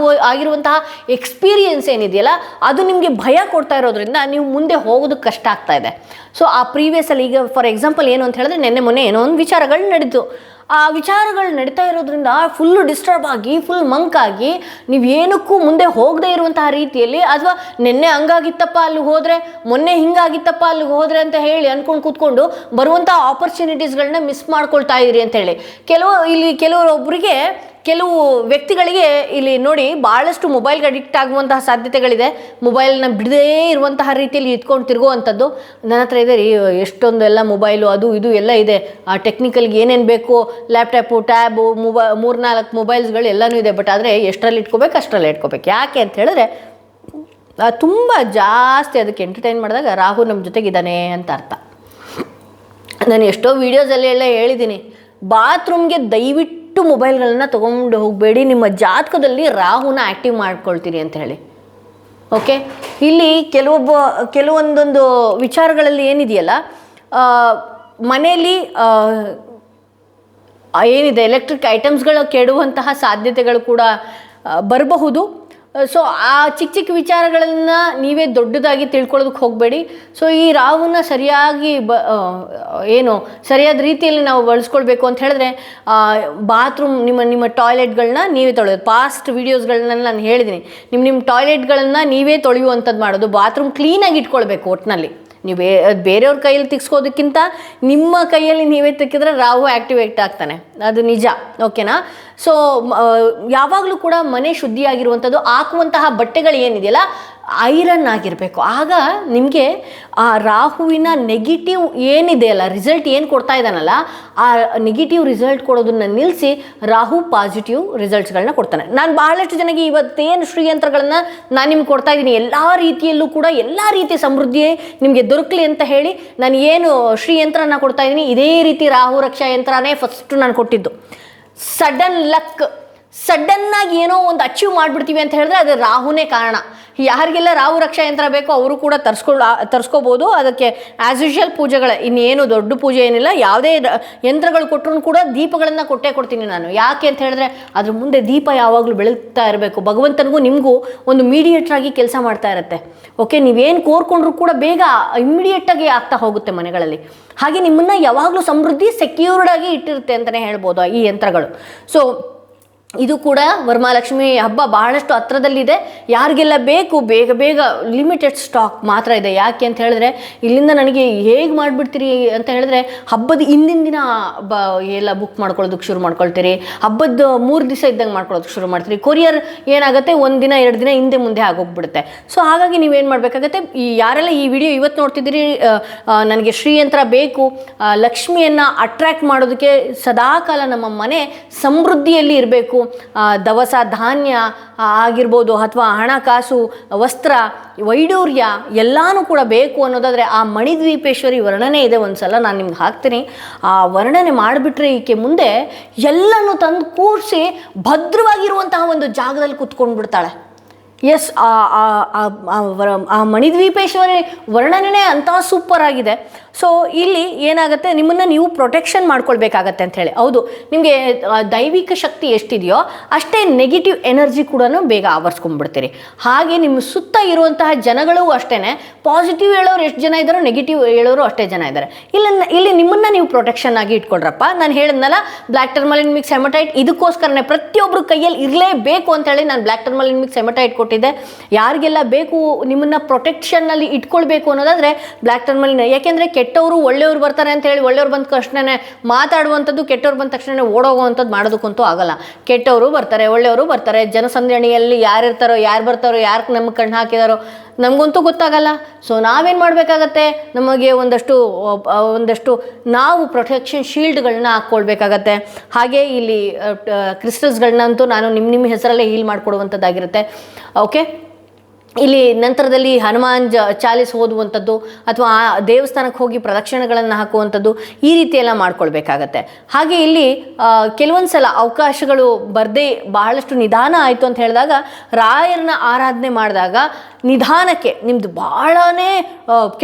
ಆಗಿರುವಂತಹ ಎಕ್ಸ್ಪೀರಿಯನ್ಸ್ ಏನಿದೆಯಲ್ಲ ಅದು ನಿಮಗೆ ಭಯ ಕೊಡ್ತಾ ಇರೋದ್ರಿಂದ ನೀವು ಮುಂದೆ ಹೋಗೋದಕ್ಕೆ ಕಷ್ಟ ಆಗ್ತಾ ಇದೆ. ಸೊ ಆ ಪ್ರೀವಿಯಸ್ಸಲ್ಲಿ ಈಗ ಫಾರ್ ಎಕ್ಸಾಂಪಲ್ ಏನು ಅಂತ ಹೇಳಿದ್ರೆ, ನೆನ್ನೆ ಮೊನ್ನೆ ಏನೋ ಒಂದು ವಿಚಾರಗಳು ನಡೀತು, ಆ ವಿಚಾರಗಳು ನಡೀತಾ ಇರೋದ್ರಿಂದ ಫುಲ್ಲು ಡಿಸ್ಟರ್ಬ್ ಆಗಿ, ಫುಲ್ ಮಂಕಾಗಿ, ನೀವು ಏನಕ್ಕೂ ಮುಂದೆ ಹೋಗದೇ ಇರುವಂತಹ ರೀತಿಯಲ್ಲಿ, ಅಥವಾ ನೆನ್ನೆ ಹಂಗಾಗಿತ್ತಪ್ಪ ಅಲ್ಲಿಗೆ ಹೋದರೆ, ಮೊನ್ನೆ ಹಿಂಗಾಗಿತ್ತಪ್ಪ ಅಲ್ಲಿಗೆ ಹೋದರೆ ಅಂತ ಹೇಳಿ ಅಂದ್ಕೊಂಡು ಕೂತ್ಕೊಂಡು ಬರುವಂಥ ಆಪರ್ಚುನಿಟೀಸ್ಗಳನ್ನ ಮಿಸ್ ಮಾಡ್ಕೊಳ್ತಾ ಇದ್ದೀರಿ ಅಂತ ಹೇಳಿ. ಕೆಲವೊಬ್ಬರಿಗೆ, ಕೆಲವು ವ್ಯಕ್ತಿಗಳಿಗೆ ಇಲ್ಲಿ ನೋಡಿ ಭಾಳಷ್ಟು ಮೊಬೈಲ್ಗೆ ಅಡಿಕ್ಟ್ ಆಗುವಂತಹ ಸಾಧ್ಯತೆಗಳಿದೆ. ಮೊಬೈಲ್ನ ಬಿಡದೇ ಇರುವಂತಹ ರೀತಿಯಲ್ಲಿ ಇಟ್ಕೊಂಡು ತಿರುಗುವಂಥದ್ದು. ನನ್ನ ಹತ್ರ ಇದೆ ರೀ ಎಷ್ಟೊಂದು ಎಲ್ಲ ಮೊಬೈಲು, ಅದು ಇದು ಎಲ್ಲ ಇದೆ, ಆ ಟೆಕ್ನಿಕಲ್ಗೆ ಏನೇನು ಬೇಕು, ಲ್ಯಾಪ್ಟಾಪು, ಟ್ಯಾಬು, 3-4 ಮೊಬೈಲ್ಸ್ಗಳು ಎಲ್ಲನೂ ಇದೆ. ಬಟ್ ಆದರೆ ಎಷ್ಟರಲ್ಲಿ ಇಟ್ಕೋಬೇಕು ಅಷ್ಟರಲ್ಲಿ ಇಟ್ಕೋಬೇಕು. ಯಾಕೆ ಅಂತ ಹೇಳಿದ್ರೆ, ತುಂಬ ಜಾಸ್ತಿ ಅದಕ್ಕೆ ಎಂಟರ್ಟೈನ್ ಮಾಡಿದಾಗ ರಾಹು ನಮ್ಮ ಜೊತೆಗಿದ್ದಾನೆ ಅಂತ ಅರ್ಥ. ನಾನು ಎಷ್ಟೋ ವೀಡಿಯೋಸಲ್ಲಿ ಎಲ್ಲ ಹೇಳಿದ್ದೀನಿ, ಬಾತ್ರೂಮ್ಗೆ ದಯವಿಟ್ಟು ಮೊಬೈಲ್ಗಳನ್ನ ತೊಗೊಂಡು ಹೋಗಬೇಡಿ, ನಿಮ್ಮ ಜಾತಕದಲ್ಲಿ ರಾಹುನ ಆ್ಯಕ್ಟಿವ್ ಮಾಡ್ಕೊಳ್ತೀರಿ ಅಂತ ಹೇಳಿ. ಓಕೆ, ಇಲ್ಲಿ ಕೆಲವೊಂದೊಂದು ವಿಚಾರಗಳಲ್ಲಿ ಏನಿದೆಯಲ್ಲ, ಮನೆಯಲ್ಲಿ ಏನಿದೆ ಎಲೆಕ್ಟ್ರಿಕ್ ಐಟಮ್ಸ್ಗಳು ಕೆಡುವಂತಹ ಸಾಧ್ಯತೆಗಳು ಕೂಡ ಬರಬಹುದು. ಸೊ ಆ ಚಿಕ್ಕ ವಿಚಾರಗಳನ್ನು ನೀವೇ ದೊಡ್ಡದಾಗಿ ತಿಳ್ಕೊಳ್ಳೋದಕ್ಕೆ ಹೋಗಬೇಡಿ. ಸೊ ಈ ರಾಹುನ ಸರಿಯಾಗಿ ಸರಿಯಾದ ರೀತಿಯಲ್ಲಿ ನಾವು ಬಳಸ್ಕೊಳ್ಬೇಕು ಅಂತ ಹೇಳಿದ್ರೆ, ಬಾತ್ರೂಮ್ ನಿಮ್ಮ ಟಾಯ್ಲೆಟ್ಗಳನ್ನ ನೀವೇ ತೊಳೆಯೋದು. ಪಾಸ್ಟ್ ವೀಡಿಯೋಸ್ಗಳನ್ನ ನಾನು ಹೇಳಿದ್ದೀನಿ, ನಿಮ್ಮ ಟಾಯ್ಲೆಟ್ಗಳನ್ನು ನೀವೇ ತೊಳೆಯುವಂಥದ್ದು ಮಾಡೋದು. ಬಾತ್ರೂಮ್ ಕ್ಲೀನಾಗಿ ಇಟ್ಕೊಳ್ಬೇಕು. ಒಟ್ಟಿನಲ್ಲಿ ನೀವು ಬೇರೆಯವ್ರ ಕೈಯಲ್ಲಿ ತಿಕ್ಸ್ಕೋದಕ್ಕಿಂತ ನಿಮ್ಮ ಕೈಯಲ್ಲಿ ನೀವೇ ತಿಕ್ಕಿದ್ರೆ ರಾಹು ಆ್ಯಕ್ಟಿವೇಟ್ ಆಗ್ತಾನೆ, ಅದು ನಿಜ. ಓಕೆನಾ? ಸೊ ಯಾವಾಗಲೂ ಕೂಡ ಮನೆ ಶುದ್ಧಿಯಾಗಿರುವಂಥದ್ದು, ಹಾಕುವಂತಹ ಬಟ್ಟೆಗಳು ಏನಿದೆಯಲ್ಲ ಐರನ್ ಆಗಿರಬೇಕು. ಆಗ ನಿಮಗೆ ಆ ರಾಹುವಿನ ನೆಗೆಟಿವ್ ಏನಿದೆಯಲ್ಲ, ರಿಸಲ್ಟ್ ಏನು ಕೊಡ್ತಾ ಇದ್ದಾನಲ್ಲ, ಆ ನೆಗೆಟಿವ್ ರಿಸಲ್ಟ್ ಕೊಡೋದನ್ನು ನಿಲ್ಲಿಸಿ ರಾಹು ಪಾಸಿಟಿವ್ ರಿಸಲ್ಟ್ಸ್ಗಳನ್ನ ಕೊಡ್ತಾನೆ. ನಾನು ಬಹಳಷ್ಟು ಜನಕ್ಕೆ ಇವತ್ತೇನು ಶ್ರೀಯಂತ್ರಗಳನ್ನು ನಾನು ನಿಮ್ಗೆ ಕೊಡ್ತಾ ಇದ್ದೀನಿ, ಎಲ್ಲ ರೀತಿಯಲ್ಲೂ ಕೂಡ ಎಲ್ಲ ರೀತಿಯ ಸಮೃದ್ಧಿ ನಿಮಗೆ ದೊರಕಲಿ ಅಂತ ಹೇಳಿ ನಾನು ಏನು ಶ್ರೀಯಂತ್ರನ ಕೊಡ್ತಾ ಇದ್ದೀನಿ, ಇದೇ ರೀತಿ ರಾಹು ರಕ್ಷಾ ಯಂತ್ರನೇ ಫಸ್ಟು ನಾನು ಕೊಟ್ಟಿದ್ದು. ಸಡನ್ ಲಕ್, ಸಡನ್ನಾಗಿ ಏನೋ ಒಂದು ಅಚೀವ್ ಮಾಡಿಬಿಡ್ತೀವಿ ಅಂತ ಹೇಳಿದ್ರೆ ಅದು ರಾಹುನೇ ಕಾರಣ. ಯಾರಿಗೆಲ್ಲ ರಾಹು ರಕ್ಷಾ ಯಂತ್ರ ಬೇಕೋ ಅವರು ಕೂಡ ತರಿಸ್ಕೋಬೋದು. ಅದಕ್ಕೆ ಆ್ಯಸ್ ಯೂಶುವಲ್ ಪೂಜೆಗಳೇ, ಇನ್ನೇನು ದೊಡ್ಡ ಪೂಜೆ ಏನಿಲ್ಲ. ಯಾವುದೇ ಯಂತ್ರಗಳು ಕೊಟ್ಟರು ಕೂಡ ದೀಪಗಳನ್ನು ಕೊಡ್ತೀನಿ ನಾನು. ಯಾಕೆ ಅಂತ ಹೇಳಿದ್ರೆ ಅದ್ರ ಮುಂದೆ ದೀಪ ಯಾವಾಗಲೂ ಬೆಳಗ್ತಾ ಇರಬೇಕು. ಭಗವಂತನಿಗೂ ನಿಮಗೂ ಒಂದು ಮೀಡಿಯೇಟ್ರಾಗಿ ಕೆಲಸ ಮಾಡ್ತಾ ಇರುತ್ತೆ. ಓಕೆ, ನೀವೇನು ಕೋರ್ಕೊಂಡ್ರು ಕೂಡ ಬೇಗ ಇಮ್ಮಿಡಿಯೇಟಾಗಿ ಆಗ್ತಾ ಹೋಗುತ್ತೆ ಮನೆಗಳಲ್ಲಿ. ಹಾಗೆ ನಿಮ್ಮನ್ನು ಯಾವಾಗಲೂ ಸಮೃದ್ಧಿ ಸೆಕ್ಯೂರ್ಡ್ ಆಗಿ ಇಟ್ಟಿರುತ್ತೆ ಅಂತಲೇ ಹೇಳ್ಬೋದು ಈ ಯಂತ್ರಗಳು. ಸೊ ಇದು ಕೂಡ ವರಮಹಾಲಕ್ಷ್ಮಿ ಹಬ್ಬ ಬಹಳಷ್ಟು ಹತ್ರದಲ್ಲಿದೆ. ಯಾರಿಗೆಲ್ಲ ಬೇಕು ಬೇಗ ಬೇಗ ಲಿಮಿಟೆಡ್ ಸ್ಟಾಕ್ ಮಾತ್ರ ಇದೆ. ಯಾಕೆ ಅಂತ ಹೇಳಿದ್ರೆ ಇಲ್ಲಿಂದ ನನಗೆ ಹೇಗೆ ಮಾಡಿಬಿಡ್ತೀರಿ ಅಂತ ಹೇಳಿದ್ರೆ ಹಬ್ಬದ ಹಿಂದಿನ ದಿನ ಎಲ್ಲ ಬುಕ್ ಮಾಡ್ಕೊಳ್ಳೋದಕ್ಕೆ ಶುರು ಮಾಡ್ಕೊಳ್ತೀರಿ. ಹಬ್ಬದ 3 ದಿವಸ ಇದ್ದಂಗೆ ಮಾಡ್ಕೊಳ್ಳೋದಕ್ಕೆ ಶುರು ಮಾಡ್ತೀರಿ. ಕೊರಿಯರ್ ಏನಾಗುತ್ತೆ 1 ದಿನ 2 ದಿನ ಹಿಂದೆ ಮುಂದೆ ಆಗೋಗ್ಬಿಡುತ್ತೆ. ಸೊ ಹಾಗಾಗಿ ನೀವೇನು ಮಾಡಬೇಕಾಗತ್ತೆ, ಯಾರೆಲ್ಲ ಈ ವಿಡಿಯೋ ಇವತ್ತು ನೋಡ್ತಿದ್ದೀರಿ, ನನಗೆ ಶ್ರೀಯಂತ್ರ ಬೇಕು, ಲಕ್ಷ್ಮಿಯನ್ನು ಅಟ್ರ್ಯಾಕ್ಟ್ ಮಾಡೋದಕ್ಕೆ ಸದಾಕಾಲ ನಮ್ಮ ಮನೆ ಸಮೃದ್ಧಿಯಲ್ಲಿ ಇರಬೇಕು, ದವಸ ಧಾನ್ಯ ಆಗಿರ್ಬೋದು ಅಥವಾ ಹಣಕಾಸು, ವಸ್ತ್ರ, ವೈಡೂರ್ಯ ಎಲ್ಲಾನು ಕೂಡ ಬೇಕು ಅನ್ನೋದಾದರೆ ಆ ಮಣಿದ್ವೀಪೇಶ್ವರಿ ವರ್ಣನೆ ಇದೆ. ಒಂದ್ಸಲ ನಾನು ನಿಮ್ಗೆ ಹಾಕ್ತೀನಿ. ಆ ವರ್ಣನೆ ಮಾಡಿಬಿಟ್ರೆ ಈಕೆ ಮುಂದೆ ಎಲ್ಲನೂ ತಂದು ಕೂರಿಸಿ ಭದ್ರವಾಗಿರುವಂತಹ ಒಂದು ಜಾಗದಲ್ಲಿ ಕೂತ್ಕೊಂಡು ಬಿಡ್ತಾಳೆ. ಎಸ್, ಆ ಮಣಿದ್ವೀಪೇಶ್ವರಿ ವರ್ಣನೆ ಅಂತ ಸೂಪರ್ ಆಗಿದೆ. ಸೊ ಇಲ್ಲಿ ಏನಾಗುತ್ತೆ, ನಿಮ್ಮನ್ನು ನೀವು ಪ್ರೊಟೆಕ್ಷನ್ ಮಾಡ್ಕೊಳ್ಬೇಕಾಗತ್ತೆ ಅಂತ ಹೇಳಿ. ಹೌದು, ನಿಮಗೆ ದೈವಿಕ ಶಕ್ತಿ ಎಷ್ಟಿದೆಯೋ ಅಷ್ಟೇ ನೆಗೆಟಿವ್ ಎನರ್ಜಿ ಕೂಡ ಬೇಗ ಆವರಿಸ್ಕೊಂಡ್ಬಿಡ್ತೀರಿ. ಹಾಗೆ ನಿಮ್ಮ ಸುತ್ತ ಇರುವಂತಹ ಜನಗಳು ಅಷ್ಟೇ, ಪಾಸಿಟಿವ್ ಹೇಳೋರು ಎಷ್ಟು ಜನ ಇದ್ದಾರೋ ನೆಗೆಟಿವ್ ಹೇಳೋರು ಅಷ್ಟೇ ಜನ ಇದ್ದಾರೆ. ಇಲ್ಲಿ ನಿಮ್ಮನ್ನು ನೀವು ಪ್ರೊಟೆಕ್ಷನ್ ಆಗಿ ಇಟ್ಕೊಳ್ರಪ್ಪ. ನಾನು ಹೇಳಿದ್ನಲ್ಲ ಬ್ಲ್ಯಾಕ್ ಟರ್ಮಲಿನ್ ಮಿಕ್ಸ್ ಹೆಮಟೈಟ್, ಇದಕ್ಕೋಸ್ಕರನೇ ಪ್ರತಿಯೊಬ್ಬರು ಕೈಯಲ್ಲಿ ಇರಲೇಬೇಕು ಅಂತೇಳಿ ನಾನು ಬ್ಲ್ಯಾಕ್ ಟರ್ಮಲಿನ್ ಮಿಕ್ಸ್ ಹೆಮಟೈಟ್ ಕೊಟ್ಟಿದ್ದೆ. ಯಾರಿಗೆಲ್ಲ ಬೇಕು ನಿಮ್ಮನ್ನು ಪ್ರೊಟೆಕ್ಷನ್ನಲ್ಲಿ ಇಟ್ಕೊಳ್ಬೇಕು ಅನ್ನೋದಾದರೆ ಬ್ಲ್ಯಾಕ್ ಟರ್ಮಲಿನ್. ಯಾಕೆಂದರೆ ಕೆಟ್ಟವರು ಒಳ್ಳೆಯವರು ಬರ್ತಾರೆ ಅಂತ ಹೇಳಿ ಒಳ್ಳೆಯವ್ರು ಬಂದ ತಕ್ಷಣ ಮಾತಾಡುವಂಥದ್ದು, ಕೆಟ್ಟವ್ರು ಬಂದ ತಕ್ಷಣ ಓಡೋಗುವಂಥದ್ದು ಮಾಡೋದಕ್ಕಂತೂ ಆಗಲ್ಲ. ಕೆಟ್ಟವರು ಬರ್ತಾರೆ, ಒಳ್ಳೆಯವರು ಬರ್ತಾರೆ. ಜನಸಂದಣಿಯಲ್ಲಿ ಯಾರಿರ್ತಾರೋ, ಯಾರು ಬರ್ತಾರೋ, ಯಾರು ನಮಗೆ ಕಣ್ಣು ಹಾಕಿದಾರೋ ನಮಗಂತೂ ಗೊತ್ತಾಗಲ್ಲ. ಸೊ ನಾವೇನು ಮಾಡಬೇಕಾಗತ್ತೆ, ನಮಗೆ ಒಂದಷ್ಟು ನಾವು ಪ್ರೊಟೆಕ್ಷನ್ ಶೀಲ್ಡ್ಗಳನ್ನ ಹಾಕ್ಕೊಳ್ಬೇಕಾಗತ್ತೆ. ಹಾಗೆ ಇಲ್ಲಿ ಕ್ರಿಸ್ಟಲ್ಸ್ಗಳನ್ನಂತೂ ನಾನು ನಿಮ್ಮ ಹೆಸರಲ್ಲೇ ಹೀಲ್ ಮಾಡಿಕೊಡುವಂಥದ್ದಾಗಿರುತ್ತೆ. ಓಕೆ, ಇಲ್ಲಿ ನಂತರದಲ್ಲಿ ಹನುಮಾನ್ ಚಾಲಿಸ್ ಓದುವಂಥದ್ದು ಅಥವಾ ಆ ದೇವಸ್ಥಾನಕ್ಕೆ ಹೋಗಿ ಪ್ರದಕ್ಷಿಣೆಗಳನ್ನು ಹಾಕುವಂಥದ್ದು, ಈ ರೀತಿ ಎಲ್ಲ ಮಾಡ್ಕೊಳ್ಬೇಕಾಗತ್ತೆ. ಹಾಗೆ ಇಲ್ಲಿ ಕೆಲವೊಂದು ಸಲ ಅವಕಾಶಗಳು ಬರದೇ ಬಹಳಷ್ಟು ನಿಧಾನ ಆಯಿತು ಅಂತ ಹೇಳಿದಾಗ ರಾಯರನ್ನ ಆರಾಧನೆ ಮಾಡಿದಾಗ ನಿಧಾನಕ್ಕೆ ನಿಮ್ಮದು ಬಹಳನೇ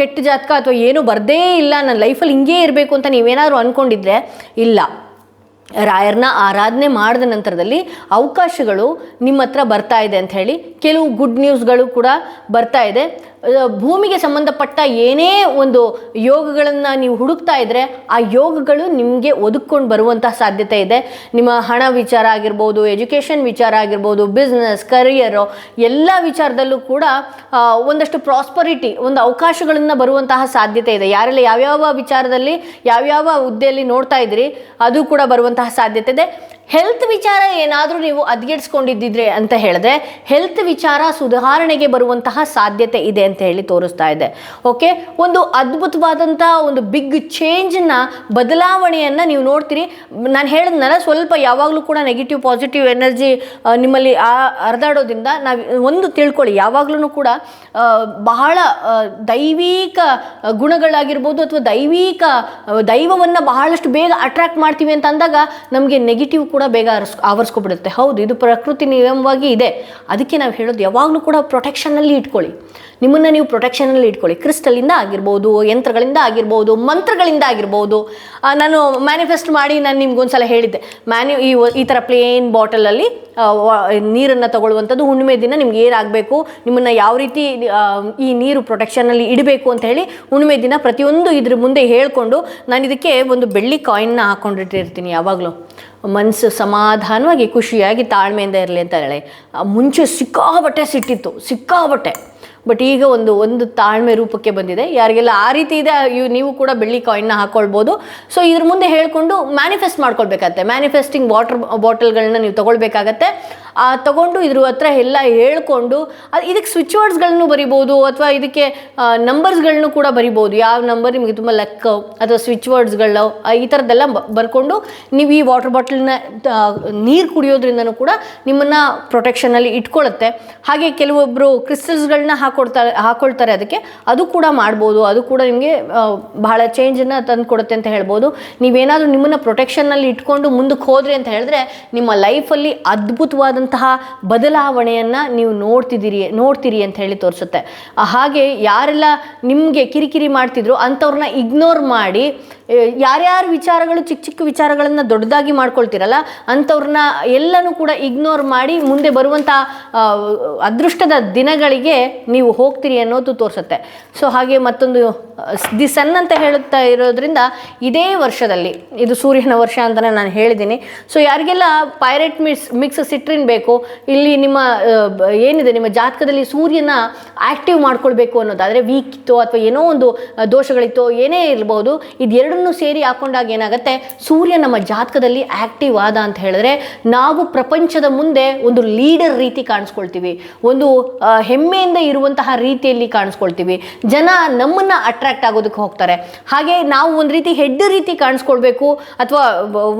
ಕೆಟ್ಟ ಜಾತಕ ಅಥವಾ ಏನೂ ಬರದೇ ಇಲ್ಲ, ನನ್ನ ಲೈಫಲ್ಲಿ ಹಿಂಗೇ ಇರಬೇಕು ಅಂತ ನೀವೇನಾದರೂ ಅಂದ್ಕೊಂಡಿದ್ರೆ ಇಲ್ಲ, ರಾಯರನ್ನ ಆರಾಧನೆ ಮಾಡಿದ ನಂತರದಲ್ಲಿ ಅವಕಾಶಗಳು ನಿಮ್ಮ ಹತ್ರ ಬರ್ತಾ ಇದೆ ಅಂತ ಹೇಳಿ ಕೆಲವು ಗುಡ್ ನ್ಯೂಸ್ಗಳು ಕೂಡ ಬರ್ತಾ ಇದೆ. ಭೂಮಿಗೆ ಸಂಬಂಧಪಟ್ಟ ಏನೇ ಒಂದು ಯೋಗಗಳನ್ನು ನೀವು ಹುಡುಕ್ತಾ ಇದ್ದರೆ ಆ ಯೋಗಗಳು ನಿಮಗೆ ಒದಗಿಕೊಂಡು ಬರುವಂತಹ ಸಾಧ್ಯತೆ ಇದೆ. ನಿಮ್ಮ ಹಣ ವಿಚಾರ ಆಗಿರ್ಬೋದು, ಎಜುಕೇಷನ್ ವಿಚಾರ ಆಗಿರ್ಬೋದು, ಬಿಸ್ನೆಸ್, ಕರಿಯರು ಎಲ್ಲ ವಿಚಾರದಲ್ಲೂ ಕೂಡ ಒಂದಷ್ಟು ಪ್ರಾಸ್ಪರಿಟಿ, ಒಂದು ಅವಕಾಶಗಳನ್ನು ಬರುವಂತಹ ಸಾಧ್ಯತೆ ಇದೆ. ಯಾರೆಲ್ಲ ಯಾವ್ಯಾವ ವಿಚಾರದಲ್ಲಿ ಯಾವ್ಯಾವ ಹುದ್ದೆಯಲ್ಲಿ ನೋಡ್ತಾ ಇದ್ದೀರಿ ಅದು ಕೂಡ ಬರುವಂತಹ ಸಾಧ್ಯತೆ ಇದೆ. ಹೆಲ್ತ್ ವಿಚಾರ ಏನಾದರೂ ನೀವು ಹದ್ಗೆಡ್ಸ್ಕೊಂಡಿದ್ದಿದ್ರೆ ಅಂತ ಹೇಳಿದ್ರೆ ಹೆಲ್ತ್ ವಿಚಾರ ಸುಧಾರಣೆಗೆ ಬರುವಂತಹ ಸಾಧ್ಯತೆ ಇದೆ ಅಂತ ಹೇಳಿ ತೋರಿಸ್ತಾ ಇದೆ. ಓಕೆ, ಒಂದು ಅದ್ಭುತವಾದಂಥ ಒಂದು ಬಿಗ್ ಚೇಂಜನ್ನು, ಬದಲಾವಣೆಯನ್ನು ನೀವು ನೋಡ್ತೀರಿ. ನಾನು ಹೇಳಿದ್ನಲ್ಲ, ಸ್ವಲ್ಪ ಯಾವಾಗಲೂ ಕೂಡ ನೆಗೆಟಿವ್ ಪಾಸಿಟಿವ್ ಎನರ್ಜಿ ನಿಮ್ಮಲ್ಲಿ ಹರಿದಾಡೋದ್ರಿಂದ ನಾವು ಒಂದು ತಿಳ್ಕೊಳ್ಳಿ, ಯಾವಾಗಲೂ ಕೂಡ ಬಹಳ ದೈವಿಕ ಗುಣಗಳಾಗಿರ್ಬೋದು ಅಥವಾ ದೈವವನ್ನು ಬಹಳಷ್ಟು ಬೇಗ ಅಟ್ರಾಕ್ಟ್ ಮಾಡ್ತೀವಿ ಅಂತ ಅಂದಾಗ ನಮಗೆ ನೆಗೆಟಿವ್ ಕೂಡ ಬೇಗ ಆವರಿಸ್ಕೊಬಿಡುತ್ತೆ. ಹೌದು, ಇದು ಪ್ರಕೃತಿ ನಿಯಮವಾಗಿ ಇದೆ. ಅದಕ್ಕೆ ನಾವು ಹೇಳೋದು ಯಾವಾಗಲೂ ಕೂಡ ಪ್ರೊಟೆಕ್ಷನಲ್ಲಿ ಇಟ್ಕೊಳ್ಳಿ, ನಿಮ್ಮನ್ನು ನೀವು ಪ್ರೊಟೆಕ್ಷನಲ್ಲಿ ಇಟ್ಕೊಳ್ಳಿ. ಕ್ರಿಸ್ಟಲಿಂದ ಆಗಿರ್ಬೋದು, ಯಂತ್ರಗಳಿಂದ ಆಗಿರ್ಬೋದು, ಮಂತ್ರಗಳಿಂದ ಆಗಿರ್ಬೋದು. ನಾನು ಮ್ಯಾನಿಫೆಸ್ಟ್ ಮಾಡಿ ನಾನು ನಿಮ್ಗೊಂದ್ಸಲ ಹೇಳಿದ್ದೆ, ಈ ಥರ ಪ್ಲೇನ್ ಬಾಟಲಲ್ಲಿ ನೀರನ್ನು ತಗೊಳ್ಳುವಂಥದ್ದು, ಹುಣ್ಣಿಮೆ ದಿನ ನಿಮ್ಗೆ ಏನಾಗಬೇಕು, ನಿಮ್ಮನ್ನು ಯಾವ ರೀತಿ ಈ ನೀರು ಪ್ರೊಟೆಕ್ಷನಲ್ಲಿ ಇಡಬೇಕು ಅಂತ ಹೇಳಿ ಹುಣ್ಣಿಮೆ ದಿನ ಪ್ರತಿಯೊಂದು ಇದ್ರ ಮುಂದೆ ಹೇಳಿಕೊಂಡು ನಾನು ಇದಕ್ಕೆ ಒಂದು ಬೆಳ್ಳಿ ಕಾಯಿನ್ನ ಹಾಕ್ಕೊಂಡಿಟ್ಟಿರ್ತೀನಿ. ಯಾವಾಗಲೂ ಮನಸ್ಸು ಸಮಾಧಾನವಾಗಿ ಖುಷಿಯಾಗಿ ತಾಳ್ಮೆಯಿಂದ ಇರಲಿ ಅಂತ ಹೇಳಿ. ಮುಂಚೆ ಸಿಕ್ಕಾಬಟ್ಟೆ ಬಟ್ ಈಗ ಒಂದು ತಾಳ್ಮೆ ರೂಪಕ್ಕೆ ಬಂದಿದೆ. ಯಾರಿಗೆಲ್ಲ ಆ ರೀತಿ ಇದೆ ನೀವು ಕೂಡ ಬೆಳ್ಳಿ ಕಾಯಿನ್ನ ಹಾಕ್ಕೊಳ್ಬೋದು. ಸೊ ಇದ್ರ ಮುಂದೆ ಹೇಳ್ಕೊಂಡು ಮ್ಯಾನಿಫೆಸ್ಟ್ ಮಾಡ್ಕೊಳ್ಬೇಕಾಗತ್ತೆ. ಮ್ಯಾನಿಫೆಸ್ಟಿಂಗ್ ಬಾಟಲ್ಗಳನ್ನ ನೀವು ತೊಗೊಳ್ಬೇಕಾಗತ್ತೆ. ತಗೊಂಡು ಇದ್ರ ಹತ್ರ ಎಲ್ಲ ಹೇಳ್ಕೊಂಡು ಇದಕ್ಕೆ ಸ್ವಿಚ್ ವರ್ಡ್ಸ್ಗಳನ್ನು ಬರಿಬೋದು ಅಥವಾ ಇದಕ್ಕೆ ನಂಬರ್ಸ್ಗಳನ್ನು ಕೂಡ ಬರಿಬೋದು. ಯಾವ ನಂಬರ್ ನಿಮಗೆ ತುಂಬ ಲೆಕ್ಕ ಅಥವಾ ಸ್ವಿಚ್ ವರ್ಡ್ಸ್ಗಳು ಈ ಥರದ್ದೆಲ್ಲ ಬರ್ಕೊಂಡು ನೀವು ಈ ವಾಟರ್ ಬಾಟಲ್ನ ನೀರು ಕುಡಿಯೋದ್ರಿಂದನೂ ಕೂಡ ನಿಮ್ಮನ್ನು ಪ್ರೊಟೆಕ್ಷನಲ್ಲಿ ಇಟ್ಕೊಳ್ಳುತ್ತೆ. ಹಾಗೆ ಕೆಲವೊಬ್ಬರು ಕ್ರಿಸ್ಟಲ್ಸ್ಗಳನ್ನ ಹಾಕೊಳ್ತಾರೆ ಅದಕ್ಕೆ, ಅದು ಕೂಡ ಮಾಡ್ಬೋದು. ಅದು ಕೂಡ ನಿಮಗೆ ಬಹಳ ಚೇಂಜನ್ನು ತಂದು ಕೊಡುತ್ತೆ ಅಂತ ಹೇಳ್ಬೋದು. ನೀವೇನಾದರೂ ನಿಮ್ಮನ್ನು ಪ್ರೊಟೆಕ್ಷನ್ನಲ್ಲಿ ಇಟ್ಕೊಂಡು ಮುಂದಕ್ಕೆ ಹೋದ್ರಿ ಅಂತ ಹೇಳಿದ್ರೆ ನಿಮ್ಮ ಲೈಫಲ್ಲಿ ಅದ್ಭುತವಾದಂತಹ ಬದಲಾವಣೆಯನ್ನು ನೀವು ನೋಡ್ತೀರಿ ಅಂತ ಹೇಳಿ ತೋರಿಸುತ್ತೆ. ಹಾಗೆ ಯಾರೆಲ್ಲ ನಿಮಗೆ ಕಿರಿಕಿರಿ ಮಾಡ್ತಿದ್ರು ಅಂಥವ್ರನ್ನ ಇಗ್ನೋರ್ ಮಾಡಿ, ಯಾರ್ಯಾರ ವಿಚಾರಗಳು ಚಿಕ್ಕ ವಿಚಾರಗಳನ್ನು ದೊಡ್ಡದಾಗಿ ಮಾಡ್ಕೊಳ್ತೀರಲ್ಲ ಅಂಥವ್ರನ್ನ ಎಲ್ಲನೂ ಕೂಡ ಇಗ್ನೋರ್ ಮಾಡಿ ಮುಂದೆ ಬರುವಂಥ ಅದೃಷ್ಟದ ದಿನಗಳಿಗೆ ನೀವು ಹೋಗ್ತೀರಿ ಅನ್ನೋದು ತೋರಿಸುತ್ತೆ. ಸೊ ಹಾಗೆ ಮತ್ತೊಂದು ದಿ ಸನ್ ಅಂತ ಹೇಳುತ್ತಾ ಇರೋದ್ರಿಂದ ಇದೇ ವರ್ಷದಲ್ಲಿ, ಇದು ಸೂರ್ಯನ ವರ್ಷ ಅಂತಲೇ ನಾನು ಹೇಳಿದ್ದೀನಿ. ಸೊ ಯಾರಿಗೆಲ್ಲ ಪೈರೇಟ್ ಮಿಕ್ಸ್ ಸಿಟ್ರಿನ್ ಬೇಕು, ಇಲ್ಲಿ ನಿಮ್ಮ ಏನಿದೆ ನಿಮ್ಮ ಜಾತಕದಲ್ಲಿ ಸೂರ್ಯನ ಆ್ಯಕ್ಟಿವ್ ಮಾಡ್ಕೊಳ್ಬೇಕು ಅನ್ನೋದಾದರೆ, ವೀಕ್ ಇತ್ತೋ ಅಥವಾ ಏನೋ ಒಂದು ದೋಷಗಳಿತ್ತೋ ಏನೇ ಇರ್ಬೋದು, ಇದೆರಡನ್ನೂ ಸೇರಿ ಹಾಕೊಂಡಾಗ ಏನಾಗುತ್ತೆ, ಸೂರ್ಯ ನಮ್ಮ ಜಾತಕದಲ್ಲಿ ಆ್ಯಕ್ಟಿವ್ ಆದ ಅಂತ ಹೇಳಿದ್ರೆ ನಾವು ಪ್ರಪಂಚದ ಮುಂದೆ ಒಂದು ಲೀಡರ್ ರೀತಿ ಕಾಣಿಸ್ಕೊಳ್ತೀವಿ, ಒಂದು ಹೆಮ್ಮೆಯಿಂದ ಇರುವಂತಹ ರೀತಿಯಲ್ಲಿ ಕಾಣಿಸ್ಕೊಳ್ತೀವಿ. ಜನ ನಮ್ಮನ್ನು ಅಟ್ರಾಕ್ಟ್ ಆಗೋದಕ್ಕೆ ಹೋಗ್ತಾರೆ. ಹಾಗೆ ನಾವು ಒಂದು ರೀತಿ ಹೆಡ್ ರೀತಿ ಕಾಣಿಸ್ಕೊಳ್ಬೇಕು ಅಥವಾ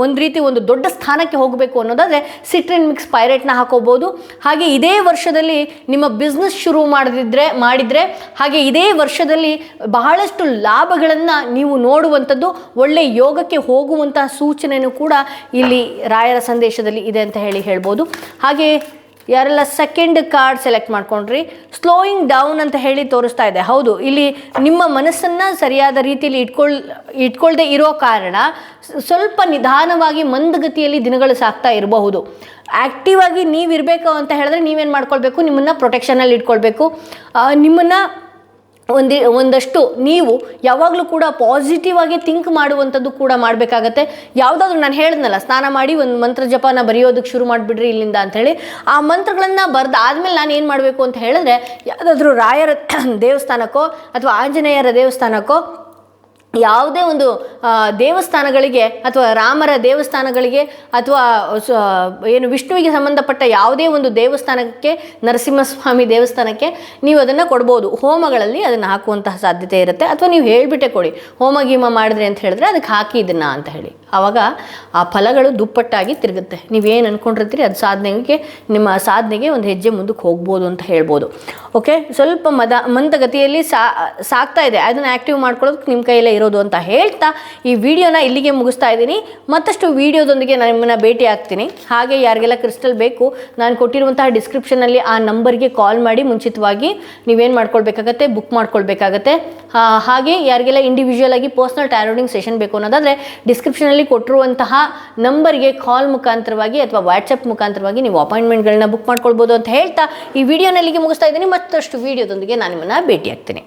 ಒಂದು ದೊಡ್ಡ ಸ್ಥಾನಕ್ಕೆ ಹೋಗಬೇಕು ಅನ್ನೋದಾದರೆ ಸಿಟ್ರಿನ್ ಮಿಕ್ಸ್ ಪೈರೇಟ್ನ ಹಾಕೋಬೋದು. ಹಾಗೆ ಇದೇ ವರ್ಷದಲ್ಲಿ ನಿಮ್ಮ ಬಿಸ್ನೆಸ್ ಶುರು ಮಾಡಿದರೆ ಹಾಗೆ ಇದೇ ವರ್ಷದಲ್ಲಿ ಬಹಳಷ್ಟು ಲಾಭಗಳನ್ನು ನೀವು ನೋಡುವಂಥದ್ದು, ಒಳ್ಳೆ ಯೋಗಕ್ಕೆ ಹೋಗುವಂತಹ ಸೂಚನೆಯೂ ಕೂಡ ಇಲ್ಲಿ ರಾಯರ ಸಂದೇಶದಲ್ಲಿ ಇದೆ ಅಂತ ಹೇಳ್ಬೋದು. ಹಾಗೆ ಯಾರೆಲ್ಲ ಸೆಕೆಂಡ್ ಕಾರ್ಡ್ ಸೆಲೆಕ್ಟ್ ಮಾಡ್ಕೊಂಡ್ರಿ, ಸ್ಲೋಯಿಂಗ್ ಡೌನ್ ಅಂತ ಹೇಳಿ ತೋರಿಸ್ತಾ ಇದೆ. ಹೌದು, ಇಲ್ಲಿ ನಿಮ್ಮ ಮನಸ್ಸನ್ನು ಸರಿಯಾದ ರೀತಿಯಲ್ಲಿ ಇಟ್ಕೊಳ್ದೇ ಇರೋ ಕಾರಣ ಸ್ವಲ್ಪ ನಿಧಾನವಾಗಿ ಮಂದಗತಿಯಲ್ಲಿ ದಿನಗಳು ಸಾಗ್ತಾ ಇರಬಹುದು. ಆ್ಯಕ್ಟಿವ್ ಆಗಿ ನೀವಿರಬೇಕು ಅಂತ ಹೇಳಿದ್ರೆ ನೀವೇನು ಮಾಡ್ಕೊಳ್ಬೇಕು, ನಿಮ್ಮನ್ನು ಪ್ರೊಟೆಕ್ಷನಲ್ಲಿ ಇಟ್ಕೊಳ್ಬೇಕು. ನಿಮ್ಮನ್ನು ಒಂದಷ್ಟು ನೀವು ಯಾವಾಗಲೂ ಕೂಡ ಪಾಸಿಟಿವ್ ಆಗಿ ಥಿಂಕ್ ಮಾಡುವಂಥದ್ದು ಕೂಡ ಮಾಡಬೇಕಾಗತ್ತೆ. ಯಾವುದಾದ್ರೂ ನಾನು ಹೇಳಿದ್ನಲ್ಲ, ಸ್ನಾನ ಮಾಡಿ ಒಂದು ಮಂತ್ರ ಜಪನ ಬರೆಯೋದಕ್ಕೆ ಶುರು ಮಾಡಿಬಿಡ್ರಿ ಇಲ್ಲಿಂದ ಅಂಥೇಳಿ, ಆ ಮಂತ್ರಗಳನ್ನು ಬರೆದಾದ್ಮೇಲೆ ನಾನು ಏನು ಮಾಡಬೇಕು ಅಂತ ಹೇಳಿದ್ರೆ, ಯಾವುದಾದ್ರೂ ರಾಯರ ದೇವಸ್ಥಾನಕ್ಕೋ ಅಥವಾ ಆಂಜನೇಯರ ದೇವಸ್ಥಾನಕ್ಕೋ ಯಾವುದೇ ಒಂದು ದೇವಸ್ಥಾನಗಳಿಗೆ ಅಥವಾ ರಾಮರ ದೇವಸ್ಥಾನಗಳಿಗೆ ಅಥವಾ ಏನು ವಿಷ್ಣುವಿಗೆ ಸಂಬಂಧಪಟ್ಟ ಯಾವುದೇ ಒಂದು ದೇವಸ್ಥಾನಕ್ಕೆ, ನರಸಿಂಹಸ್ವಾಮಿ ದೇವಸ್ಥಾನಕ್ಕೆ ನೀವು ಅದನ್ನು ಕೊಡ್ಬೋದು. ಹೋಮಗಳಲ್ಲಿ ಅದನ್ನು ಹಾಕುವಂತಹ ಸಾಧ್ಯತೆ ಇರುತ್ತೆ. ಅಥವಾ ನೀವು ಹೇಳಿಬಿಟ್ಟೆ ಕೊಡಿ, ಹೋಮ ಗೀಮ ಮಾಡಿದ್ರಿ ಅಂತ ಹೇಳಿದ್ರೆ ಅದಕ್ಕೆ ಹಾಕಿ ಇದನ್ನು ಅಂತ ಹೇಳಿ, ಆವಾಗ ಆ ಫಲಗಳು ದುಪ್ಪಟ್ಟಾಗಿ ತಿರುಗುತ್ತೆ. ನೀವೇನು ಅಂದ್ಕೊಂಡಿರ್ತೀರಿ ಅದು ನಿಮ್ಮ ಸಾಧನೆಗೆ ಒಂದು ಹೆಜ್ಜೆ ಮುಂದಕ್ಕೆ ಹೋಗ್ಬೋದು ಅಂತ ಹೇಳ್ಬೋದು. ಓಕೆ, ಸ್ವಲ್ಪ ಮಂದಗತಿಯಲ್ಲಿ ಸಾಗ್ತಾ ಇದೆ, ಅದನ್ನು ಆ್ಯಕ್ಟಿವ್ ಮಾಡ್ಕೊಳ್ಳೋದಕ್ಕೆ ನಿಮ್ಮ ಕೈಯಲ್ಲೇ ಇರೋದು ಅಂತ ಹೇಳ್ತಾ ಈ ವಿಡಿಯೋನ ಇಲ್ಲಿಗೆ ಮುಗಿಸ್ತಾ ಇದ್ದೀನಿ. ಮತ್ತಷ್ಟು ವಿಡಿಯೋದೊಂದಿಗೆ ನಾನು ನಿಮ್ಮನ್ನು ಭೇಟಿ ಆಗ್ತೀನಿ. ಹಾಗೆ ಯಾರಿಗೆಲ್ಲ ಕ್ರಿಸ್ಟಲ್ ಬೇಕು, ನಾನು ಕೊಟ್ಟಿರುವಂತಹ ಡಿಸ್ಕ್ರಿಪ್ಷನಲ್ಲಿ ಆ ನಂಬರ್ಗೆ ಕಾಲ್ ಮಾಡಿ ಮುಂಚಿತವಾಗಿ ನೀವೇನು ಮಾಡ್ಕೊಳ್ಬೇಕಾಗತ್ತೆ, ಬುಕ್ ಮಾಡ್ಕೊಳ್ಬೇಕಾಗತ್ತೆ. ಹಾಗೆ ಯಾರಿಗೆಲ್ಲ ಇಂಡಿವಿಜುವಲ್ ಆಗಿ ಪರ್ಸ್ನಲ್ ಟ್ಯಾರೋಡಿಂಗ್ ಸೆಷನ್ ಬೇಕು ಅನ್ನೋದಾದರೆ ಡಿಸ್ಕ್ರಿಪ್ಷನಲ್ಲಿ ಕೊಟ್ಟಿರುವಂತಹ ನಂಬರ್ಗೆ ಕಾಲ್ ಮುಖಾಂತರವಾಗಿ ಅಥವಾ ವಾಟ್ಸಪ್ ಮುಖಾಂತರವಾಗಿ ನೀವು ಅಪಾಯಿಂಟ್ಮೆಂಟ್ಗಳನ್ನ ಬುಕ್ ಮಾಡ್ಕೊಳ್ಬೋದು ಅಂತ ಹೇಳ್ತಾ ಈ ವಿಡಿಯೋನಲ್ಲಿಗೆ ಮುಗಿಸ್ತಾ ಇದ್ದೀನಿ. ಮತ್ತಷ್ಟು ವಿಡಿಯೋದೊಂದಿಗೆ ನಾನು ನಿಮ್ಮನ್ನು ಭೇಟಿ ಆಗ್ತೀನಿ.